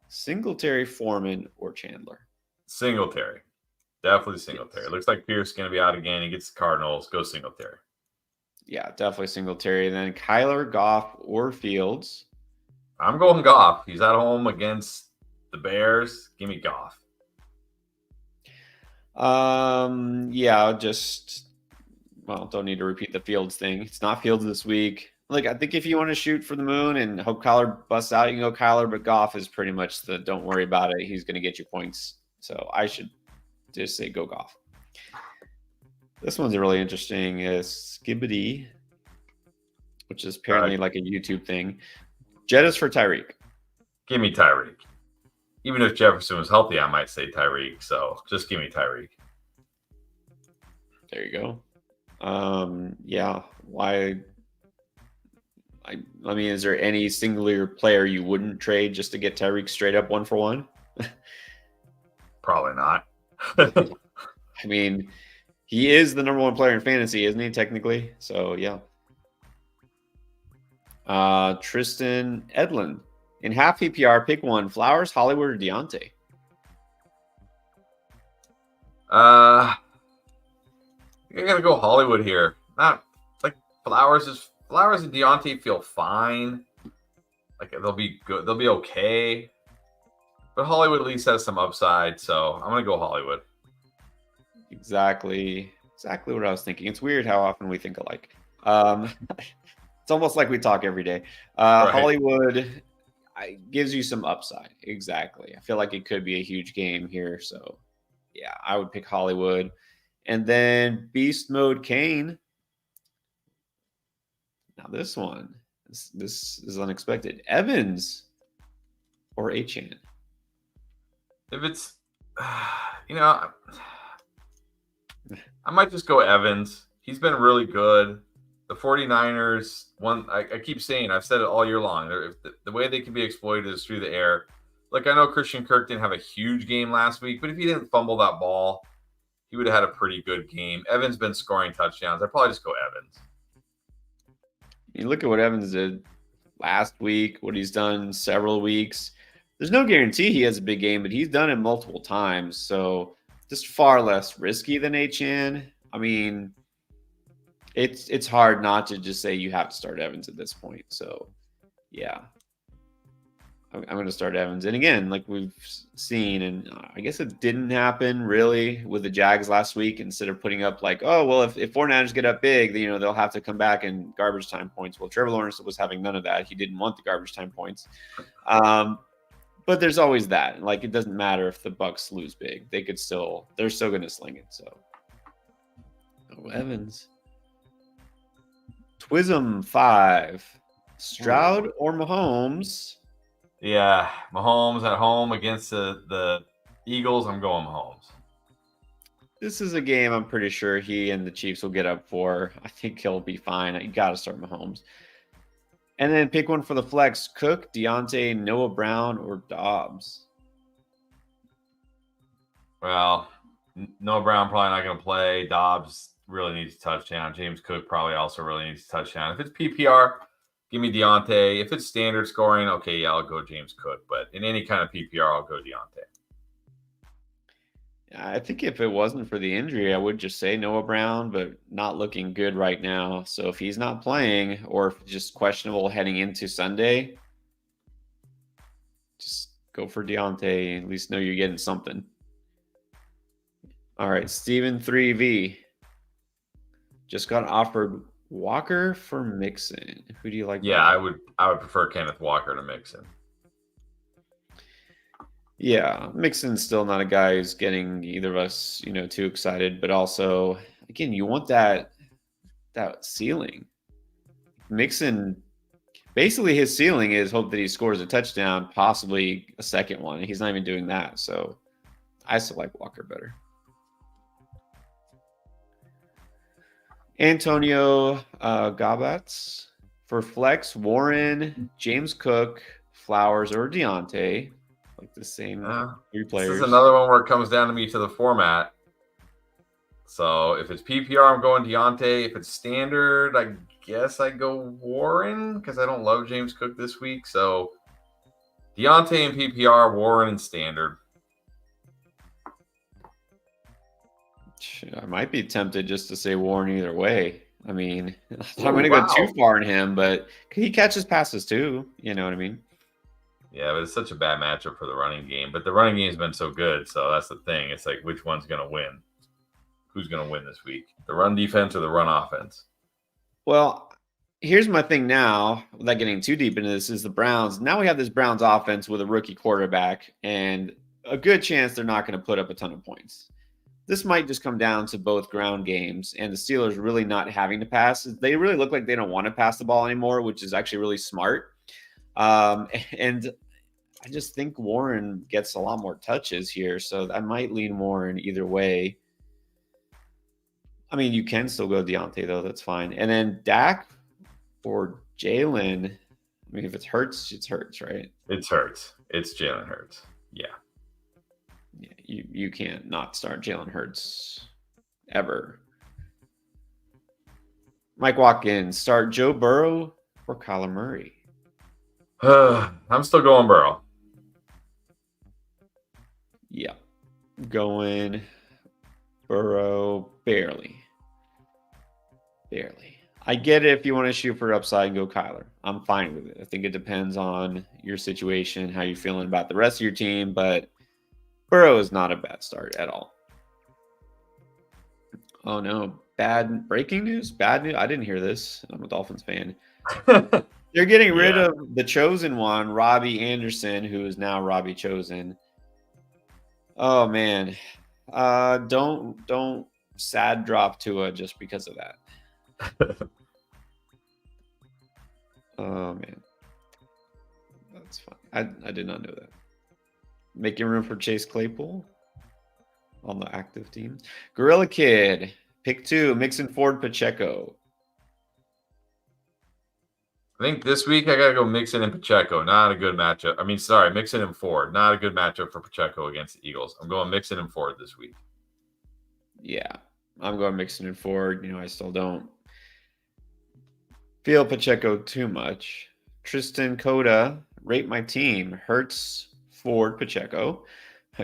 Singletary, Foreman, or Chandler? Singletary. Definitely Singletary. Yes. Looks like Pierce is going to be out again. He gets the Cardinals. Go Singletary. Yeah, definitely Singletary. And then Kyler, Goff, or Fields? I'm going Goff. He's at home against the Bears. Give me Goff. Yeah, don't need to repeat the Fields thing. It's not Fields this week. Like, I think if you want to shoot for the moon and hope Kyler busts out, you can go Kyler, but Goff is pretty much don't worry about it. He's going to get you points. So I should just say go Goff. This one's really interesting. Skibbity, which is apparently like a YouTube thing. Jettas for Tyreek. Give me Tyreek. Even if Jefferson was healthy, I might say Tyreek. So just give me Tyreek. There you go. Yeah. Why? I mean, is there any singular player you wouldn't trade just to get Tyreek straight up 1-for-1? Probably not. I mean, he is the number one player in fantasy, isn't he, technically? So, yeah. Tristan Edlin. In half PPR, pick one. Flowers, Hollywood, or Deontay? I gotta go Hollywood here. Not like Flowers and Deontay feel fine. Like they'll be good. They'll be okay. But Hollywood at least has some upside, so I'm gonna go Hollywood. Exactly what I was thinking. It's weird how often we think alike. It's almost like we talk every day. Right. Hollywood gives you some upside. Exactly. I feel like it could be a huge game here. So, yeah, I would pick Hollywood. And then Beast Mode Kane. Now this one, this is unexpected. Evans or Achane? If it's, I might just go Evans. He's been really good. The 49ers, I keep saying, I've said it all year long. The way they can be exploited is through the air. Like, I know Christian Kirk didn't have a huge game last week, but if he didn't fumble that ball, he would have had a pretty good game. Evans been scoring touchdowns. I'd probably just go Evans. You look at what Evans did last week, what he's done several weeks. There's no guarantee he has a big game, but he's done it multiple times. So just far less risky than Achane. I mean, it's hard not to just say you have to start Evans at this point. So, yeah, I'm going to start Evans. And again, like we've seen, and I guess it didn't happen really with the Jags last week. Instead of putting up like, oh, well, if 49ers get up big, they'll have to come back in garbage time points. Well, Trevor Lawrence was having none of that. He didn't want the garbage time points. But there's always that. Like, it doesn't matter if the Bucs lose big. They're still going to sling it. So, Evans. Twism 5. Stroud or Mahomes? Yeah, Mahomes at home against the Eagles. I'm going Mahomes. This is a game I'm pretty sure he and the Chiefs will get up for. I think he'll be fine. You got to start Mahomes. And then pick one for the flex: Cook, Deontay, Noah Brown, or Dobbs. Well, Noah Brown probably not going to play. Dobbs really needs a touchdown. James Cook probably also really needs a touchdown. If it's PPR, give me Deontay. If it's standard scoring, okay, yeah, I'll go James Cook. But in any kind of PPR, I'll go Deontay. I think if it wasn't for the injury, I would just say Noah Brown, but not looking good right now. So if he's not playing or if just questionable heading into Sunday, just go for Deontay. At least know you're getting something. All right, Steven 3V just got offered Walker for Mixon. Who do you like? Yeah, I would prefer Kenneth Walker to Mixon. Yeah, Mixon's still not a guy who's getting either of us, too excited. But also, again, you want that ceiling. Mixon, basically, his ceiling is hope that he scores a touchdown, possibly a second one. And he's not even doing that. So I still like Walker better. Antonio Gabats for flex: Warren, James Cook, Flowers, or Deontay. Like the same three players. This is another one where it comes down to me to the format. So if it's PPR, I'm going Deontay. If it's standard, I guess I go Warren because I don't love James Cook this week. So Deontay and PPR, Warren and standard. I might be tempted just to say Warren either way. I mean, I'm going to go too far in him, but he catches passes too. You know what I mean? Yeah, but it's such a bad matchup for the running game. But the running game's been so good, so that's the thing. It's like, which one's going to win? Who's going to win this week? The run defense or the run offense? Well, here's my thing now, without getting too deep into this, is the Browns. Now we have this Browns offense with a rookie quarterback, and a good chance they're not going to put up a ton of points. This might just come down to both ground games and the Steelers really not having to pass. They really look like they don't want to pass the ball anymore, which is actually really smart. And I just think Warren gets a lot more touches here, so I might lean Warren either way. I mean, you can still go Deontay, though. That's fine. And then Dak or Jalen. I mean, if it's Hurts, it's Hurts, right? It's Hurts. It's Jalen Hurts. Yeah. Yeah, you can't not start Jalen Hurts ever. Mike Watkins, start Joe Burrow or Kyler Murray? I'm still going Burrow. Yeah. Going Burrow barely. I get it if you want to shoot for upside and go Kyler. I'm fine with it. I think it depends on your situation, how you're feeling about the rest of your team, but Burrow is not a bad start at all. Oh, no. Breaking news? Bad news? I didn't hear this. I'm a Dolphins fan. They're getting rid of the chosen one, Robbie Anderson, who is now Robbie Chosen. Oh, man. Don't sad drop Tua just because of that. Oh, man. That's fine. I did not know that. Making room for Chase Claypool on the active team. Gorilla Kid, pick 2, Mixon, Ford, Pacheco. I think this week I got to go Mixon and Pacheco. Not a good matchup. I mean, sorry, Mixon and Ford. Not a good matchup for Pacheco against the Eagles. I'm going Mixon and Ford this week. Yeah, I'm going Mixon and Ford. I still don't feel Pacheco too much. Tristan Coda, rate my team. Hurts, Ford, Pacheco.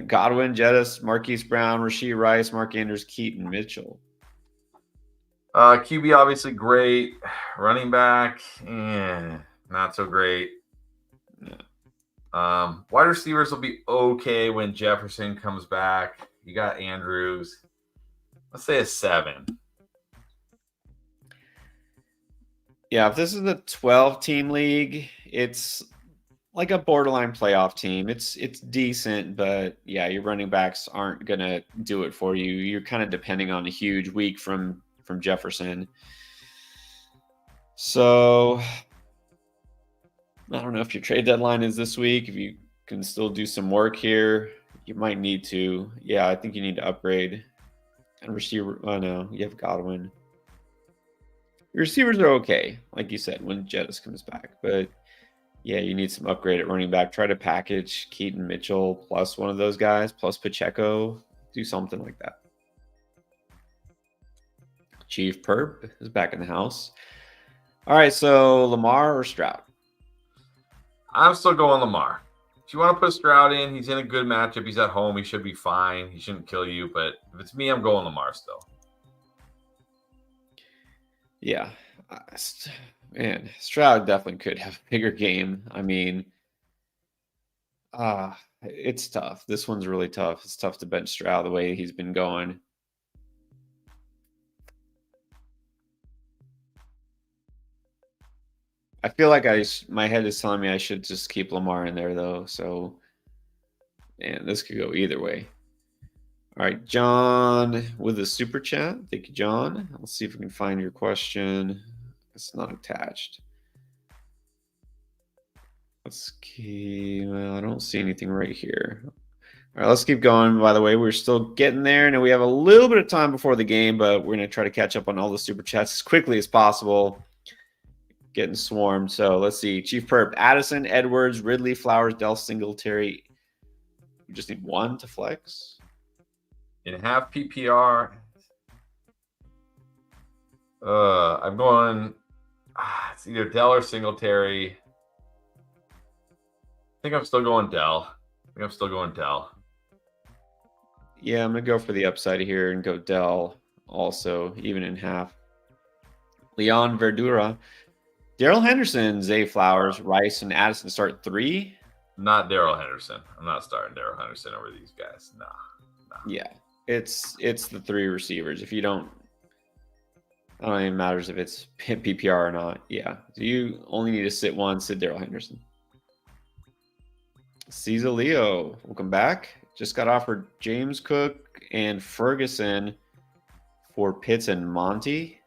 Godwin, Jettis, Marquise Brown, Rashee Rice, Mark Andrews, Keaton, Mitchell. QB obviously great. Running back, not so great. Yeah. Wide receivers will be okay when Jefferson comes back. You got Andrews. Let's say a 7. Yeah, if this is a 12-team league, it's like a borderline playoff team. It's decent, but yeah, your running backs aren't gonna do it for you. You're kind of depending on a huge week from Jefferson. So I don't know if your trade deadline is this week. If you can still do some work here, you might need to. Yeah, I think you need to upgrade. And receiver, oh no, you have Godwin. Your receivers are okay, like you said, when Jettis comes back. But yeah, you need some upgrade at running back. Try to package Keaton Mitchell plus one of those guys, plus Pacheco. Do something like that. Chief Perp is back in the house. All right, so Lamar or Stroud? I'm still going Lamar. If you want to put Stroud in, he's in a good matchup. He's at home. He should be fine. He shouldn't kill you. But if it's me, I'm going Lamar still. Yeah. Man, Stroud definitely could have a bigger game. I mean, it's tough. This one's really tough. It's tough to bench Stroud the way he's been going. I feel like my head is telling me I should just keep Lamar in there though. So, man, this could go either way. All right, John with a super chat. Thank you, John. Let's see if we can find your question. It's not attached. Let's keep. Well, I don't see anything right here. All right, let's keep going. By the way, we're still getting there, and we have a little bit of time before the game, but we're going to try to catch up on all the super chats as quickly as possible. Getting swarmed. So let's see. Chief Perp, Addison, Edwards, Ridley, Flowers, Dell, Singletary. We just need one to flex. In half PPR, I'm going. It's either Dell or Singletary. I think I'm still going Dell. Yeah, I'm going to go for the upside here and go Dell also, even in half. Leon Verdura. Daryl Henderson, Zay Flowers, Rice, and Addison start 3. Not Daryl Henderson. I'm not starting Daryl Henderson over these guys. Nah. Yeah, it's the 3 receivers. If you don't, I don't even matters if it's PPR or not. Yeah, so you only need to sit one. Sit Daryl Henderson. Cesar Leo, welcome back. Just got offered James Cook and Ferguson for Pitts and Monty.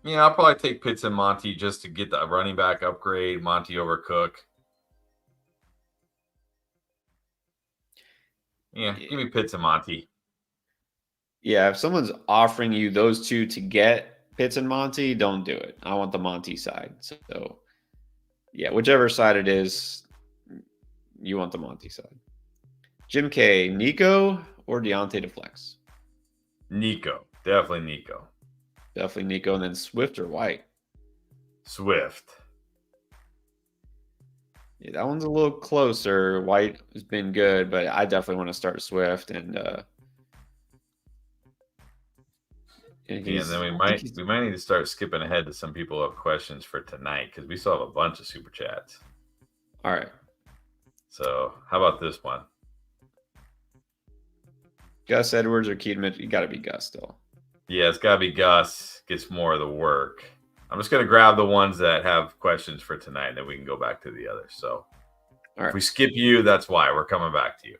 Yeah, I'll probably take Pitts and Monty just to get the running back upgrade. Monty over Cook. Yeah, give me Pitts and Monty. Yeah, if someone's offering you those two to get Pitts and Monty, don't do it. I want the Monty side. So, yeah, whichever side it is, you want the Monty side. Jim K, Nico or Deontay to flex? Nico. Definitely Nico. Definitely Nico. And then Swift or White? Swift. Yeah, that one's a little closer. White has been good, but I definitely want to start Swift. And then we might need to start skipping ahead to some people who have questions for tonight because we still have a bunch of super chats. All right. So how about this one? Gus Edwards or Keaton Mitchell? You got to be Gus still. Yeah, it's got to be Gus. Gets more of the work. I'm just going to grab the ones that have questions for tonight, and then we can go back to the others. So all right. If we skip you, that's why. We're coming back to you.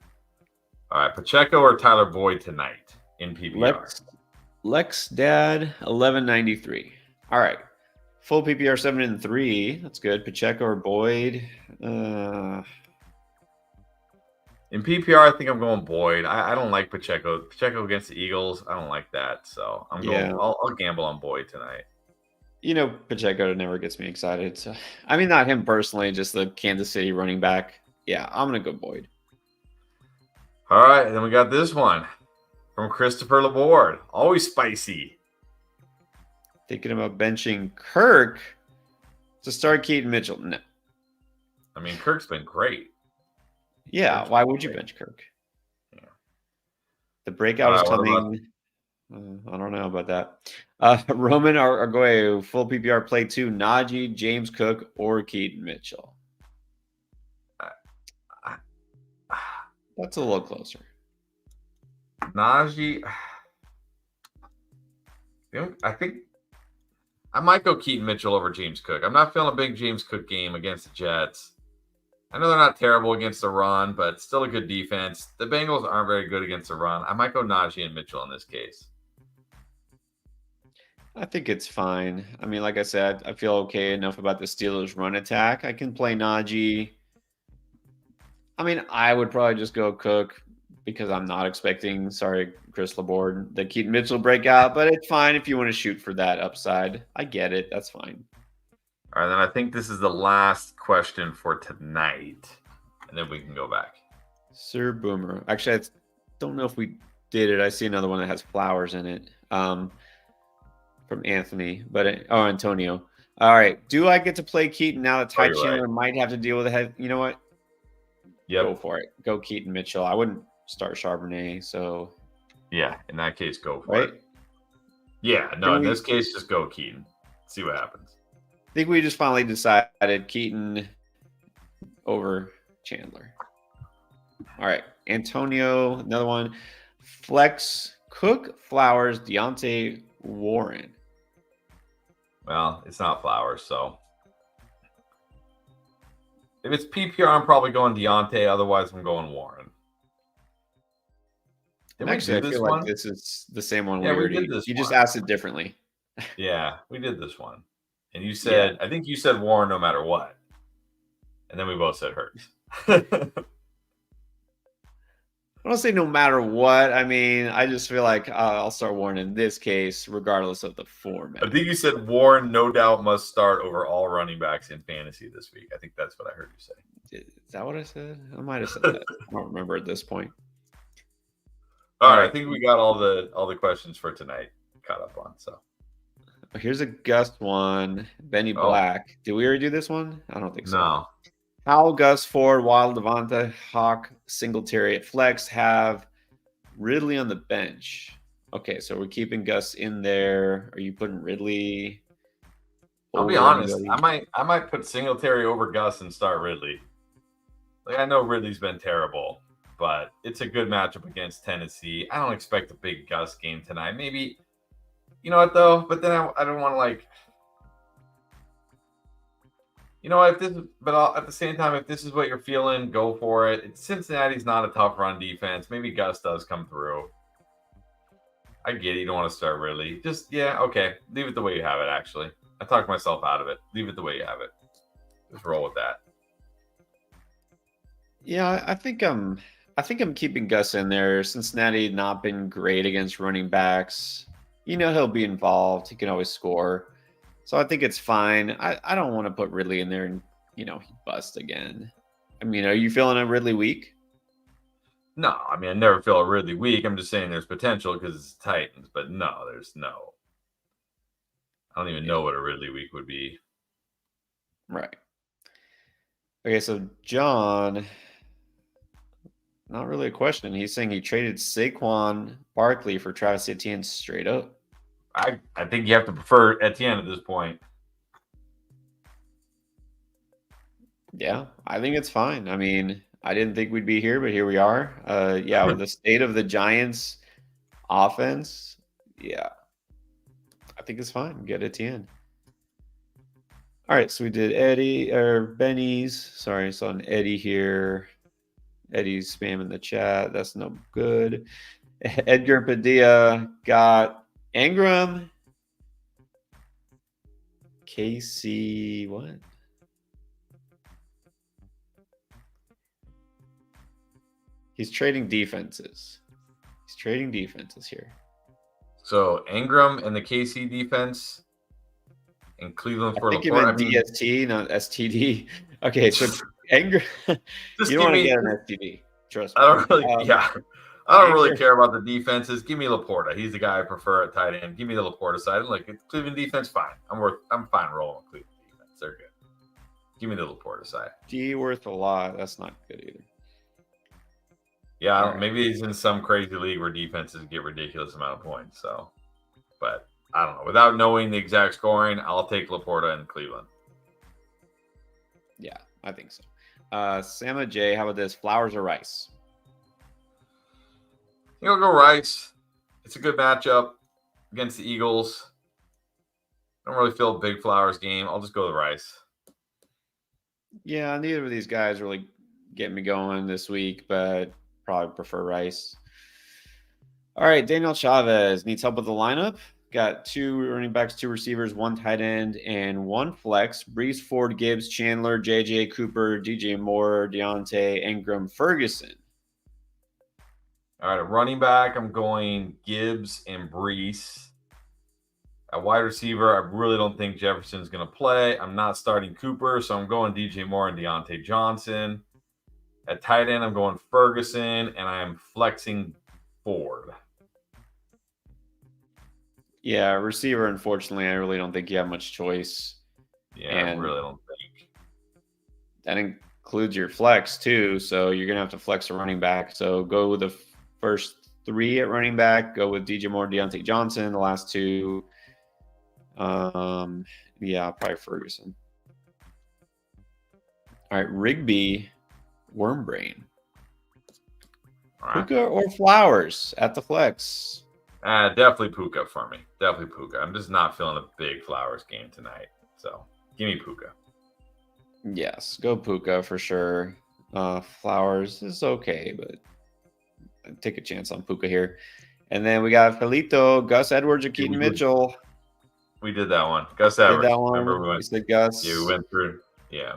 All right, Pacheco or Tyler Boyd tonight in PPR? Lex Dad, 1193. All right. Full PPR 7-3. That's good. Pacheco or Boyd? In PPR, I think I'm going Boyd. I don't like Pacheco. Pacheco against the Eagles, I don't like that. So I'm going. Yeah. I'll gamble on Boyd tonight. You know, Pacheco never gets me excited. So, I mean, not him personally, just the Kansas City running back. Yeah, I'm going to go Boyd. All right, and then we got this one from Christopher Laborde. Always spicy. Thinking about benching Kirk to start Keaton Mitchell. No. I mean, Kirk's been great. Yeah, why would you bench Kirk? Yeah. The breakout is coming. I don't know about that. Roman Arguello, full PPR play 2, Najee, James Cook, or Keaton Mitchell. That's a little closer. Najee, I think I might go Keaton Mitchell over James Cook. I'm not feeling a big James Cook game against the Jets. I know they're not terrible against the run, but still a good defense. The Bengals aren't very good against the run. I might go Najee and Mitchell in this case. I think it's fine. I mean, like I said, I feel okay enough about the Steelers' run attack. I can play Najee. I mean, I would probably just go Cook, because I'm not expecting, sorry, Chris Laborde, the Keaton Mitchell breakout, but it's fine if you want to shoot for that upside. I get it. That's fine. All right, then I think this is the last question for tonight, and then we can go back. Sir Boomer. Actually, I don't know if we did it. I see another one that has flowers in it from Anthony, but Antonio. All right. Do I get to play Keaton now that Ty Chandler might have to deal with it? You know what? Yep. Go for it. Go Keaton Mitchell. I wouldn't start Charbonnet, so. Yeah, in that case, go for right? it. Yeah, no, in this case, just go Keaton. See what happens. I think we just finally decided Keaton over Chandler. All right. Antonio, another one. Flex, Cook, Flowers, Deontay, Warren. Well, it's not Flowers, so. If it's PPR, I'm probably going Deontay. Otherwise, I'm going Warren. Actually, I feel like this is the same one. Yeah, we did this. You just asked it differently. Yeah, we did this one. And you said, I think you said Warren no matter what. And then we both said Hurts. I don't say no matter what. I mean, I just feel like I'll start Warren in this case, regardless of the format. I think you said Warren no doubt must start over all running backs in fantasy this week. I think that's what I heard you say. Is that what I said? I might have said that. I don't remember at this point. All right, I think we got all the questions for tonight caught up on. So here's a Gus one. Benny Black. Did we already do this one? I don't think so. No. Howell, Gus, Ford, Wild, Devonta, Hawk, Singletary at flex, have Ridley on the bench. Okay, so we're keeping Gus in there. Are you putting Ridley? I'll be honest. I might put Singletary over Gus and start Ridley. Like, I know Ridley's been terrible, but it's a good matchup against Tennessee. I don't expect a big Gus game tonight. Maybe, you know what though? But then I don't want to like. You know, at the same time, if this is what you're feeling, go for it. Cincinnati's not a tough run defense. Maybe Gus does come through. I get it. You don't want to start Ridley. Just, okay. Leave it the way you have it, actually. I talked myself out of it. Leave it the way you have it. Just roll with that. Yeah, I think I'm keeping Gus in there. Cincinnati not been great against running backs. You know he'll be involved. He can always score. So I think it's fine. I don't want to put Ridley in there and, he bust again. I mean, are you feeling a Ridley week? No, I mean, I never feel a Ridley week. I'm just saying there's potential because it's Titans. But no, there's no. I don't even know what a Ridley week would be. Right. Okay, so John, not really a question. He's saying he traded Saquon Barkley for Travis Etienne straight up. I think you have to prefer Etienne at this point. Yeah, I think it's fine. I mean, I didn't think we'd be here, but here we are. With the state of the Giants offense, I think it's fine. Get Etienne. All right, so we did Benny's. Sorry, I saw an Eddie here. Eddie's spamming the chat. That's no good. Edgar Padilla got Ingram, KC, what? He's trading defenses. He's trading defenses here. So Ingram and the KC defense in Cleveland for Laporte. I think DST, not STD. Okay, so Ingram, you don't want to get an STD. Trust me. I don't really, I don't really care about the defenses. Give me Laporta. He's the guy I prefer at tight end. Give me the Laporta side. Like Cleveland defense, fine. I'm fine rolling Cleveland defense. They're good. Give me the Laporta side. D worth a lot. That's not good either. Yeah, maybe he's in some crazy league where defenses get ridiculous amount of points. So, but I don't know. Without knowing the exact scoring, I'll take Laporta in Cleveland. Yeah, I think so. Sama J, how about this? Flowers or Rice? I'll go Rice. It's a good matchup against the Eagles. I don't really feel a big Flowers game. I'll just go with Rice. Yeah, neither of these guys really get me going this week, but probably prefer Rice. All right, Daniel Chavez needs help with the lineup. Got 2 running backs, 2 receivers, 1 tight end, and 1 flex. Brees, Ford, Gibbs, Chandler, JJ, Cooper, DJ Moore, Deontay, Ingram, Ferguson. All right, at running back, I'm going Gibbs and Brees. At wide receiver, I really don't think Jefferson's going to play. I'm not starting Cooper, so I'm going DJ Moore and Deontay Johnson. At tight end, I'm going Ferguson, and I'm flexing Ford. Yeah, receiver, unfortunately, I really don't think you have much choice. Yeah, And I really don't think. that includes your flex, too. So you're going to have to flex a running back. So go with the first 3 at running back. Go with DJ Moore, Deontay Johnson. The last 2, yeah, probably Ferguson. All right, Rigby, Wormbrain. All right. Puka or Flowers at the flex? Definitely Puka for me. Definitely Puka. I'm just not feeling a big Flowers game tonight. So give me Puka. Yes, go Puka for sure. Flowers is okay, but I'd take a chance on Puka here. And then we got Felito, Gus Edwards, or Keaton Mitchell. We did that one. Gus Edwards. Did that one? Remember we said Gus. Yeah, we went through. Yeah.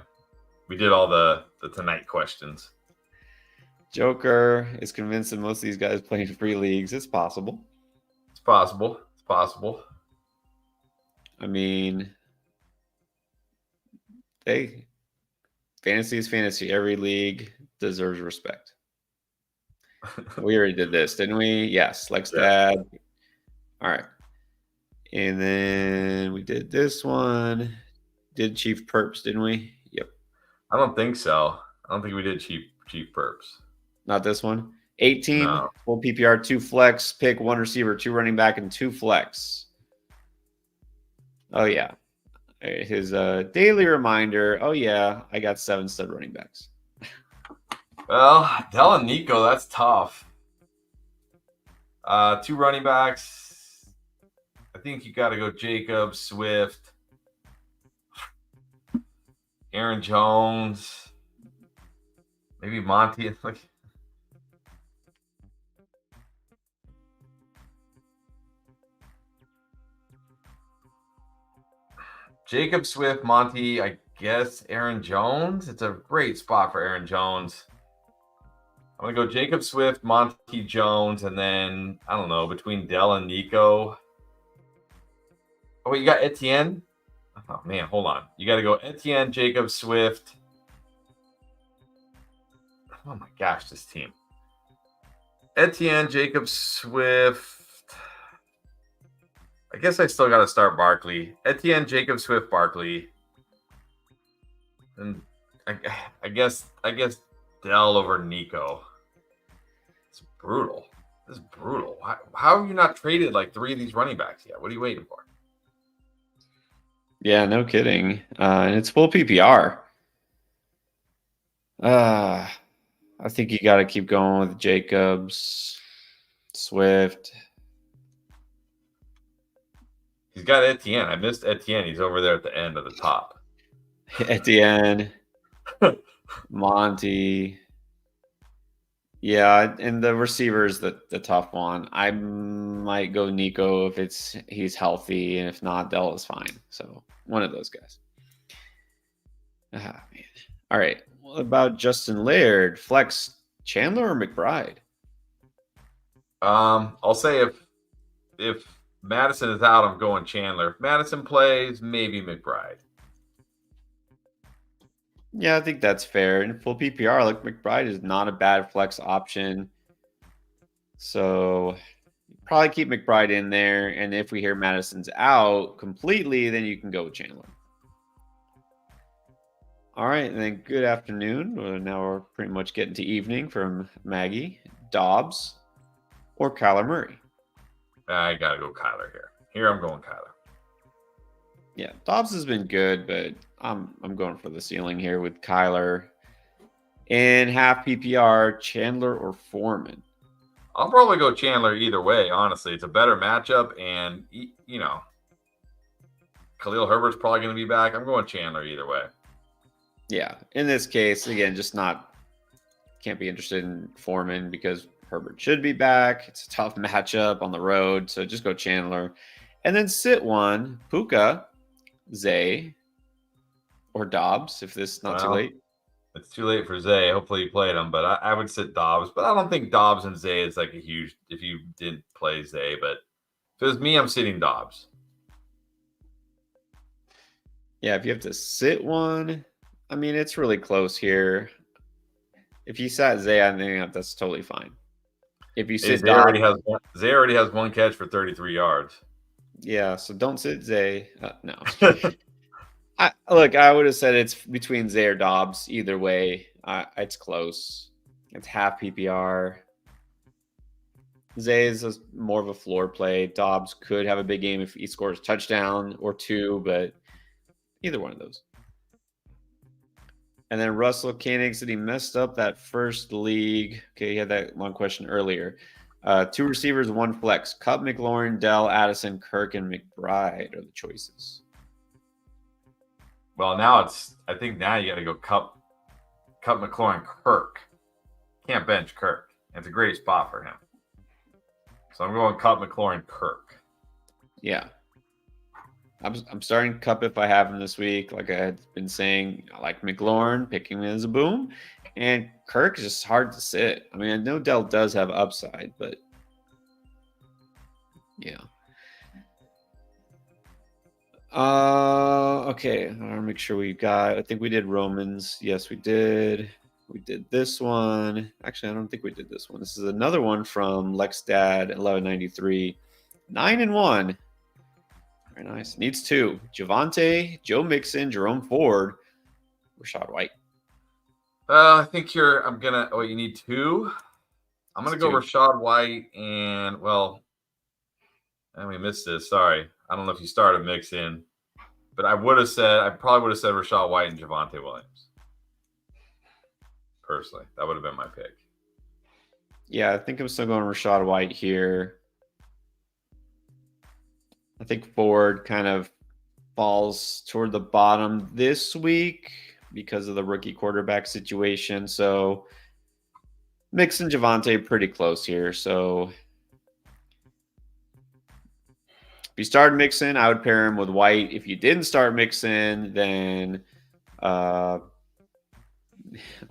We did all the tonight questions. Joker is convinced that most of these guys play in free leagues. It's possible. It's possible. It's possible. I mean, fantasy is fantasy. Every league deserves respect. We already did this, didn't we? Yes. Lex Dad. All right. And then we did this one. Did Chief Perps, didn't we? Yep. I don't think so. I don't think we did Chief Perps. Not this one. 18, No. full PPR, 2 flex, pick 1 receiver, 2 running back, and 2 flex. Oh, yeah. His daily reminder. Oh, yeah. I got 7 stud running backs. Well, Dell and Nico, that's tough. 2 running backs. I think you got to go Jacob, Swift, Aaron Jones, maybe Monty. Jacob, Swift, Monty, I guess Aaron Jones. It's a great spot for Aaron Jones. I'm going to go Jacob, Swift, Monty, Jones, and then, I don't know, between Dell and Nico. Oh, you got Etienne? Oh, man, hold on. You got to go Etienne, Jacob, Swift. Oh, my gosh, this team. Etienne, Jacob, Swift. I guess I still got to start Barkley. Etienne, Jacob, Swift, Barkley. And I guess Dell over Nico. It's brutal. This is brutal. How have you not traded like 3 of these running backs yet? What are you waiting for? Yeah, no kidding. And it's full PPR. I think you got to keep going with Jacobs, Swift. He's got Etienne. I missed Etienne. He's over there at the end of the top. Etienne, Monty. Yeah, and the receiver's the tough one. I might go Nico if he's healthy, and if not, Dell is fine. So one of those guys. Man. All right. What about Justin Laird? Flex Chandler or McBride? I'll say if Madison is out, I'm going Chandler. If Madison plays, maybe McBride. Yeah, I think that's fair. In full PPR, like McBride is not a bad flex option. So probably keep McBride in there. And if we hear Madison's out completely, then you can go with Chandler. All right. And then good afternoon. Now we're pretty much getting to evening from Maggie. Dobbs or Kyler Murray? I got to go Kyler here. Here I'm going Kyler. Yeah, Dobbs has been good, but I'm going for the ceiling here with Kyler. In half PPR, Chandler or Foreman? I'll probably go Chandler either way, honestly. It's a better matchup, and, you know, Khalil Herbert's probably going to be back. I'm going Chandler either way. Yeah, in this case, again, can't be interested in Foreman because Herbert should be back. It's a tough matchup on the road, so just go Chandler. And then sit one, Puka, Zay, or Dobbs, if this is not too late. It's too late for Zay. Hopefully you played him, but I would sit Dobbs. But I don't think Dobbs and Zay is like a huge if you didn't play Zay. But if it was me, I'm sitting Dobbs. Yeah, if you have to sit one, I mean, it's really close here. If you sat Zay, I think that's totally fine. If you sit Zay already Dobbs, has one catch for 33 yards. yeah, so don't sit Zay. No. Look, I would have said it's between Zay or Dobbs. Either way, it's close. It's half PPR. Zay is more of a floor play. Dobbs could have a big game if he scores a touchdown or two, but either one of those. And then Russell Koenig said he messed up that first league. Okay, he had that one question earlier. 2 receivers, 1 flex. Cup, McLaurin, Dell, Addison, Kirk, and McBride are the choices. Well, I think now you got to go Cup, McLaurin, Kirk. Can't bench Kirk. It's a great spot for him. So I'm going Cup, McLaurin, Kirk. Yeah. I'm starting Cup if I have him this week. Like I had been saying, I like McLaurin, picking him as a boom. And Kirk is just hard to sit. I mean, I know Dell does have upside, but yeah. Okay. I want to make sure we got. I think we did Romans. Yes, we did. We did this one. Actually, I don't think we did this one. This is another one from LexDad 1193. 9-1. Very nice. Needs 2. Javonte, Joe Mixon, Jerome Ford, Rachaad White. I think you need 2. I'm going to go 2. Rachaad White and, we missed this. Sorry. I don't know if you started Mixon, but I probably would have said Rachaad White and Javonte Williams. Personally, that would have been my pick. Yeah, I think I'm still going Rachaad White here. I think Ford kind of falls toward the bottom this week because of the rookie quarterback situation. So Mixon, Javonte pretty close here. So if you started Mixon, I would pair him with White. If you didn't start Mixon, then well,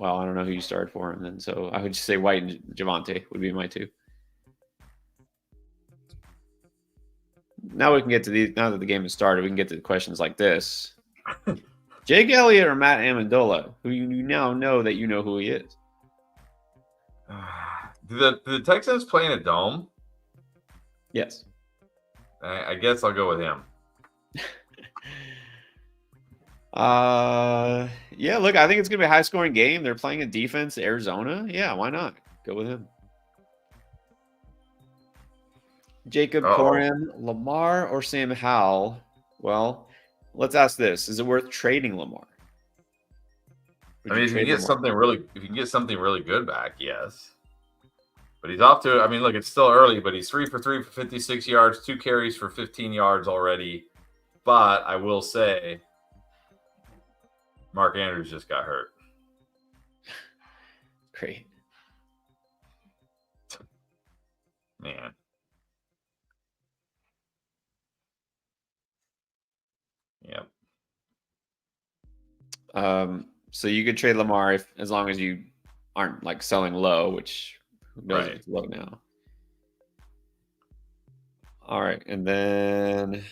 I don't know who you started for him then. So I would just say White and Javonte would be my 2. Now we can get to these. Now that the game has started, we can get to questions like this. Jake Elliott or Matt Amendola, who you now know that you know who he is. Do the Texans play in a dome? Yes. I guess I'll go with him. Yeah, look, I think it's going to be a high-scoring game. They're playing a defense, Arizona. Yeah, why not? Go with him. Jacob Corin, Lamar, or Sam Howell? Well, let's ask this: is it worth trading Lamar? I mean, if you can get something really good back, yes. But he's off to. I mean, look, it's still early, but he's 3 for 3 for 56 yards, 2 carries for 15 yards already. But I will say, Mark Andrews just got hurt. Great, man. Yep. So you could trade Lamar as long as you aren't like selling low, which who knows if it's low now. All right, and then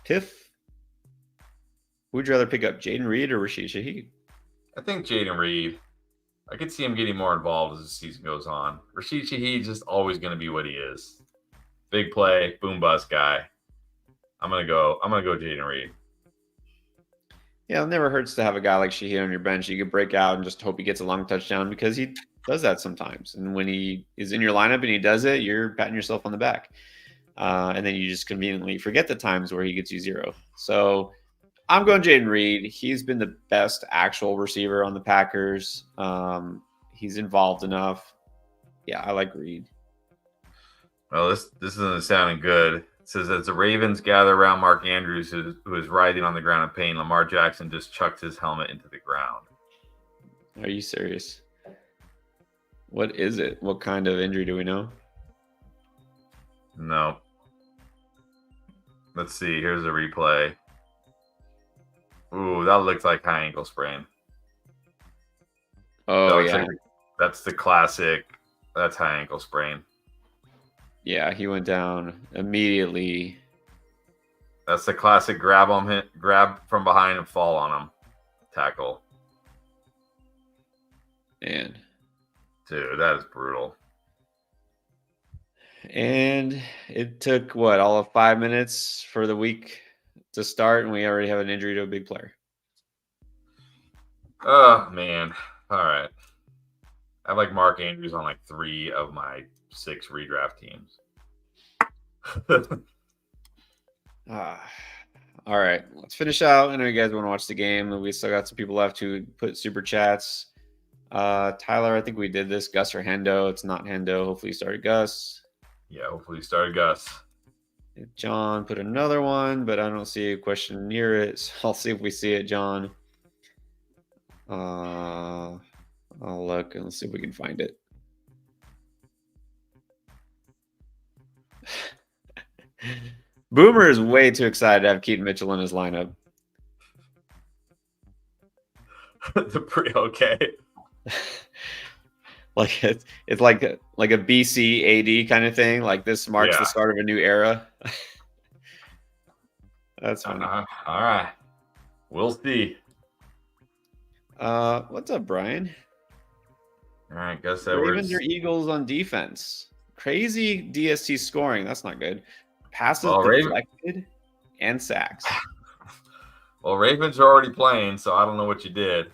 Piff. Would you rather pick up Jaden Reed or Rashid Shaheed? I think Jaden Reed. I could see him getting more involved as the season goes on. Rashid Shaheed's just always going to be what he is. Big play, boom bust guy. I'm gonna go Jaden Reed. Yeah, it never hurts to have a guy like Shaheed on your bench. You could break out and just hope he gets a long touchdown because he does that sometimes. And when he is in your lineup and he does it, you're patting yourself on the back. And then you just conveniently forget the times where he gets you 0. So I'm going Jaden Reed. He's been the best actual receiver on the Packers. He's involved enough. Yeah, I like Reed. Well, this isn't sounding good. It says as the Ravens gather around Mark Andrews, who is writhing on the ground in pain, Lamar Jackson just chucked his helmet into the ground. Are you serious? What is it? What kind of injury do we know? No. Let's see. Here's a replay. Ooh, that looks like high ankle sprain. That Oh looks yeah, like that's the classic. That's high ankle sprain. yeah. He went down immediately. That's the classic grab from behind and fall on him tackle. And Dude, that is brutal. it took what, all of 5 minutes for the week to start, and we already have an injury to a big player. Oh man. All right. I have like Mark Andrews on like 3 of my 6 redraft teams. All right, let's finish out. I know you guys want to watch the game. We still got some people left to put super chats. Tyler, I think we did this. Gus or Hendo? It's not Hendo. Hopefully you started Gus. Yeah, hopefully you started Gus. John put another one, but I don't see a question near it. So I'll see if we see it, John. I'll look and let's see if we can find it. Boomer is way too excited to have Keaton Mitchell in his lineup. Pretty okay. Like it's like a BC AD kind of thing. Like this marks the start of a new era. That's funny. All right, we'll see. What's up, Brian? All right, Gus Ravens or Eagles on defense. Crazy DST scoring. That's not good. Passes deflected and sacks. Well, Ravens are already playing, so I don't know what you did.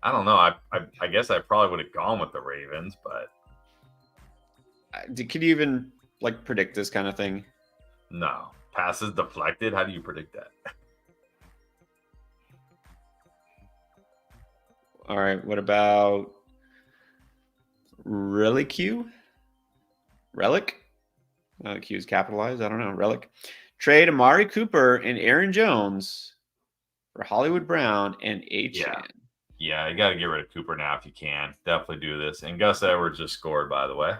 I don't know. I guess I probably would have gone with the Ravens, but could you even like predict this kind of thing? No. Passes deflected. How do you predict that? All right. What about Relic? Relic? Q is capitalized. I don't know. Relic. Trade Amari Cooper and Aaron Jones for Hollywood Brown and H-Chan. Yeah, you got to get rid of Cooper now if you can. Definitely do this. And Gus Edwards just scored, by the way.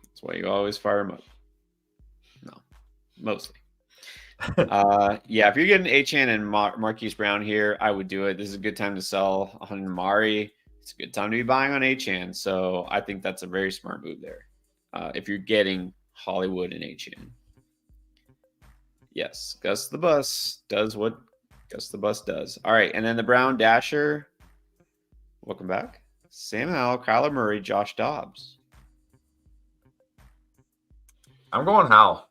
That's why you always fire him up. No, mostly. Yeah, if you're getting H-Chan and Marquise Brown here, I would do it. This is a good time to sell on Amari. It's a good time to be buying on H-Chan. So I think that's a very smart move there. If you're getting Hollywood and H-Chan. Yes, Gus the Bus does what Gus the Bus does. All right, and then the Brown Dasher. Welcome back. Sam Howell, Kyler Murray, Josh Dobbs. I'm going Howell.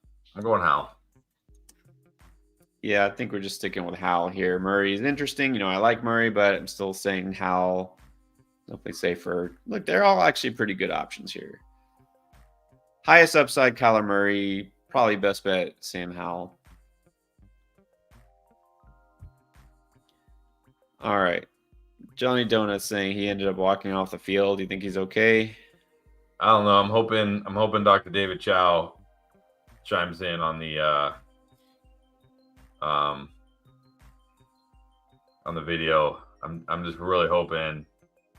Yeah, I think we're just sticking with Howell here. Murray is interesting. You know, I like Murray, but I'm still saying Howell. Definitely safer. Look, they're all actually pretty good options here. Highest upside, Kyler Murray. Probably best bet, Sam Howell. All right. Johnny Donuts saying he ended up walking off the field. Do you think he's okay? I don't know. I'm hoping Dr. David Chow chimes in on the video. I'm just really hoping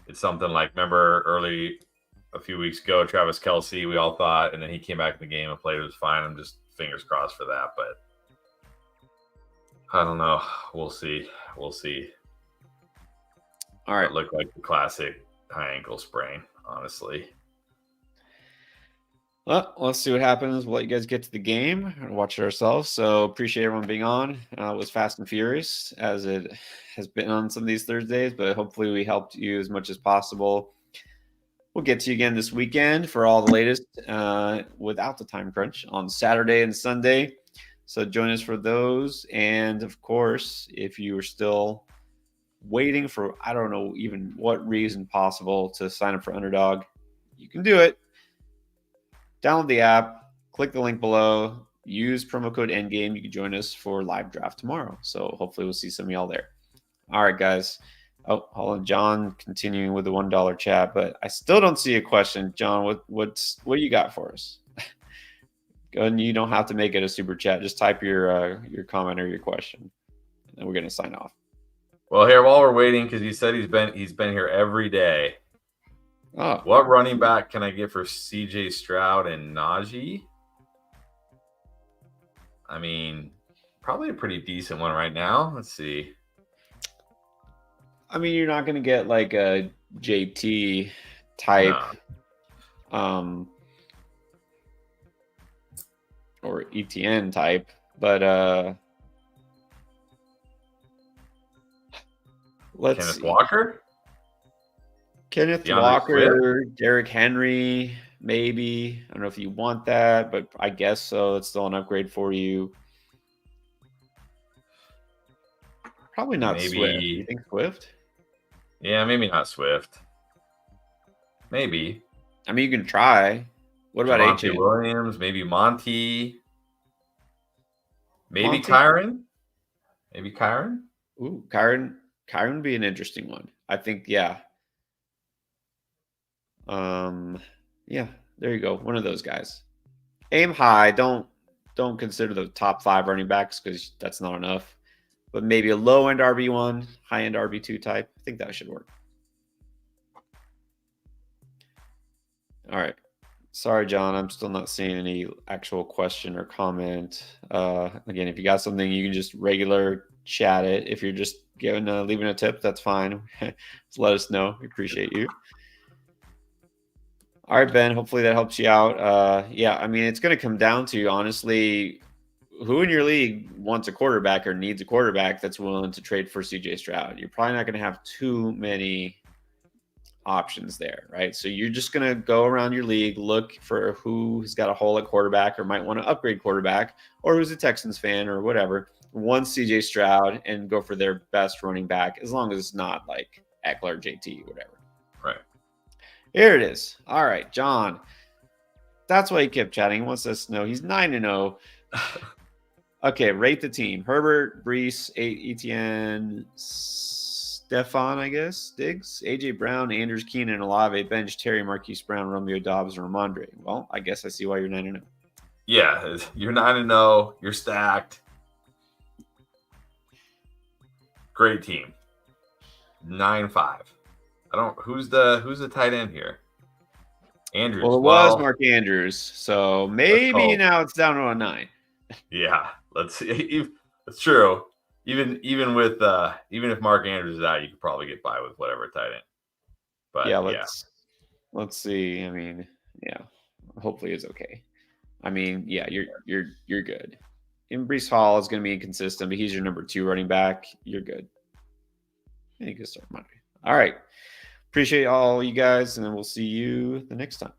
it's something like, remember a few weeks ago, Travis Kelce, we all thought, and then he came back in the game and played. It was fine. I'm just fingers crossed for that, but I don't know. We'll see. All right. It looked like the classic high ankle sprain, honestly. Well, let's see what happens. We'll let you guys get to the game and watch it ourselves. So appreciate everyone being on. It was fast and furious as it has been on some of these Thursdays, but hopefully we helped you as much as possible. We'll get to you again this weekend for all the latest without the time crunch on Saturday and Sunday. So join us for those. And of course, if you are still waiting for, I don't know even what reason possible to sign up for Underdog, you can do it. Download the app, click the link below, use promo code ENDGAME. You can join us for live draft tomorrow. So hopefully we'll see some of y'all there. All right, guys. Oh, hold on. John continuing with the $1 chat, but I still don't see a question. John, what you got for us? Go ahead, and you don't have to make it a super chat. Just type your comment or your question, and we're gonna sign off. Well, here while we're waiting, because he said he's been here every day. Oh. What running back can I get for CJ Stroud and Najee? I mean, probably a pretty decent one right now. Let's see. I mean, you're not going to get like a JT type, No. or ETN type, but let's Kenneth see. Walker, Kenneth DeAndre Swift. Walker, Derrick Henry, maybe. I don't know if you want that, but I guess so. It's still an upgrade for you. Probably not Swift. You Maybe. think Swift? Yeah, maybe not Swift. Maybe. I mean, you can try. What about Javonte HN? Williams, maybe Monty. Maybe Monty? Kyron. Maybe Kyron. Ooh, Kyron would be an interesting one. I think, yeah. Yeah, there you go. One of those guys. Aim high. Don't consider the top 5 running backs because that's not enough. But maybe a low end RB1, high end RB2 type. I think that should work. All right. Sorry, John. I'm still not seeing any actual question or comment. Again, if you got something, you can just regular chat it. If you're just leaving a tip, that's fine. Just let us know. We appreciate you. All right, Ben. Hopefully that helps you out. Yeah, I mean, it's going to come down to, honestly, who in your league wants a quarterback or needs a quarterback that's willing to trade for CJ Stroud. You're probably not going to have too many options there, right? So you're just going to go around your league, look for who's got a hole at quarterback or might want to upgrade quarterback, or who's a Texans fan or whatever, wants CJ Stroud, and go for their best running back, as long as it's not like Eckler, JT, whatever. Right. Here it is. All right, John. That's why he kept chatting. He wants us to know he's 9-0. Okay, rate the team. Herbert, Brees, Etienne, Stefan, I guess, Diggs, AJ Brown, Andrews, Keenan, Olave, Bench, Terry, Marquise Brown, Romeo Dobbs, and Ramondre. Well, I guess I see why you're 9-0. Yeah, you're 9-0. You're stacked. Great team. 9-5. Who's the tight end here? Andrews. Well, it was Mark Andrews, so maybe now it's down to a 9. Yeah, let's see. It's true. Even if Mark Andrews is out, you could probably get by with whatever tight end. But yeah, let's see. I mean, yeah, hopefully it's okay. I mean, yeah, you're good. And Brees Hall is going to be inconsistent, but he's your number 2 running back. You're good. I think you can start Monday. All right. Appreciate all you guys, and then we'll see you the next time.